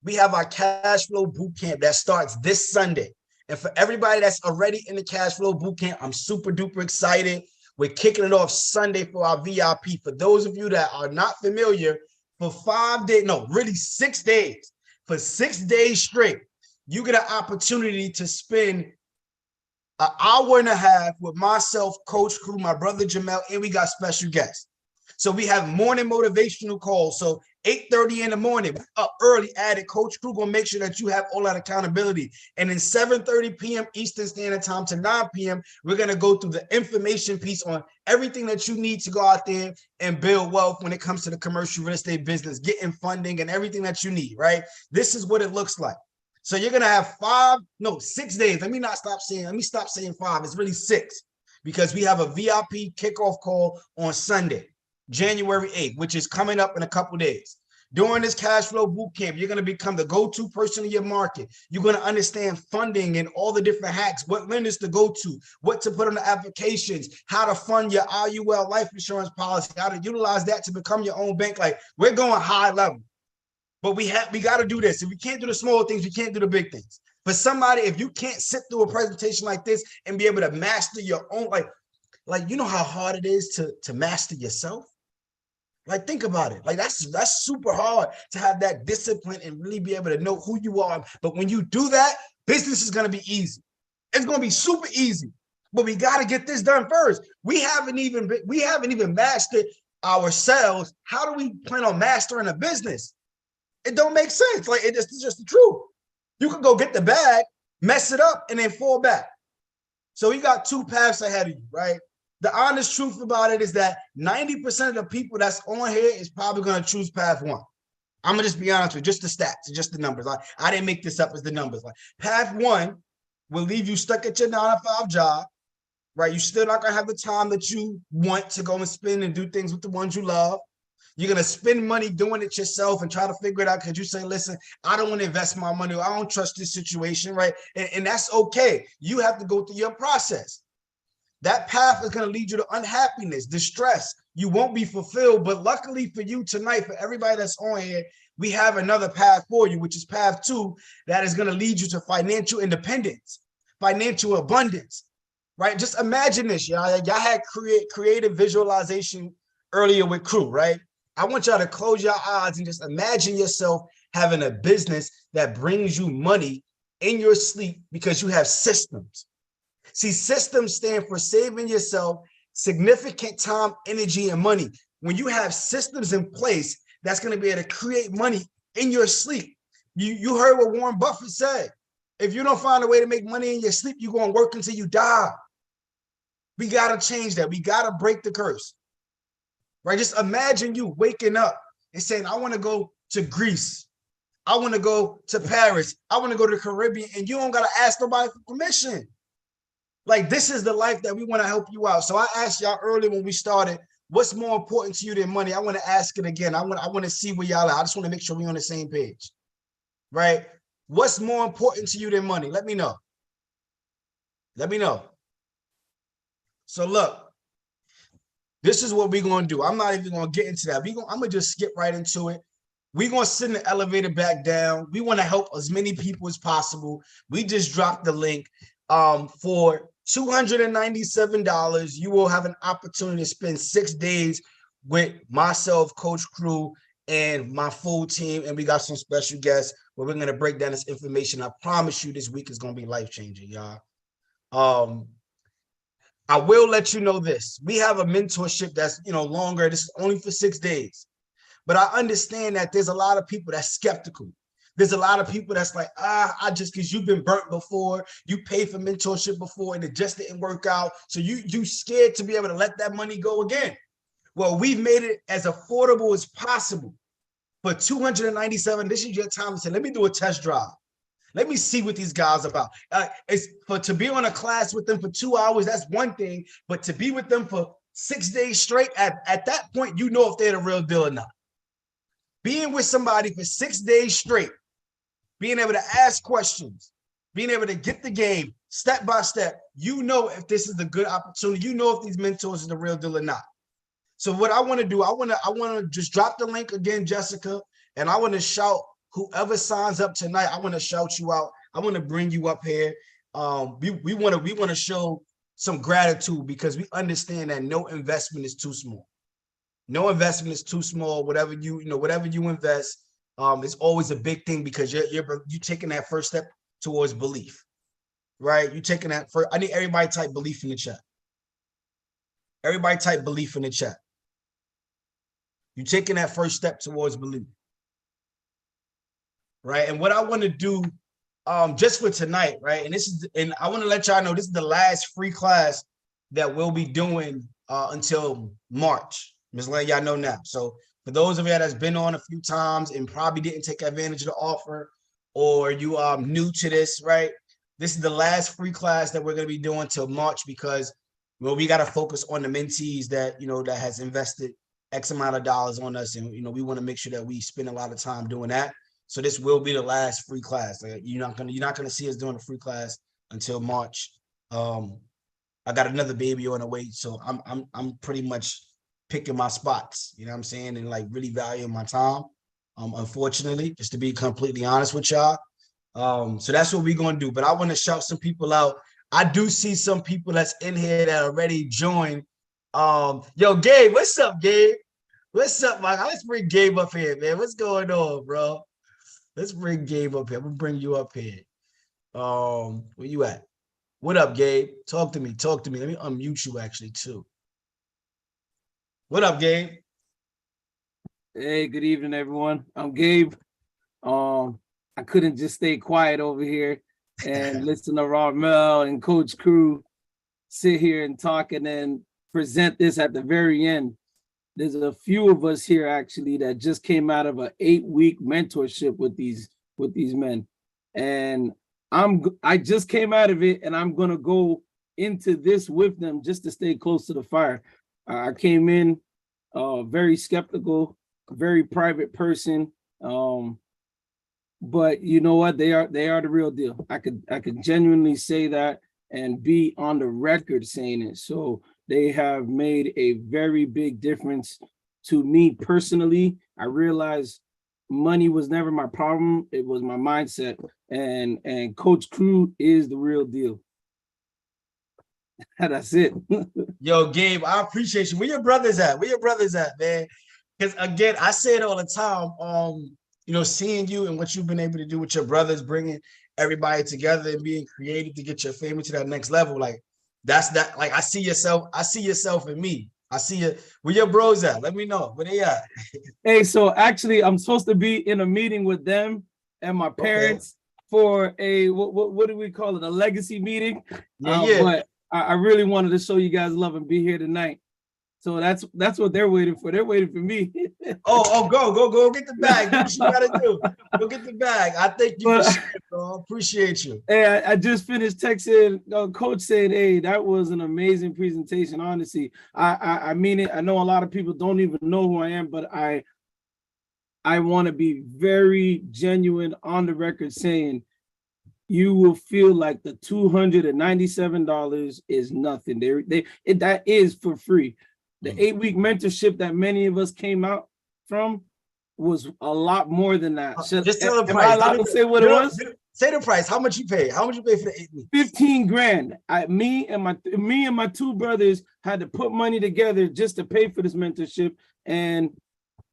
we have our cash flow boot camp that starts this Sunday. And for everybody that's already in the cash flow boot camp, I'm super duper excited. We're kicking it off Sunday for our VIP. For those of you that are not familiar, for 5 days, no, really 6 days, for 6 days straight, you get an opportunity to spend an hour and a half with myself, Coach Crew, my brother Jamel, and we got special guests. So we have morning motivational calls. So 8:30 in the morning, up early, added. Coach Crew gonna make sure that you have all that accountability. And then 7:30 p.m. Eastern Standard Time to 9 p.m., we're gonna go through the information piece on everything that you need to go out there and build wealth when it comes to the commercial real estate business, getting funding and everything that you need, right? This is what it looks like. So you're gonna have 6 days. Let me stop saying 5. It's really 6 because we have a VIP kickoff call on Sunday, January 8th, which is coming up in a couple days. During this cash flow boot camp, you're going to become the go-to person in your market. You're going to understand funding and all the different hacks, what lenders to go to, what to put on the applications, how to fund your IUL life insurance policy, how to utilize that to become your own bank. Like we're going high level, but we got to do this. If we can't do the small things, we can't do the big things. For somebody, if you can't sit through a presentation like this and be able to master your own, like you know how hard it is to master yourself. Like, think about it. Like, that's super hard to have that discipline and really be able to know who you are. But when you do that, business is going to be easy. It's going to be super easy. But we got to get this done first. We haven't even mastered ourselves. How do we plan on mastering a business? It don't make sense. Like, it's just the truth. You can go get the bag, mess it up, and then fall back. So you got 2 paths ahead of you, right? The honest truth about it is that 90% of the people that's on here is probably going to choose path 1. I'm going to just be honest with you, just the stats, just the numbers. Like, I didn't make this up as the numbers. Like, path 1 will leave you stuck at your 9-to-5 job, right? You're still not going to have the time that you want to go and spend and do things with the ones you love. You're going to spend money doing it yourself and try to figure it out because you say, listen, I don't want to invest my money. I don't trust this situation, right? And that's okay. You have to go through your process. That path is going to lead you to unhappiness, distress. You won't be fulfilled. But luckily for you tonight, for everybody that's on here, we have another path for you, which is path 2, that is going to lead you to financial independence, financial abundance, right? Just imagine this, y'all. Y'all had creative visualization earlier with Crew, right? I want y'all to close your eyes and just imagine yourself having a business that brings you money in your sleep because you have systems. See, systems stand for saving yourself significant time, energy, and money. When you have systems in place, that's going to be able to create money in your sleep. You heard what Warren Buffett said. If you don't find a way to make money in your sleep, you're going to work until you die. We got to change that. We got to break the curse. Right? Just imagine you waking up and saying, I want to go to Greece. I want to go to Paris. I want to go to the Caribbean. And you don't got to ask nobody for permission. Like, this is the life that we want to help you out. So I asked y'all earlier when we started, what's more important to you than money? I want to ask it again. I want to see where y'all are. I just want to make sure we're on the same page. Right? What's more important to you than money? Let me know. Let me know. So look, this is what we're going to do. I'm not even going to get into that. I'm going to just skip right into it. We're going to send the elevator back down. We want to help as many people as possible. We just dropped the link. For $297, you will have an opportunity to spend 6 days with myself, Coach Crew, and my full team. And we got some special guests where we're going to break down this information. I promise you this week is going to be life-changing, y'all. I will let you know this. We have a mentorship that's, longer. This is only for 6 days. But I understand that there's a lot of people that's skeptical. There's a lot of people that's like, I just, because you've been burnt before, you paid for mentorship before and it just didn't work out. So you scared to be able to let that money go again. Well, we've made it as affordable as possible. For $297, this is your time to say, let me do a test drive. Let me see what these guys are about. To be on a class with them for 2 hours, that's one thing. But to be with them for 6 days straight, at that point, you know if they're the real deal or not. Being with somebody for 6 days straight, being able to ask questions, being able to get the game step by step, you know if this is a good opportunity, you know if these mentors are the real deal or not. So what I want to do, I want to just drop the link again, Jessica, and I want to shout whoever signs up tonight. I want to shout you out. I want to bring you up here. We want to show some gratitude because we understand that no investment is too small. No investment is too small. Whatever you invest, it's always a big thing because you're taking that first step towards belief, right? You're taking that first. I need everybody type belief in the chat. Everybody type belief in the chat. You're taking that first step towards belief, right? And what I want to do, just for tonight, right? And I want to let y'all know this is the last free class that we'll be doing until March. I'm just letting y'all know now. So for those of you that's been on a few times and probably didn't take advantage of the offer, or you are new to this, right? This is the last free class that we're going to be doing till March because we got to focus on the mentees that that has invested X amount of dollars on us, and we want to make sure that we spend a lot of time doing that. So this will be the last free class. You're not gonna see us doing a free class until March. I got another baby on the way, so I'm pretty much picking my spots, you know what I'm saying, and like really valuing my time. Unfortunately, just to be completely honest with y'all. So that's what we're gonna do. But I want to shout some people out. I do see some people that's in here that already joined. Yo, Gabe, what's up, Gabe? What's up, Mike? Let's bring Gabe up here, man. What's going on, bro? Let's bring Gabe up here. I'm gonna bring you up here. Where you at? What up, Gabe? Talk to me. Talk to me. Let me unmute you actually too. What up, Gabe? Hey, good evening, everyone. I'm Gabe. I couldn't just stay quiet over here and listen to Ramel and Coach Crew sit here and talk and then present this at the very end. There's a few of us here actually that just came out of an 8-week mentorship with these men, and I just came out of it, and I'm gonna go into this with them just to stay close to the fire. I came in very skeptical, very private person, but you know what? They are the real deal. I could genuinely say that and be on the record saying it. So they have made a very big difference to me personally. I realized money was never my problem. It was my mindset. And Coach Crew is the real deal. That's it. Yo, Gabe, I appreciate you. Where your brothers at? Where your brothers at, man? Because again, I say it all the time. Seeing you and what you've been able to do with your brothers, bringing everybody together and being creative to get your family to that next level. Like that's that. Like I see yourself in me. I see you. Where your bros at? Let me know where they at. Hey, so actually, I'm supposed to be in a meeting with them and my parents for a what do we call it? A legacy meeting. Yeah. But I really wanted to show you guys love and be here tonight. So that's what they're waiting for. They're waiting for me. Go get the bag. Do what you gotta do. Go get the bag. I thank you for sharing, bro. Appreciate you. Hey, I just finished texting Coach saying, hey, that was an amazing presentation. Honestly, I mean it. I know a lot of people don't even know who I am, but I want to be very genuine on the record saying you will feel like the $297 is nothing. That is for free. The 8-week mentorship that many of us came out from was a lot more than that. Just tell the Am price. I allowed to say what it was? Say the price. How much you pay? How much you pay for the 8 weeks? 15 grand. Me and my two brothers had to put money together just to pay for this mentorship, and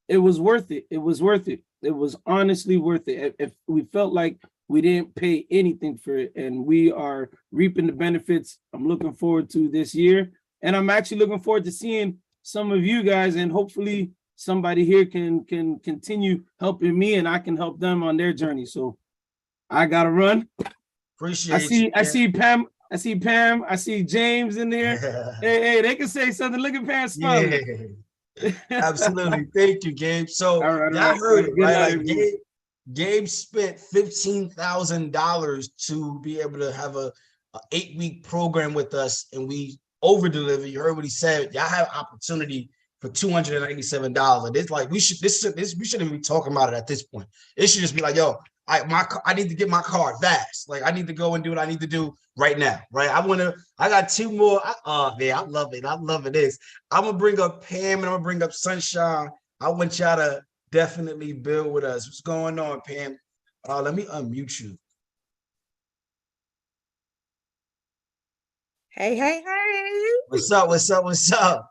it was worth it. It was worth it. It was honestly worth it. If we felt like we didn't pay anything for it, and we are reaping the benefits, I'm looking forward to this year. And I'm actually looking forward to seeing some of you guys, and hopefully somebody here can continue helping me and I can help them on their journey. So I gotta run. Appreciate I see Pam. I see James in there. Hey, they can say something. Look at Pam smiling. Yeah. Absolutely. Thank you, Gabe. So y'all heard it, right? Like Gabe, Gabe spent $15,000 to be able to have a 8-week program with us, and we over deliver. You heard what he said. Y'all have opportunity for $297. It's like we shouldn't be talking about it at this point. It should just be like, yo, I need to get my card fast. Like I need to go and do what I need to do right now. Right. I got two more. Man, I love it. I'm loving this. I'm gonna bring up Pam and I'm gonna bring up Sunshine. I want y'all to definitely build with us. What's going on, Pam? Let me unmute you. Hey. What's up?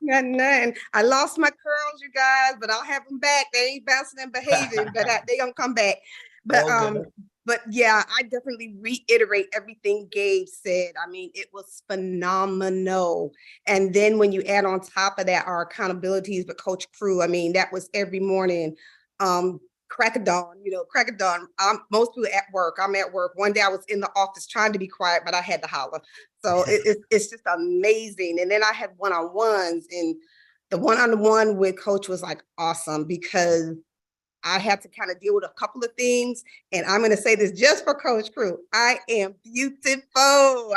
Nothing. I lost my curls, you guys, but I'll have them back. They ain't bouncing and behaving, but they gonna come back. But yeah, I definitely reiterate everything Gabe said. I mean, it was phenomenal. And then when you add on top of that our accountabilities with Coach Crew, I mean, that was every morning. Crack of dawn. Most people at work. I'm at work. One day I was in the office trying to be quiet, but I had to holler. So it's just amazing. And then I had one-on-ones, and the one-on-one with Coach was like awesome because I had to kind of deal with a couple of things. And I'm going to say this just for Coach Crew. I am beautiful.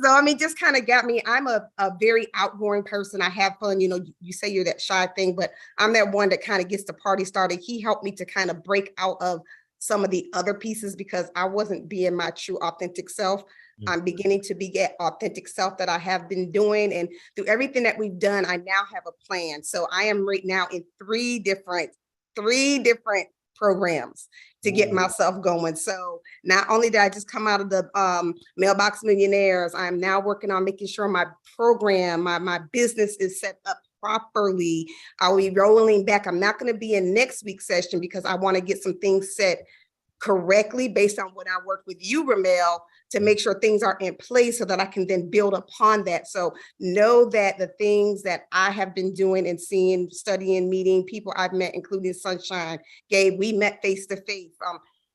So, I mean, just kind of got me. I'm a very outgoing person. I have fun. You say you're that shy thing, but I'm that one that kind of gets the party started. He helped me to kind of break out of some of the other pieces because I wasn't being my true authentic self. I'm beginning to be that authentic self that I have been doing. And through everything that we've done, I now have a plan. So I am right now in three different programs to get myself going. So not only did I just come out of the Mailbox Millionaires, I'm now working on making sure my program, my business is set up properly. I'll be rolling back. I'm not going to be in next week's session because I want to get some things set correctly based on what I worked with you, Ramel, to make sure things are in place so that I can then build upon that. So know that the things that I have been doing and seeing, studying, meeting people I've met, including Sunshine, Gabe, we met face to face.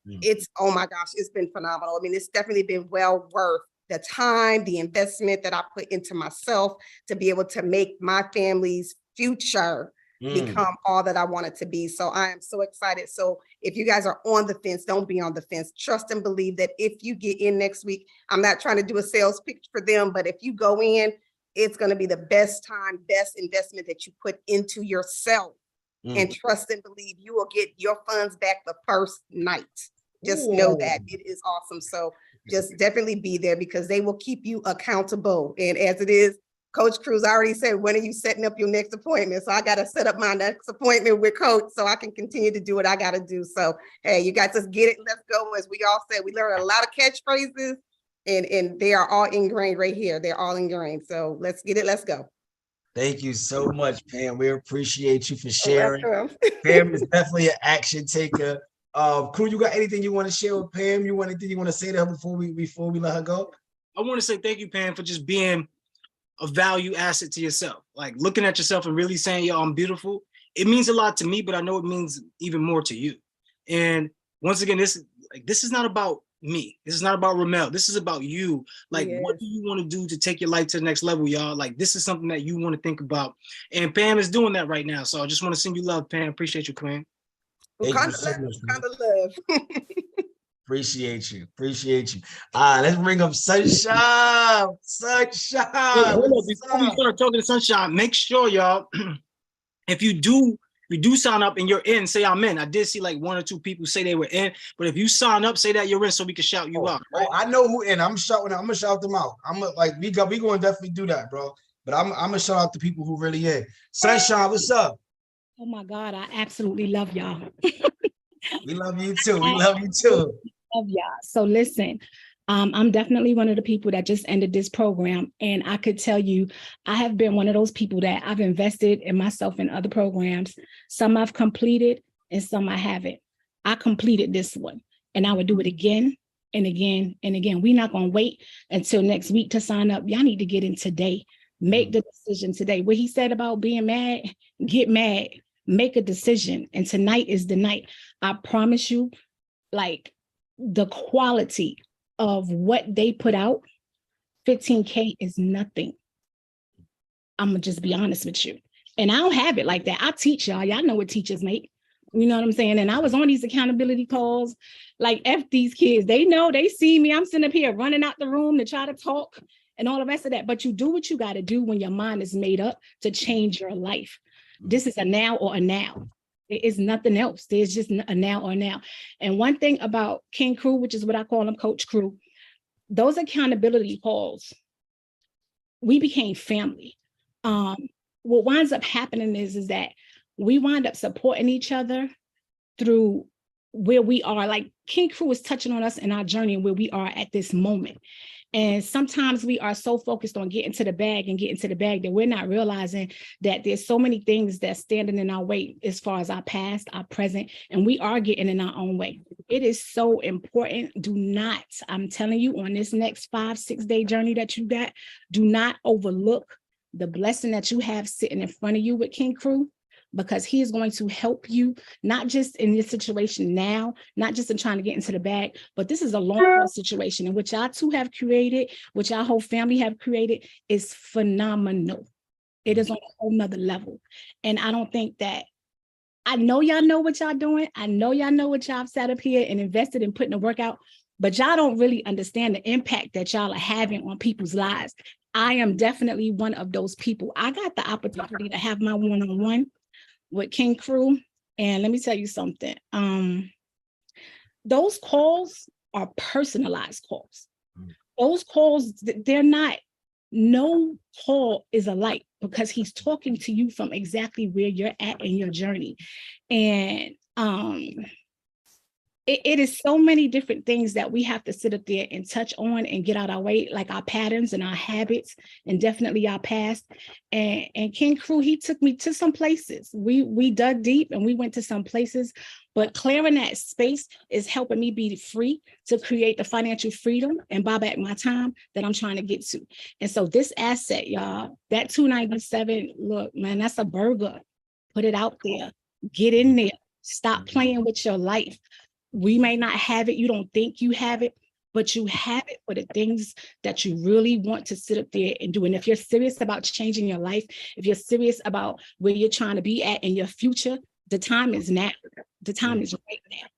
It's, oh my gosh, it's been phenomenal. I mean, it's definitely been well worth the time, the investment that I put into myself to be able to make my family's future become all that I want it to be. So I am so excited. So if you guys are on the fence, don't be on the fence. Trust and believe that if you get in next week, I'm not trying to do a sales pitch for them, but if you go in, it's going to be the best time, best investment that you put into yourself. And trust and believe you will get your funds back the first night. Just know that it is awesome. So just definitely be there because they will keep you accountable. And as it is, Coach Cruz already said, when are you setting up your next appointment? So I got to set up my next appointment with Coach so I can continue to do what I got to do. So, hey, you guys just get it. Let's go. As we all said, we learned a lot of catchphrases and they are all ingrained right here. They're all ingrained. So let's get it. Let's go. Thank you so much, Pam. We appreciate you for sharing. Pam is definitely an action taker. Crew, you got anything you want to share with Pam? You want anything you want to say to her before we let her go? I want to say thank you, Pam, for just being a value asset to yourself. Like looking at yourself and really saying, yo, I'm beautiful. It means a lot to me, but I know it means even more to you. And once again, this is not about me. This is not about Ramel. This is about you. Like, what do you want to do to take your life to the next level, y'all? Like, this is something that you want to think about. And Pam is doing that right now. So I just want to send you love, Pam. Appreciate you, Queen. Thank you so much, man. Appreciate you. Let's bring up Sunshine. Hey, hold on. Before we start talking to Sunshine, make sure, y'all, if you do sign up and you're in, say I'm in. I did see like 1 or 2 people say they were in, but if you sign up, say that you're in so we can shout you out. Right? Oh, I know who in. I'm gonna shout them out. We gonna definitely do that, bro. But I'm gonna shout out the people who really in. Sunshine, what's up? Oh my God, I absolutely love y'all. We love you too. Love y'all. So listen, I'm definitely one of the people that just ended this program. And I could tell you, I have been one of those people that I've invested in myself in other programs. Some I've completed and some I haven't. I completed this one and I would do it again and again and again. We're not going to wait until next week to sign up. Y'all need to get in today. Make the decision today. What he said about being mad, get mad, make a decision. And tonight is the night. I promise you, like the quality of what they put out, 15K is nothing. I'm gonna just be honest with you. And I don't have it like that. I teach y'all. Y'all know what teachers make. You know what I'm saying? And I was on these accountability calls, like F these kids. They know, they see me. I'm sitting up here running out the room to try to talk and all the rest of that. But you do what you got to do when your mind is made up to change your life. This is a now or a now. There is nothing else. There's just a now or a now. And one thing about King Crew, which is what I call them, Coach Crew, those accountability calls, we became family. What winds up happening is that we wind up supporting each other through where we are. Like King Crew is touching on us in our journey and where we are at this moment. And sometimes we are so focused on getting to the bag that we're not realizing that there's so many things that's standing in our way as far as our past, our present, and we are getting in our own way. It is so important. Do not, I'm telling you, on this next 5-6 day journey that you got, do not overlook the blessing that you have sitting in front of you with King Crew, because he is going to help you, not just in this situation now, not just in trying to get into the bag, but this is a long-term situation in which y'all two have created, which our whole family have created, is phenomenal. It is on a whole nother level. And I don't think that, I know y'all know what y'all doing. I know y'all know what y'all sat up here and invested in putting the work out, but y'all don't really understand the impact that y'all are having on people's lives. I am definitely one of those people. I got the opportunity to have my one-on-one with King Crew. And let me tell you something. Those calls are personalized calls. Those calls, they're not, no call is alike, because he's talking to you from exactly where you're at in your journey. And it is so many different things that we have to sit up there and touch on and get out our way, like our patterns and our habits, and definitely our past. And King Crew, he took me to some places. We dug deep and we went to some places, but clearing that space is helping me be free to create the financial freedom and buy back my time that I'm trying to get to. And so this asset, y'all, that 297, look, man, that's a burger. Put it out there. Get in there. Stop playing with your life. We may not have it. You don't think you have it, but you have it for the things that you really want to sit up there and do. And if you're serious about changing your life, if you're serious about where you're trying to be at in your future, the time is now. The time is right now.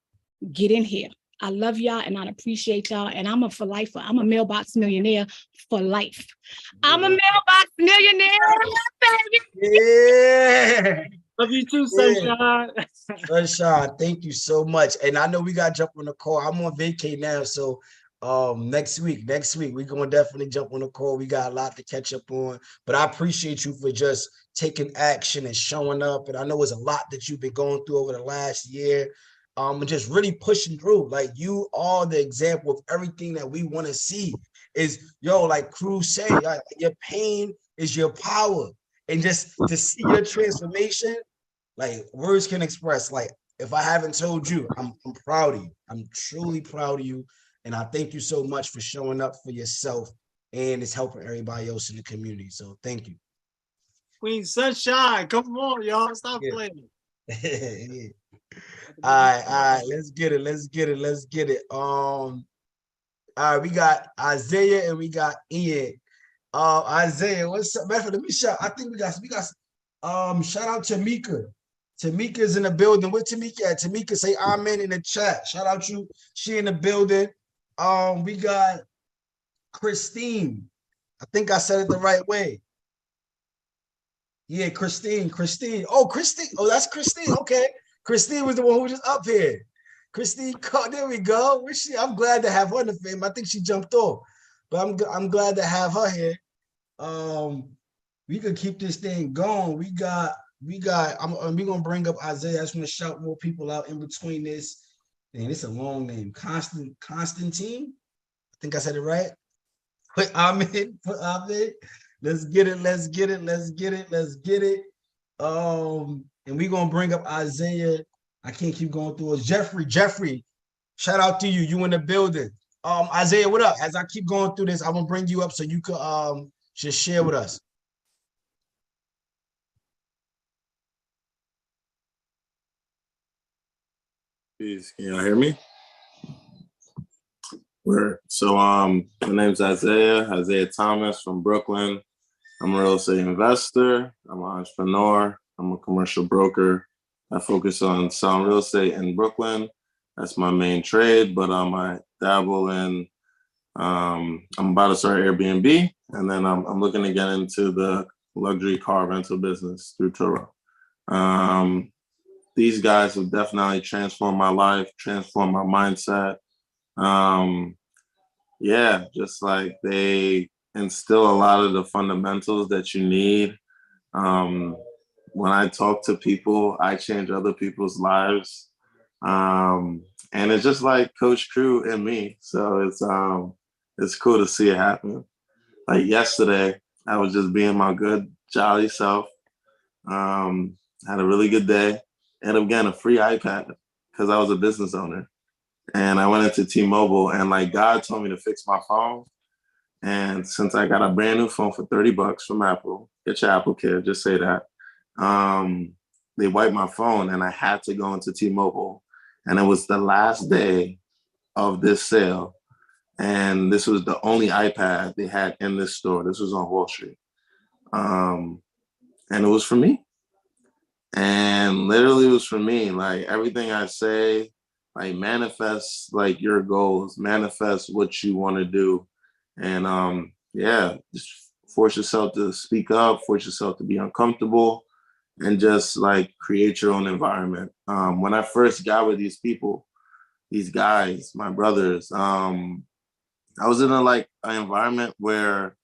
Get in here. I love y'all and I appreciate y'all. And I'm a for lifer. I'm a mailbox millionaire for life. I'm a mailbox millionaire, baby. Yeah. Love you too, Sunshine. Sunshine, thank you so much. And I know we got to jump on the call. I'm on vacay now, so next week we're going to definitely jump on the call. We got a lot to catch up on, but I appreciate you for just taking action and showing up. And I know it's a lot that you've been going through over the last year, and just really pushing through. Like, you are the example of everything that we want to see. Is, yo, like Crew say, like, your pain is your power. And just to see your transformation, like, words can express. Like, if I haven't told you, I'm proud of you. I'm truly proud of you. And I thank you so much for showing up for yourself and it's helping everybody else in the community. So thank you. Queen Sunshine, come on, y'all. Stop playing. Yeah. All right, let's get it. All right, we got Isaiah and we got Ian. Isaiah, what's up? Matter of fact, let me shout. I think we got shout out to Mika. Tamika's in the building. Where Tamika at? Tamika, say amen in the chat. Shout out you. She in the building. We got Christine. I think I said it the right way. Yeah, Christine. Oh, Christine. Oh, that's Christine. Okay. Christine was the one who was just up here. Christine, there we go. I'm glad to have her in the fam. I think she jumped off, but I'm glad to have her here. We could keep this thing going. We gonna bring up Isaiah. I just want to shout more people out in between this. And it's a long name. Constantine. I think I said it right. Put Ahmed. Let's get it. And we're gonna bring up Isaiah. I can't keep going through it. Jeffrey, shout out to you. You in the building. Isaiah, what up? As I keep going through this, I'm gonna bring you up so you could just share with us. Peace. Can y'all hear me? So my name's Isaiah Thomas from Brooklyn. I'm a real estate investor. I'm an entrepreneur. I'm a commercial broker. I focus on selling real estate in Brooklyn. That's my main trade, but I dabble in, I'm about to start Airbnb, and then I'm looking to get into the luxury car rental business through Turo. These guys have definitely transformed my life, transformed my mindset. Yeah, just like they instill a lot of the fundamentals that you need. When I talk to people, I change other people's lives. And it's just like Coach Crew and me. So it's cool to see it happen. Like yesterday, I was just being my good, jolly self. Had a really good day. Ended up getting a free iPad because I was a business owner. And I went into T-Mobile and like God told me to fix my phone. And since I got a brand new phone for $30 from Apple, get your Apple kid, just say that. They wiped my phone and I had to go into T-Mobile. And it was the last day of this sale. And this was the only iPad they had in this store. This was on Wall Street. And it was for me. And literally it was for me. Like everything I say, like manifest like your goals, manifest what you want to do. And yeah, just force yourself to speak up, force yourself to be uncomfortable, and just like create your own environment. When I first got with these people, these guys, my brothers, I was in an environment where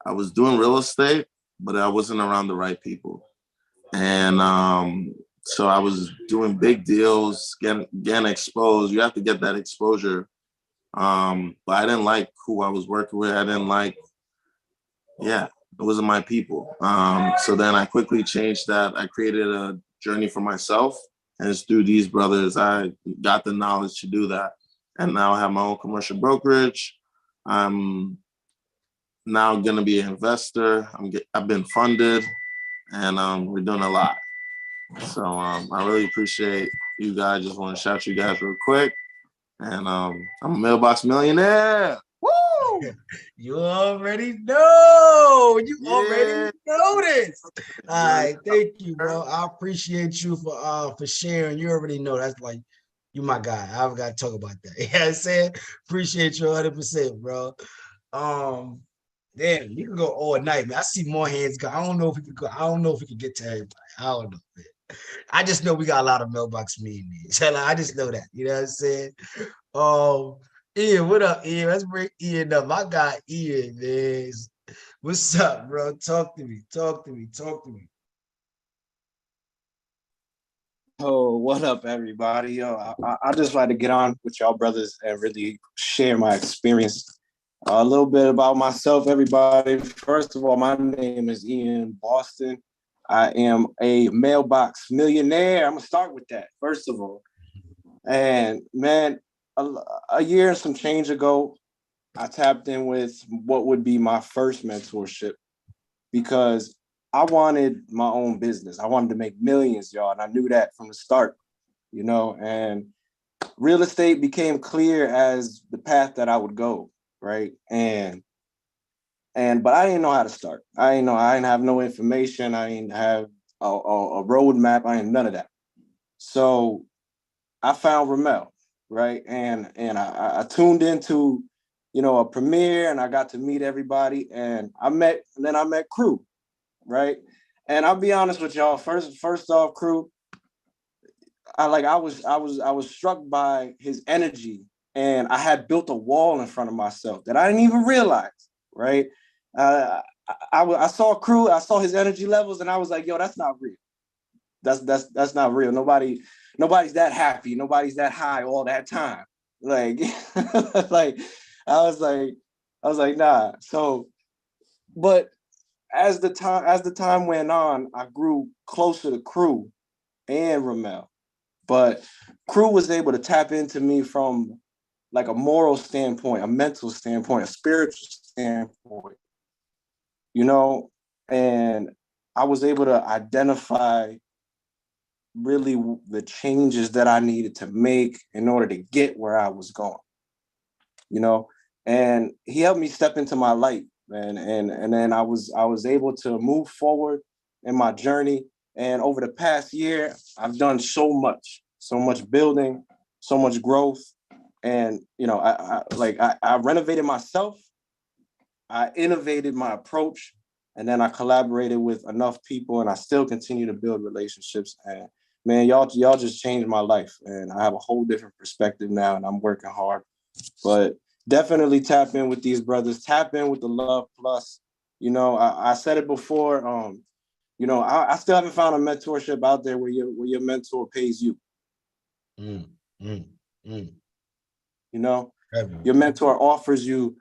I was doing real estate, but I wasn't around the right people. And so I was doing big deals, getting exposed. You have to get that exposure. But I didn't like who I was working with. I didn't like, it wasn't my people. So then I quickly changed that. I created a journey for myself. And it's through these brothers, I got the knowledge to do that. And now I have my own commercial brokerage. I'm now going to be an investor. I've been funded, and we're doing a lot. So I really appreciate you guys. Just want to shout you guys real quick. And I'm a mailbox millionaire. Woo! You already know. You already know this. All right, thank you, bro. I appreciate you for sharing. You already know that's like you my guy. I've got to talk about that. You know what I'm saying? Appreciate you 100%, bro. Damn, you can go all night, man. I see more hands go. I don't know if we could go. I don't know if we could get to everybody. I don't know, man. I just know we got a lot of mailbox millionaires. I just know that. You know what I'm saying? Ian, what up, Ian? Let's bring Ian up. I got Ian, man. What's up, bro? Talk to me. Oh, what up, everybody? Yo, I just like to get on with y'all brothers and really share my experience. A little bit about myself, everybody. First of all, my name is Ian Boston. I am a mailbox millionaire. I'm gonna start with that first of all. And man, a year and some change ago, I tapped in with what would be my first mentorship because I wanted my own business. I wanted to make millions, y'all, and I knew that from the start, you know. And real estate became clear as the path that I would go, right? But I didn't know how to start. I didn't have no information. I didn't have a roadmap. I didn't none of that. So I found Ramel, right? And I tuned into, a premiere, and I got to meet everybody. And then I met Crew, right? And I'll be honest with y'all. First off, Crew, I was struck by his energy, and I had built a wall in front of myself that I didn't even realize, right? I saw Crew, I saw his energy levels, and I was like, yo, that's not real. That's not real. Nobody's that happy. Nobody's that high all that time. Like, like I was like, nah. So, but as the time went on, I grew closer to Crew and Ramel. But Crew was able to tap into me from like a moral standpoint, a mental standpoint, a spiritual standpoint, and I was able to identify really the changes that I needed to make in order to get where I was going, and he helped me step into my light, man. And then I was able to move forward in my journey. And over the past year, I've done so much building, so much growth. And, I renovated myself. I innovated my approach, and then I collaborated with enough people, and I still continue to build relationships. And man, y'all just changed my life, and I have a whole different perspective now, and I'm working hard. But definitely tap in with these brothers, tap in with the Love Plus. I said it before. I still haven't found a mentorship out there where your mentor pays you. Your mentor offers you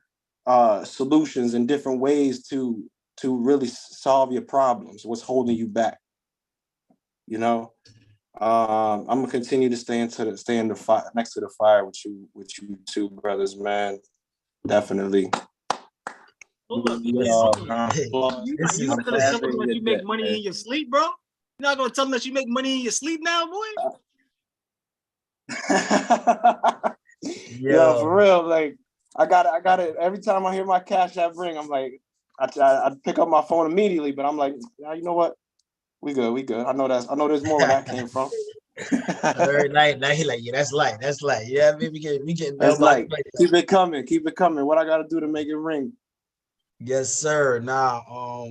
solutions in different ways to really solve your problems, what's holding you back. I'm gonna continue to stay in the fire, next to the fire with you two brothers, man. Definitely. Hold up, you not gonna tell them that you make money in your sleep, bro? You're not gonna tell them that you make money in your sleep now, boy? Yo, for real, like I got it. Every time I hear my Cash App ring, I'm like, I pick up my phone immediately, but I'm like, you know what? We good. I know there's more where that came from. Like, yeah, that's light. Yeah, we get that's light. Keep it coming. What I gotta do to make it ring? Yes, sir. Now,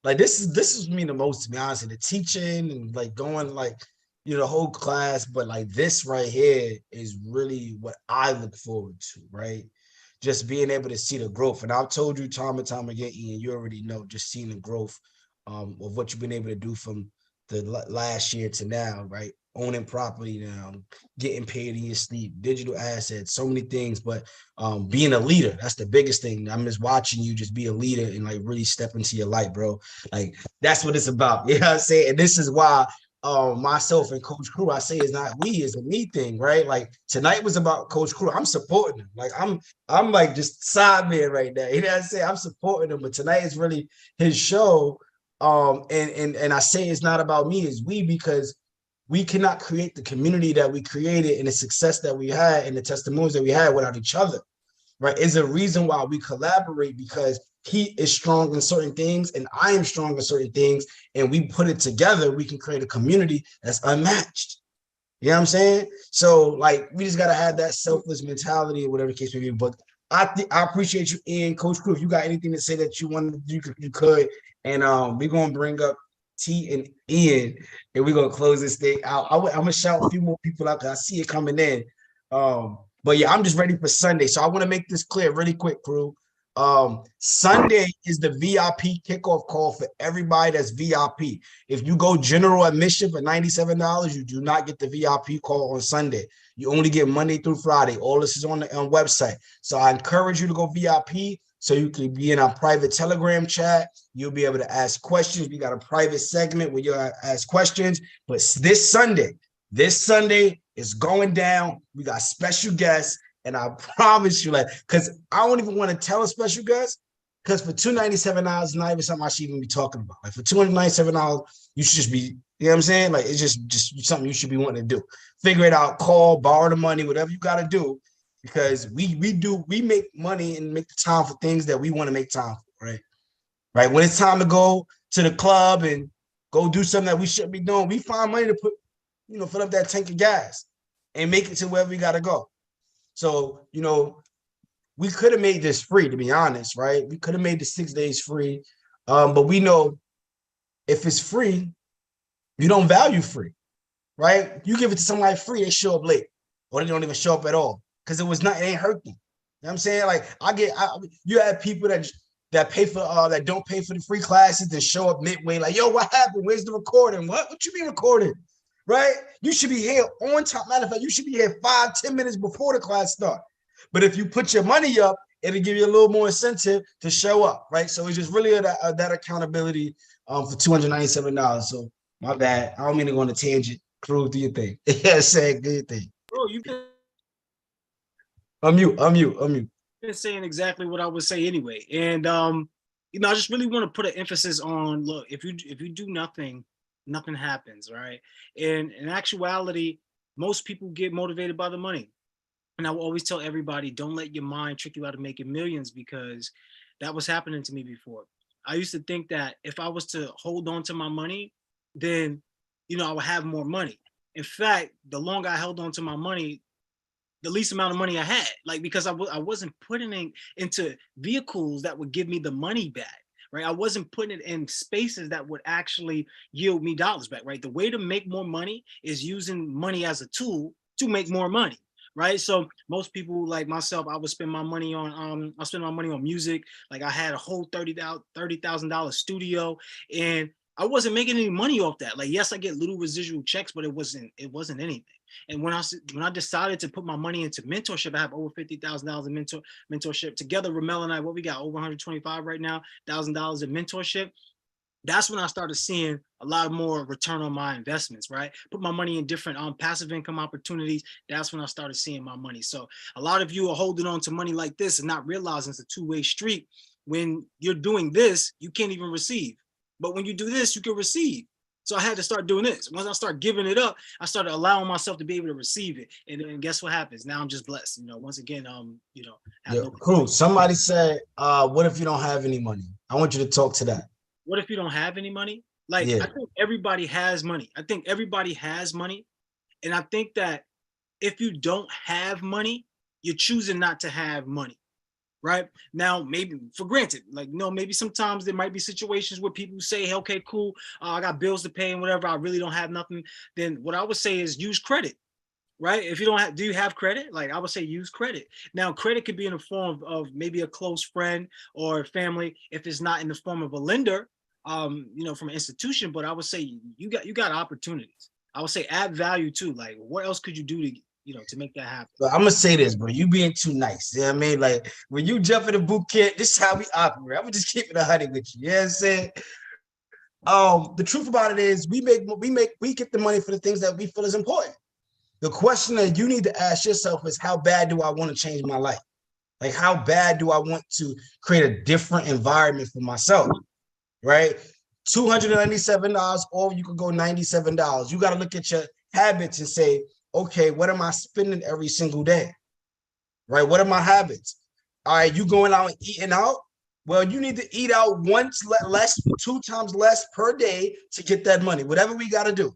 like this is me the most, to be honest. The teaching and like going the whole class, but like this right here is really what I look forward to, right? Just being able to see the growth. And I've told you time and time again, Ian, you already know, just seeing the growth of what you've been able to do from the last year to now, right? Owning property now, getting paid in your sleep, digital assets, so many things. But being a leader, that's the biggest thing. I'm just watching you just be a leader and like really step into your light, bro. Like that's what it's about. You know what I'm saying? And this is why myself and Coach Crew, I say it's not we, it's a me thing, right? Like tonight was about Coach Crew. I'm supporting him. Like I'm like just side man right now. You know what I'm saying? I'm supporting him, but tonight is really his show. And I say it's not about me, it's we, because we cannot create the community that we created and the success that we had and the testimonies that we had without each other, right? It's a reason why we collaborate, because he is strong in certain things and I am strong in certain things, and we put it together, we can create a community that's unmatched. You know what I'm saying? So like we just gotta have that selfless mentality or whatever the case may be. But I appreciate you, Ian. Coach Crew, if you got anything to say that you wanted, you could. And we're gonna bring up T and Ian, and we're gonna close this thing out. I'm gonna shout a few more people out because I see it coming in. But yeah, I'm just ready for Sunday. So I want to make this clear really quick, Crew. Sunday is the VIP kickoff call for everybody that's VIP. If you go general admission for $97, you do not get the VIP call on Sunday. You only get Monday through Friday. All this is on the website. So I encourage you to go VIP. So you can be in our private Telegram chat. You'll be able to ask questions. We got a private segment where you'll ask questions. But this Sunday is going down. We got special guests. And I promise you, like, because I don't even want to tell a special guest, because for $297, not even something I should even be talking about. Like for $297, you should just be, you know what I'm saying? Like it's just something you should be wanting to do. Figure it out, call, borrow the money, whatever you got to do, because we make money and make the time for things that we want to make time for, right? Right. When it's time to go to the club and go do something that we shouldn't be doing, we find money to put, fill up that tank of gas and make it to wherever we got to go. So, we could have made this free, to be honest, right? We could have made the 6 days free. But we know if it's free, you don't value free, right? You give it to somebody free, they show up late, or they don't even show up at all because it ain't hurt them. You know what I'm saying? Like you have people that pay for that don't pay for the free classes that show up midway, like, yo, what happened? Where's the recording? What you mean recording? Right? You should be here on time. Matter of fact, you should be here 5-10 minutes before the class starts. But if you put your money up, it'll give you a little more incentive to show up, right? So it's just really that accountability for $297. So my bad. I don't mean to go on a tangent. Crew, do your thing. Yeah, say do your thing. Bro, you can. I'm mute. Been saying exactly what I would say anyway. And I just really want to put an emphasis on, look, if you do nothing happens, right? And in actuality, most people get motivated by the money. And I will always tell everybody, don't let your mind trick you out of making millions, because that was happening to me before. I used to think that if I was to hold on to my money, then, I would have more money. In fact, the longer I held on to my money, the least amount of money I had, like, because I wasn't putting it into vehicles that would give me the money back. Right? I wasn't putting it in spaces that would actually yield me dollars back, right? The way to make more money is using money as a tool to make more money, right? So most people like myself, I would spend my money on, music. Like I had a whole $30,000 studio, and I wasn't making any money off that. Like, yes, I get little residual checks, but it wasn't anything. And when I decided to put my money into mentorship, I have over $50,000 in mentorship. Together, Ramel and I, what we got, over 125 right now, $1,000 in mentorship. That's when I started seeing a lot more return on my investments, right? Put my money in different passive income opportunities. That's when I started seeing my money. So a lot of you are holding on to money like this and not realizing it's a two-way street. When you're doing this, you can't even receive. But when you do this, you can receive. So I had to start doing this. Once I start giving it up, I started allowing myself to be able to receive it. And then guess what happens? Now I'm just blessed. Once again, cool. Somebody said, what if you don't have any money? I want you to talk to that. What if you don't have any money? Like, yeah. I think everybody has money. And I think that if you don't have money, you're choosing not to have money. Right now, maybe for granted, like, maybe sometimes there might be situations where people say, hey, okay, cool, I got bills to pay and whatever, I really don't have nothing. Then what I would say is use credit, right? If you don't have, do you have credit? Like, I would say use credit. Now, credit could be in the form of maybe a close friend or family, if it's not in the form of a lender, from an institution. But I would say you got opportunities. I would say add value too. Like, what else could you do to make that happen? But I'm gonna say this, bro. You being too nice. You know what I mean? Like when you jump in the boot camp, this is how we operate. I'm gonna just keep it 100 with you. You know what I'm saying? The truth about it is we get the money for the things that we feel is important. The question that you need to ask yourself is, how bad do I want to change my life? Like, how bad do I want to create a different environment for myself? Right? $297, or you could go $97. You got to look at your habits and say, okay, what am I spending every single day? Right? What are my habits? All right, you going out and eating out? Well, you need to eat out once less, 2 times less per day to get that money. Whatever we got to do.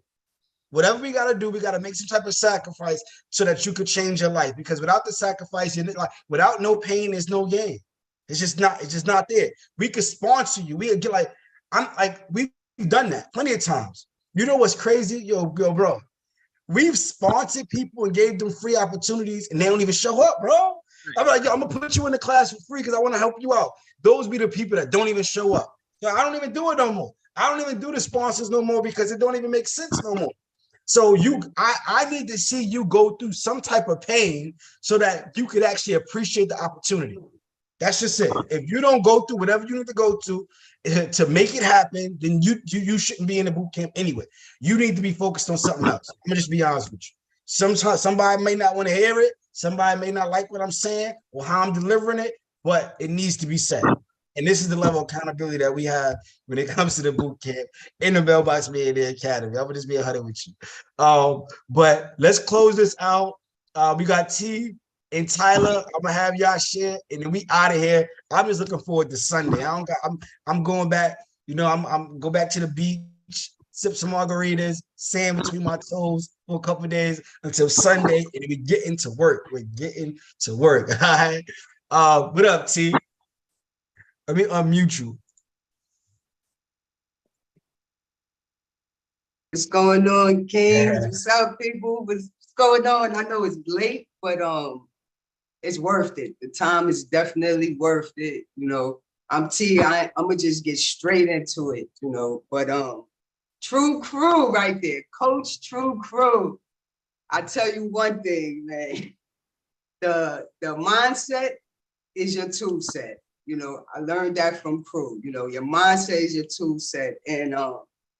We got to make some type of sacrifice so that you could change your life. Because without the sacrifice, without no pain, there's no gain. It's just not there. We could sponsor you. We could get we've done that plenty of times. You know what's crazy? Yo, bro. We've sponsored people and gave them free opportunities, and they don't even show up, bro. I'm like, yo, I'm gonna put you in the class for free because I want to help you out. Those be the people that don't even show up. Yo, I don't even do it no more. I don't even do the sponsors no more because it don't even make sense no more. So I need to see you go through some type of pain so that you could actually appreciate the opportunity. That's just it. If you don't go through whatever you need to go to make it happen, then you shouldn't be in the boot camp anyway. You need to be focused on something else. I'm gonna just be honest with you. Sometimes somebody may not want to hear it. Somebody may not like what I'm saying or how I'm delivering it, but it needs to be said. And this is the level of accountability that we have when it comes to the boot camp in the Mailbox Millionaire Academy. I'm gonna just be 100 with you. But let's close this out. We got T and Tyler. I'm gonna have y'all share, and then we out of here. I'm just looking forward to Sunday. I'm going back. You know, I'm go back to the beach, sip some margaritas, sand between my toes for a couple of days until Sunday, and we get into work. We're getting to work. All right. What up, T? I mean, unmute you. What's going on, Kings? What's up, people? What's going on? I know it's late, but it's worth it. The time is definitely worth it. You know, I'm gonna just get straight into it, you know. But True Crew right there, Coach True Crew. I tell you one thing, man. The mindset is your tool set. You know, I learned that from Crew. You know, your mindset is your tool set. And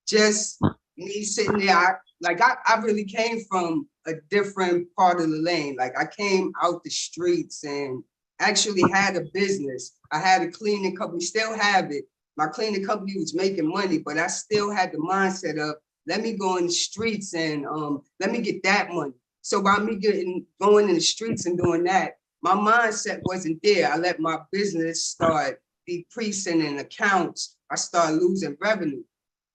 just me sitting there, I really came from a different part of the lane. Like I came out the streets and actually had a business. I had a cleaning company, still have it. My cleaning company was making money, but I still had the mindset of, let me go in the streets and let me get that money. So by me going in the streets and doing that, my mindset wasn't there. I let my business start decreasing in accounts. I started losing revenue,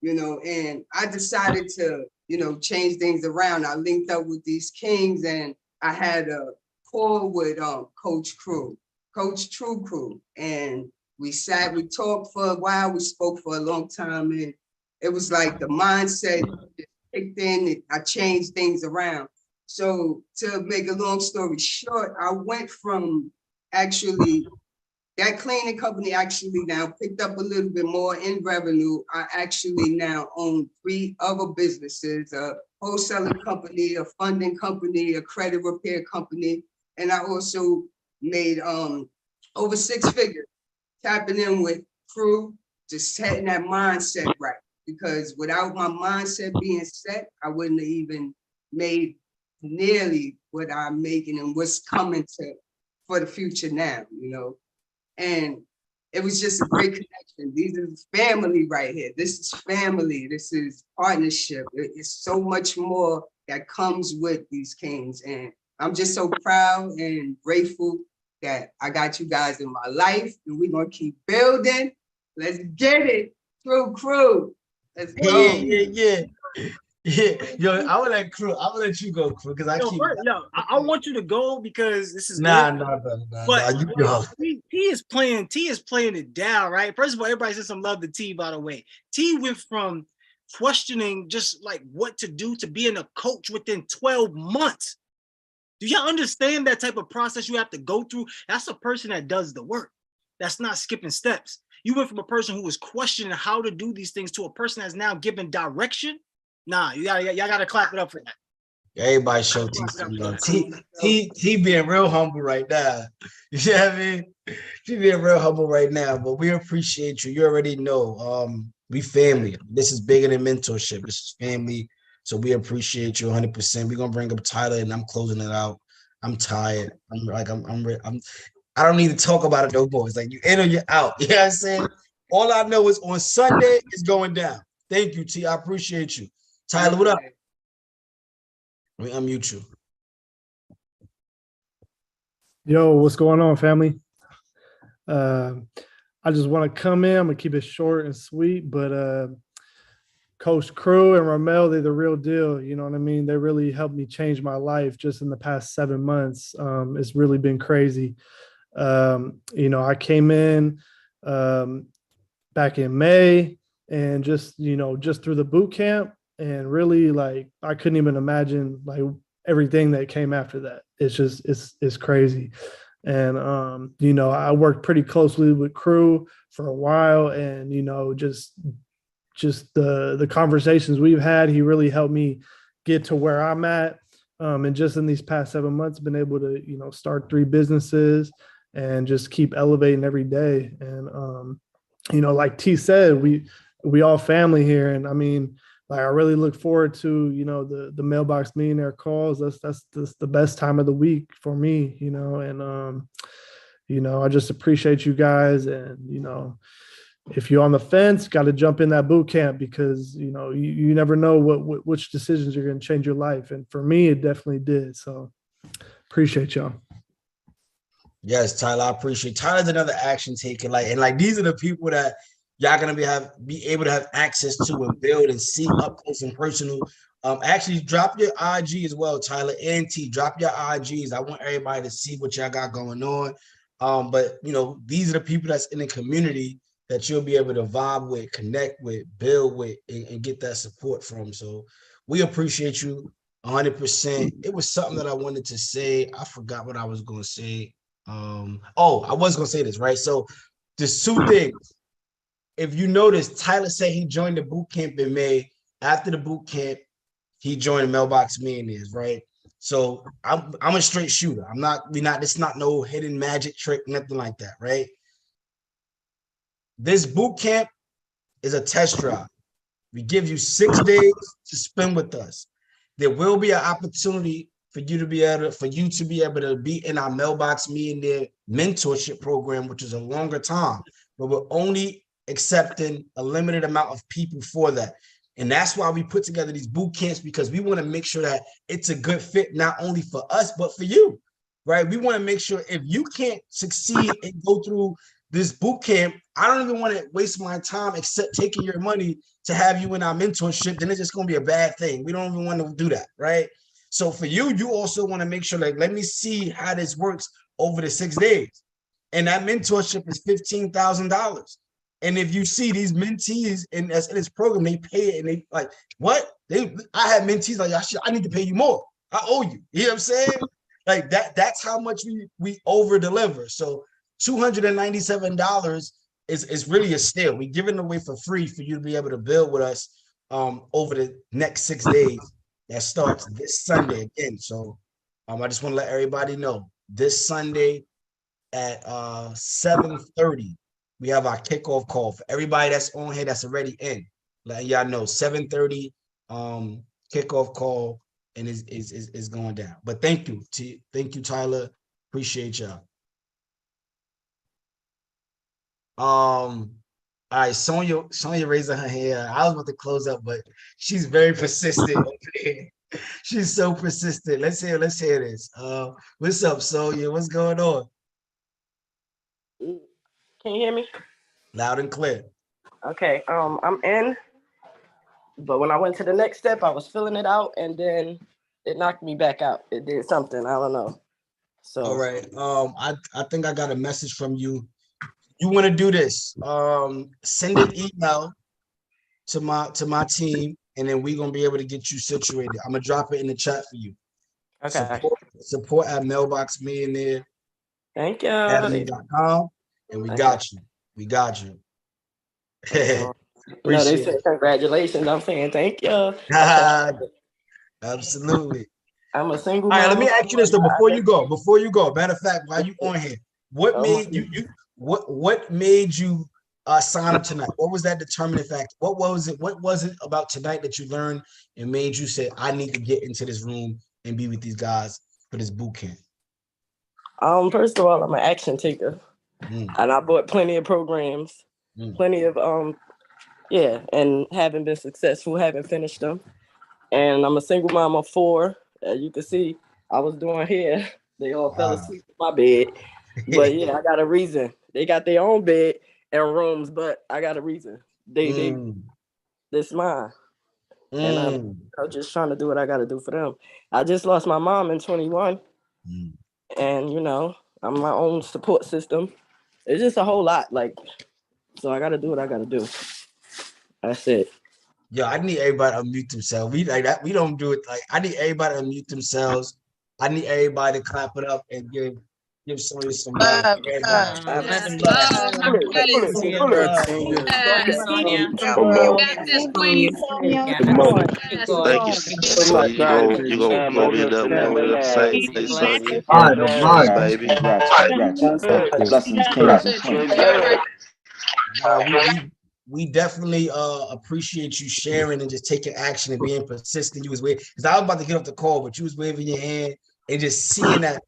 you know, and I decided to, you know, change things around. I linked up with these kings and I had a call with Coach True Crew. And we talked for a while. We spoke for a long time. And it was like the mindset just kicked in. And I changed things around. So to make a long story short, I went from actually that cleaning company actually now picked up a little bit more in revenue. I actually now own 3 other businesses, a wholesaling company, a funding company, a credit repair company. And I also made over 6 figures, tapping in with Crew, just setting that mindset right. Because without my mindset being set, I wouldn't have even made nearly what I'm making and what's coming for the future now, you know. And it was just a great connection. These is family right here. This is family. This is partnership. It's so much more that comes with these kings. And I'm just so proud and grateful that I got you guys in my life, and we're gonna keep building. Let's get it. Crew. Let's go. Yeah. Yo, I would let you go, Crew, because I want you to go because this is nah. But You go. T is playing it down, right? First of all, everybody said some love to T, by the way. T went from questioning just like what to do to being a coach within 12 months. Do y'all understand that type of process you have to go through? That's a person that does the work. That's not skipping steps. You went from a person who was questioning how to do these things to a person that's now given direction. Nah, y'all gotta clap it up for that. Everybody show T some love. T being real humble right now. You see what I mean? She being real humble right now, but we appreciate you. You already know. We family. This is bigger than mentorship. This is family. So we appreciate you 100%. We're gonna bring up Tyler and I'm closing it out. I'm tired. I don't need to talk about it no more. It's like you in or you're out. You know what I'm saying? All I know is on Sunday it's going down. Thank you, T. I appreciate you. Tyler, what up? Let me unmute you. Yo, what's going on, family? I just want to come in. I'm gonna keep it short and sweet, but Coach Crew and Ramel, they're the real deal. You know what I mean? They really helped me change my life just in the past 7 months. It's really been crazy. You know, I came in back in May and just through the boot camp, and really like I couldn't even imagine like everything that came after that. It's just it's crazy. And you know, I worked pretty closely with Crew for a while, and you know, just the conversations we've had, he really helped me get to where I'm at. And just in these past 7 months, been able to, you know, start 3 businesses and just keep elevating every day. And you know, like T said, we all family here, and I mean, like I really look forward to, you know, the Mailbox Millionaire calls. That's the best time of the week for me, you know. And you know, I just appreciate you guys. And you know, if you're on the fence, got to jump in that boot camp, because you know, you never know which decisions are going to change your life. And for me, it definitely did. So appreciate y'all. Yes, Tyler, I appreciate. Tyler's another action taker. Like these are the people that y'all gonna be able to have access to and build and see up close and personal. Actually, drop your IG as well, Tyler and T. Drop your IGs. I want everybody to see what y'all got going on. But you know, these are the people that's in the community that you'll be able to vibe with, connect with, build with, and get that support from. So we appreciate you 100%. It was something that I wanted to say. I forgot what I was going to say. I was gonna say this, right? So there's two things. If you notice, Tyler said he joined the boot camp in May. After the boot camp, he joined Mailbox Millionaires, right? So I'm a straight shooter. It's not no hidden magic trick, nothing like that, right? This boot camp is a test drive. We give you 6 days to spend with us. There will be an opportunity for you to be able to be in our Mailbox Millionaire mentorship program, which is a longer time, but we're only accepting a limited amount of people for that. And that's why we put together these boot camps, because we want to make sure that it's a good fit, not only for us, but for you, right? We want to make sure if you can't succeed and go through this boot camp, I don't even want to waste my time except taking your money to have you in our mentorship. Then it's just going to be a bad thing. We don't even want to do that, right? So for you, you also want to make sure, like, let me see how this works over the 6 days. And that mentorship is $15,000. And if you see these mentees in this program, they pay it and they like, what? I had mentees like, I need to pay you more. I owe you. You know what I'm saying? Like that's how much we over deliver. So $297 is really a steal. We give it away for free for you to be able to build with us over the next 6 days. That starts this Sunday again. So I just want to let everybody know this Sunday at 7:30, we have our kickoff call for everybody that's on here that's already in. Let y'all know 7:30 kickoff call, and is going down. But thank you, Tyler. Appreciate y'all. All right, Sonia raising her hand. I was about to close up, but she's very persistent over there. She's so persistent. Let's hear this. What's up, Sonia? What's going on? Can you hear me? Loud and clear. Okay. I'm in, but when I went to the next step, I was filling it out, and then it knocked me back out. It did something. I don't know. So. All right. I think I got a message from you. You want to do this? Send an email to my team, and then we're gonna be able to get you situated. I'm gonna drop it in the chat for you. Okay. Support at Mailbox Millionaire. Thank you. Academy.com, and we got you. We got you. No, they said congratulations. I'm saying thank you. Absolutely. I'm a single. All right, let me ask you this though before you go. Matter of fact, while you on here, what made what made you sign up tonight? What was that determining factor? What was it about tonight that you learned and made you say, I need to get into this room and be with these guys for this boot camp? First of all, I'm an action taker, and I bought plenty of programs, plenty of and haven't been successful, haven't finished them. And I'm a single mom of 4. As you can see, I was doing hair. They all fell asleep in my bed. But yeah, I got a reason. They got their own bed and rooms, but I got a reason. This mine. And I'm just trying to do what I got to do for them. I just lost my mom in 21. And, you know, I'm my own support system. It's just a whole lot. Like, so I got to do what I got to do. That's it. Yo, I need everybody to unmute themselves. We like that. We don't do it. Like, I need everybody to unmute themselves. I need everybody to clap it up and give Give Sonya some love. Thank you, Sonya. You gonna go over there, say Sonya. All right, Yes, baby. congrats. Blessings, kings, and queens. We definitely appreciate you sharing and just taking action and being persistent. You was waving because I was about to get off the call, but you was waving your hand and just seeing that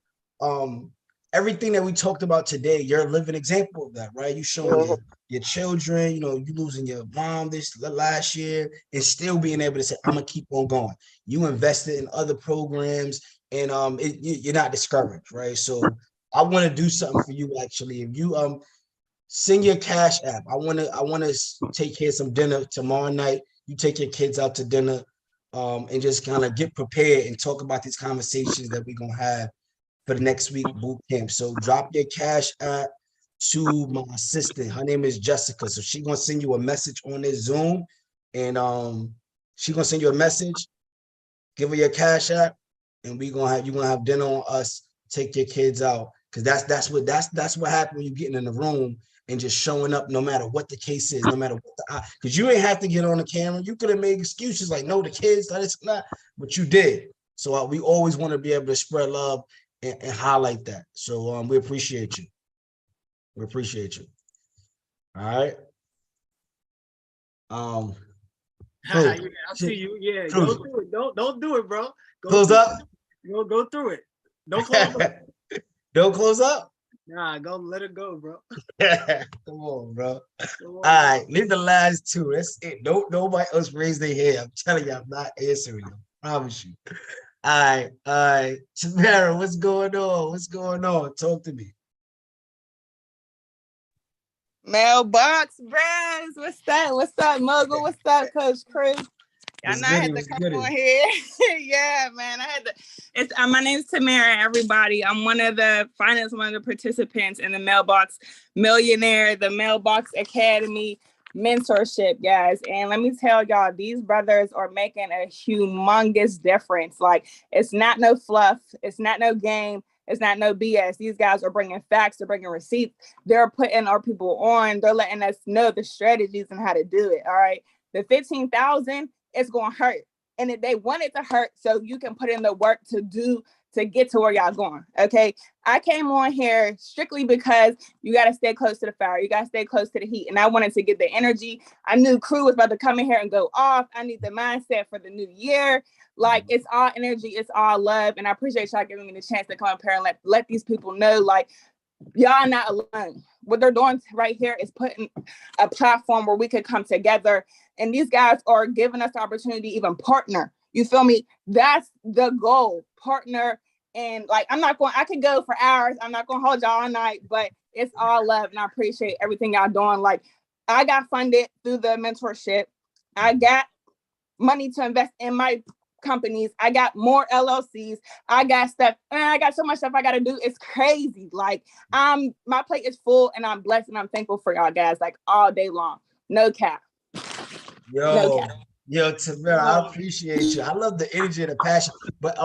everything that we talked about today, you're a living example of that, right? You showing your children, you know, you losing your mom this last year and still being able to say, I'm gonna keep on going. You invested in other programs and you're not discouraged, right? So I want to do something for you actually. If you send your Cash App. I want to take care of some dinner tomorrow night. You take your kids out to dinner and just kind of get prepared and talk about these conversations that we're gonna have for the next week boot camp. So drop your Cash App to my assistant. Her name is Jessica. So she's gonna send you a message on this Zoom, and she's gonna send you a message. Give her your Cash App, and you're gonna have dinner on us. Take your kids out, because that's what happened when you getting in the room and just showing up, no matter what the case is, no matter what because you ain't have to get on the camera. You could have made excuses like, no, the kids, that is not, but you did. So we always want to be able to spread love and highlight that. So we appreciate you. We appreciate you. All right. I see you. Yeah, go through it. Don't do it, bro. Close up. Go through it. Don't close up. Don't close up. Nah, go let it go, bro. Come on, bro. All right, leave the last two. That's it. Don't nobody else raise their hand. I'm telling you, I'm not answering you. I promise you. All right. Tamara, what's going on? What's going on? Talk to me. Mailbox Bros. What's that? What's up, Mogul? What's up, Coach Chris? Y'all know I had to come on here. Yeah, man. I had to. My name's Tamara, everybody. I'm one of the participants in the Mailbox Millionaire, the Mailbox Academy mentorship, guys. And let me tell y'all, these brothers are making a humongous difference. Like, it's not no fluff. It's not no game. It's not no BS. These guys are bringing facts. They're bringing receipts. They're putting our people on. They're letting us know the strategies and how to do it. All right. The 15,000, it's going to hurt. And if they want it to hurt, so you can put in the work to get to where y'all going. Okay. I came on here strictly because you got to stay close to the fire. You got to stay close to the heat. And I wanted to get the energy. I knew crew was about to come in here and go off. I need the mindset for the new year. Like, it's all energy, it's all love. And I appreciate y'all giving me the chance to come up here and let these people know, like, y'all not alone. What they're doing right here is putting a platform where we could come together. And these guys are giving us the opportunity to even partner. You feel me? That's the goal. Partner. And like, I could go for hours. I'm not going to hold y'all all night, but it's all love. And I appreciate everything y'all doing. Like, I got funded through the mentorship. I got money to invest in my companies. I got more LLCs. I got stuff, and I got so much stuff I got to do. It's crazy. Like, my plate is full, and I'm blessed, and I'm thankful for y'all guys, like, all day long. No cap. Yo, Tamara, I appreciate you. I love the energy and the passion. But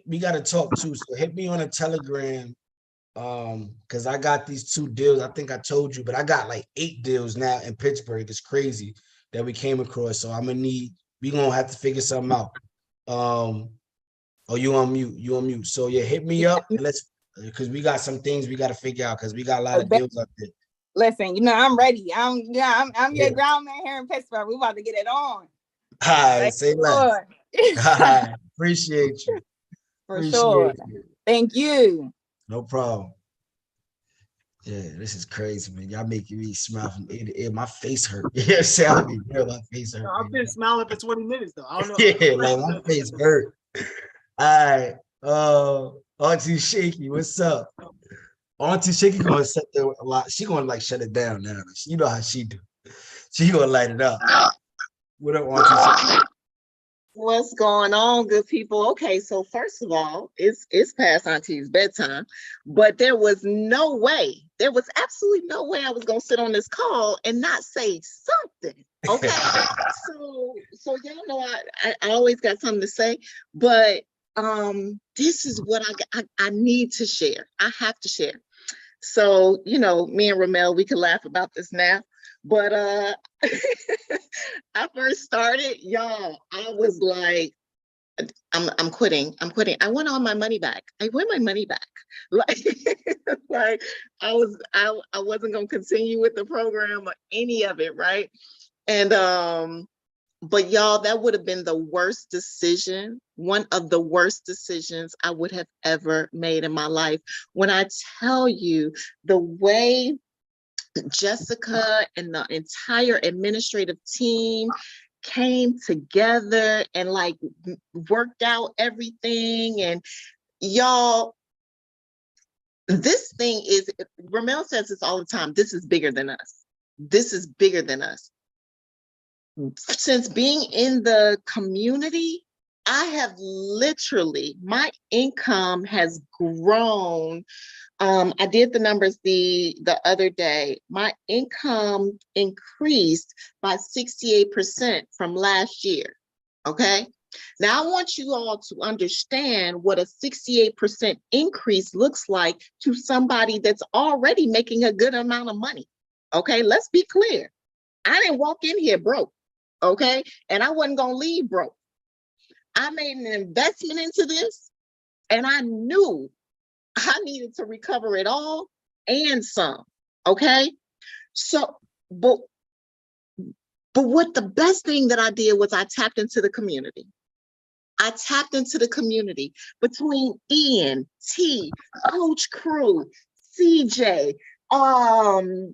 we gotta talk too. So hit me on a Telegram. Because I got these 2 deals. I think I told you, but I got like 8 deals now in Pittsburgh. It's crazy that we came across. So we gonna have to figure something out. Oh, you on mute. So yeah, hit me up and because we got some things we got to figure out because we got a lot of deals up there. Listen, I'm ready. I'm your ground man here in Pittsburgh. We about to get it on. All right, say less. All right, appreciate you. For sure. Thank you. No problem. Yeah, this is crazy, man. Y'all making me smile from ear to ear. My face hurt. Yeah, sound me real. My face hurt. I've been smiling for 20 minutes though. I don't know. Yeah, like my face hurt. All right. Auntie Shaky, what's up? Auntie Shaky gonna set there a lot. She gonna like shut it down now. You know how she do. She gonna light it up. What up, Auntie Shaky? What's going on, good people? Okay, so first of all, it's past Auntie's bedtime, but there was absolutely no way I was gonna sit on this call and not say something. Okay, so y'all know I always got something to say, but this is what I need to share. I have to share. So, you know, me and Ramel, we can laugh about this now, but I first started, y'all, I was like, I'm quitting. I want all my money back. I want my money back. Like I wasn't gonna continue with the program or any of it, right? And but y'all, that would have been the worst decision, one of the worst decisions I would have ever made in my life. When I tell you the way Jessica and the entire administrative team came together and like worked out everything, and y'all, this thing is, Ramel says this all the time, this is bigger than us. This is bigger than us. Since being in the community, I have literally, my income has grown. I did the numbers the other day. My income increased by 68% from last year, okay? Now I want you all to understand what a 68% increase looks like to somebody that's already making a good amount of money, okay? Let's be clear. I didn't walk in here broke, okay? And I wasn't gonna leave broke. I made an investment into this, and I knew I needed to recover it all and some, okay? So, but what the best thing that I did was I tapped into the community. I tapped into the community between Ian, T, Coach Crew, CJ, Isaiah,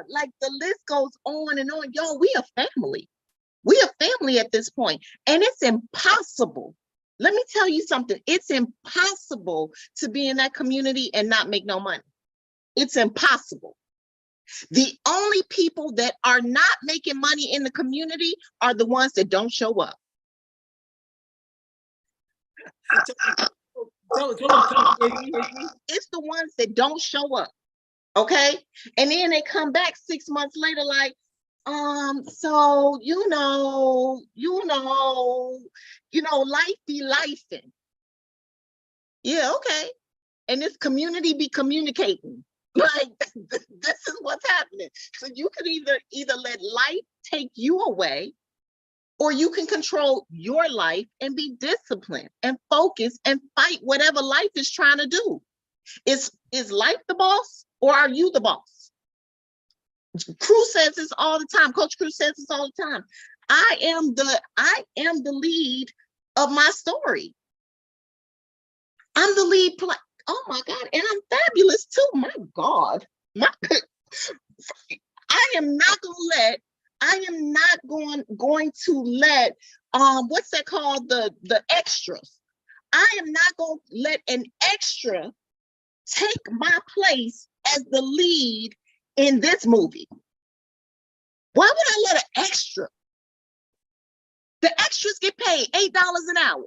like the list goes on and on. Yo, we a family. We a family at this point, and it's impossible. Let me tell you something. It's impossible to be in that community and not make no money. It's impossible. The only people that are not making money in the community are the ones that don't show up. It's the ones that don't show up, okay? And then they come back 6 months later like, so life be lifing. Yeah, okay. And this community be communicating. Like this is what's happening. So you could either let life take you away, or you can control your life and be disciplined and focused and fight whatever life is trying to do. Is life the boss, or are you the boss? Crew says this all the time. Coach Crew says this all the time. I am the lead of my story. I'm the lead play. Oh my God, and I'm fabulous too. My God. I am not going to let what's that called? The extras. I am not going to let an extra take my place as the lead in this movie. Why would I let an extra? The extras get paid $8 an hour.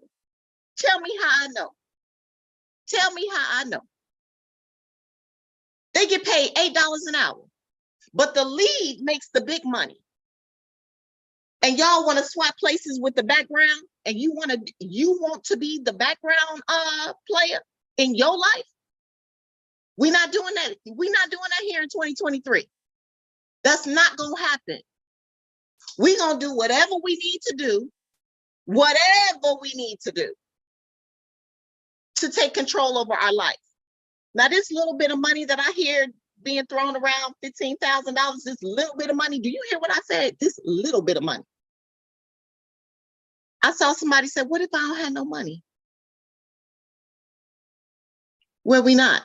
Tell me how I know. Tell me how I know. They get paid $8 an hour, but the lead makes the big money. And y'all want to swap places with the background, and you want to be the background player in your life? We're not doing that. We're not doing that here in 2023. That's not gonna happen. We're gonna do whatever we need to do, to take control over our life. Now, this little bit of money that I hear being thrown around, $15,000, this little bit of money. Do you hear what I said? This little bit of money. I saw somebody say, what if I don't have no money? Well, we not.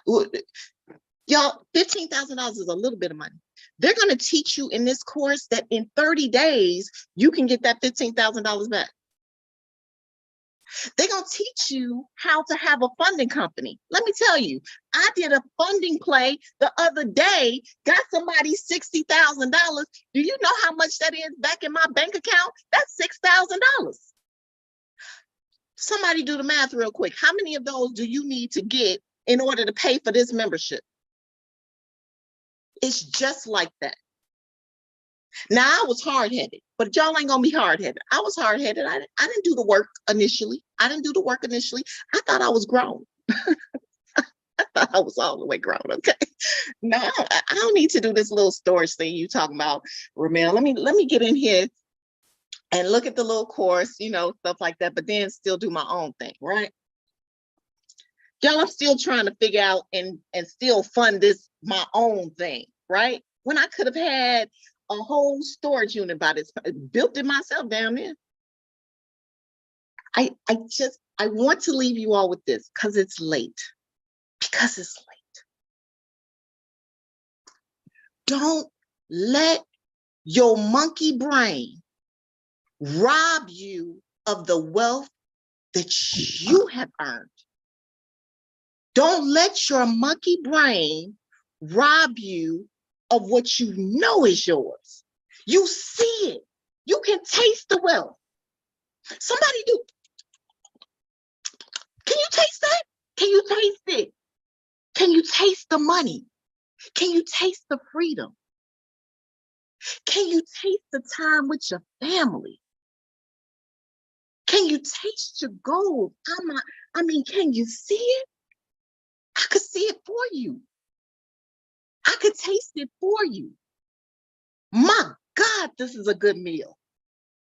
Y'all, $15,000 is a little bit of money. They're going to teach you in this course that in 30 days, you can get that $15,000 back. They're going to teach you how to have a funding company. Let me tell you, I did a funding play the other day, got somebody $60,000. Do you know how much that is back in my bank account? That's $6,000. Somebody do the math real quick. How many of those do you need to get in order to pay for this membership? It's just like that. Now I was hard-headed, but y'all ain't gonna be hard-headed. I was hard-headed. I didn't do the work initially. I thought I was grown. I thought I was all the way grown. Okay. No, I don't need to do this little storage thing you talking about, Ramel. Let me get in here and look at the little course, stuff like that, but then still do my own thing, right? Y'all, I'm still trying to figure out and still fund this my own thing, right? When I could have had a whole storage unit built it myself down there. I want to leave you all with this because it's late. Because it's late. Don't let your monkey brain rob you of the wealth that you have earned. Don't let your monkey brain rob you of what you know is yours. You see it. You can taste the wealth. Somebody do. Can you taste that? Can you taste it? Can you taste the money? Can you taste the freedom? Can you taste the time with your family? Can you taste your gold? Can you see it? I could see it for you. I could taste it for you. My God, this is a good meal.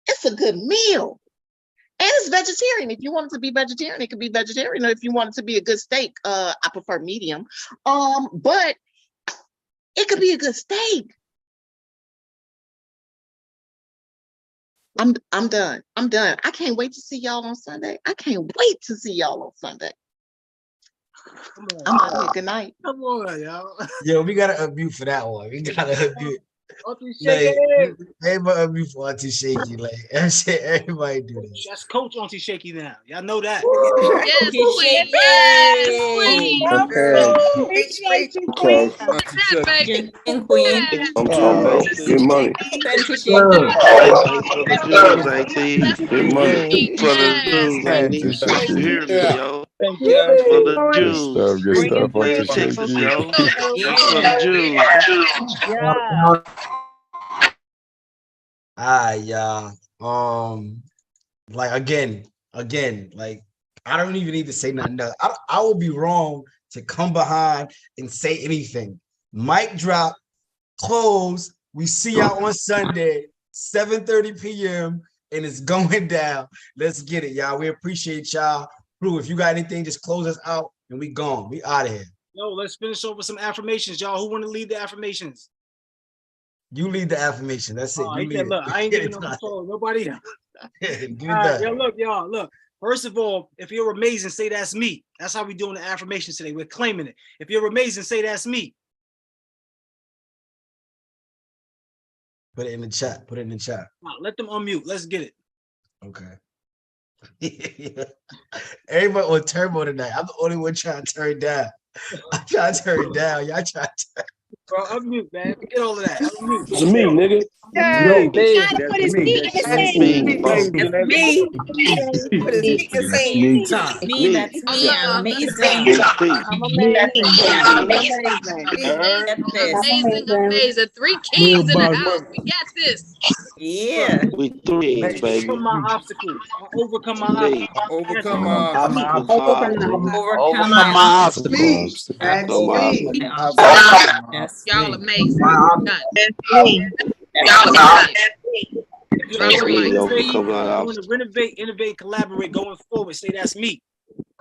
It's a good meal. And it's vegetarian. If you want it to be vegetarian, it could be vegetarian. Or if you want it to be a good steak, I prefer medium. But it could be a good steak. I'm done. I'm done. I can't wait to see y'all on Sunday. I can't wait to see y'all on Sunday. I'm out here. Good night. Come on, y'all. Yo, we gotta unmute for that one. We gotta unmute. Auntie Like, Shaky. everybody unmute for Auntie Shaky. Like, everybody do this. That's Coach Auntie Shaky now. Y'all know that. Yes, queen. Yes, queen. Appreciate you, queen. I'm talking about Get money. thanks for the Jews, Auntie. Get money. For the Jews, Auntie. You hear me, yo? For the Jews. Good stuff, Like Auntie in Texas, Shaky. yo. That's for the Jews. Yeah. Y'all. Like again, like I don't even need to say nothing else. I would be wrong to come behind and say anything. Mic drop, close. We see y'all on Sunday, 7:30 p.m. and it's going down. Let's get it, y'all. We appreciate y'all. Crew, if you got anything, just close us out and we gone. We out of here. Yo, let's finish over some affirmations, y'all. Who want to lead the affirmations? You lead the affirmation. That's it. You He lead said, it. look, I ain't giving no control. Nobody else. Get it All right, done. yo, look, y'all, look. First of all, if you're amazing, say that's me. That's how we doing the affirmations today. We're claiming it. If you're amazing, say that's me. Put it in the chat. Put it in the chat. Let them unmute. Let's get it. Okay. Everybody on turbo tonight. I'm the only one trying to turn down. I'm trying to turn down. Y'all trying to. Bro, unmute, man. Forget all of that. Unmute. It's me, nigga. Hey, Yo, gotta put his feet in the That's sand. me. That's me. Put his feet in the sand. Time. Me, that's me. I'm amazing. I'm amazing. I'm amazing. Amazing. Three kings in the house. We got this. Yeah. We three, baby. Overcome my obstacles. I overcome my obstacles. Overcome my obstacles. Overcome my obstacles. That's me. That's Y'all amazing. Done. That's me. Overcome my I want obstacles. to renovate, innovate, collaborate going forward. Say that's me.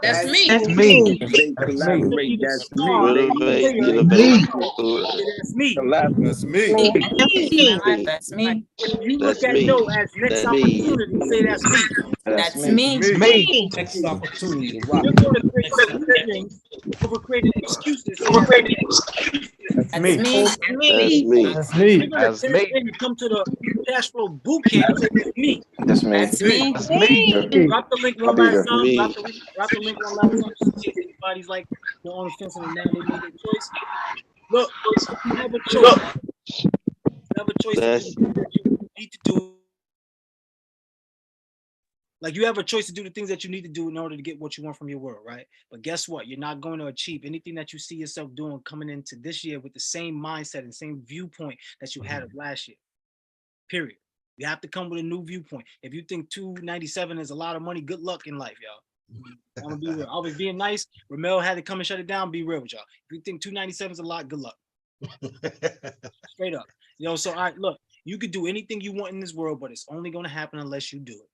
That's me. That's me. Collaborate. That's me. Renovate, innovate. Say that's me. That's me. That's me. If you That's look at me. no as next That's me. opportunity, say that's me. That's That's me. me. Next opportunity. If Rock. you're going to create solutions over creating excuses, say that's me. That's That's me. me. That's me. That's If me. you're going to cash in and come to the cash flow boot camp, say that's me. That's me. That's me. Drop the link I'll one be last there. time. Me. Drop the link one last time. Just in case anybody's like, they're on the fence and now they made their choice. Look, you have a choice. You have a choice to do the things that you need to do. Like you have a choice to do the things that you need to do in order to get what you want from your world, right? But guess what? You're not going to achieve anything that you see yourself doing coming into this year with the same mindset and same viewpoint that you had of last year. period. You have to come with a new viewpoint. If you think 297 is a lot of money, good luck in life, y'all. I'm gonna be real. I was being nice. Ramel had to come and shut it down. Be real with y'all. If you think 297 is a lot, good luck. Straight up. So all right, look, you could do anything you want in this world, but it's only gonna happen unless you do it.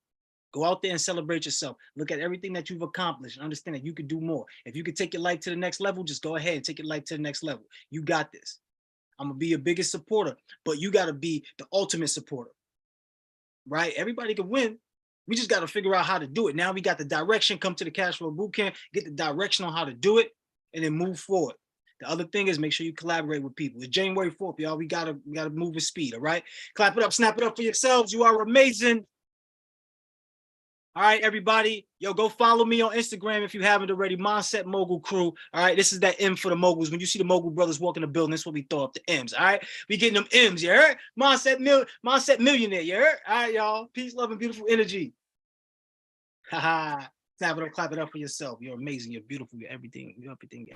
Go out there and celebrate yourself. Look at everything that you've accomplished and understand that you could do more. If you could take your life to the next level, just go ahead and take your life to the next level. You got this. I'm gonna be your biggest supporter, but you gotta be the ultimate supporter. Right? Everybody can win. We just got to figure out how to do it. Now we got the direction, come to the cash flow boot camp, get the direction on how to do it, and then move forward. The other thing is make sure you collaborate with people. It's January 4th, y'all. We gotta move with speed, all right? Clap it up, snap it up for yourselves. You are amazing. All right, everybody. Yo, go follow me on Instagram if you haven't already. Mindset Mogul Crew. All right, this is that M for the moguls. When you see the Mogul brothers walk in the building, that's what we throw up the M's. All right, we getting them M's. You heard? Mindset millionaire. You heard? All right, y'all. Peace, love, and beautiful energy. Haha. Snap it up, clap it up for yourself. You're amazing. You're beautiful. You're everything. You're everything.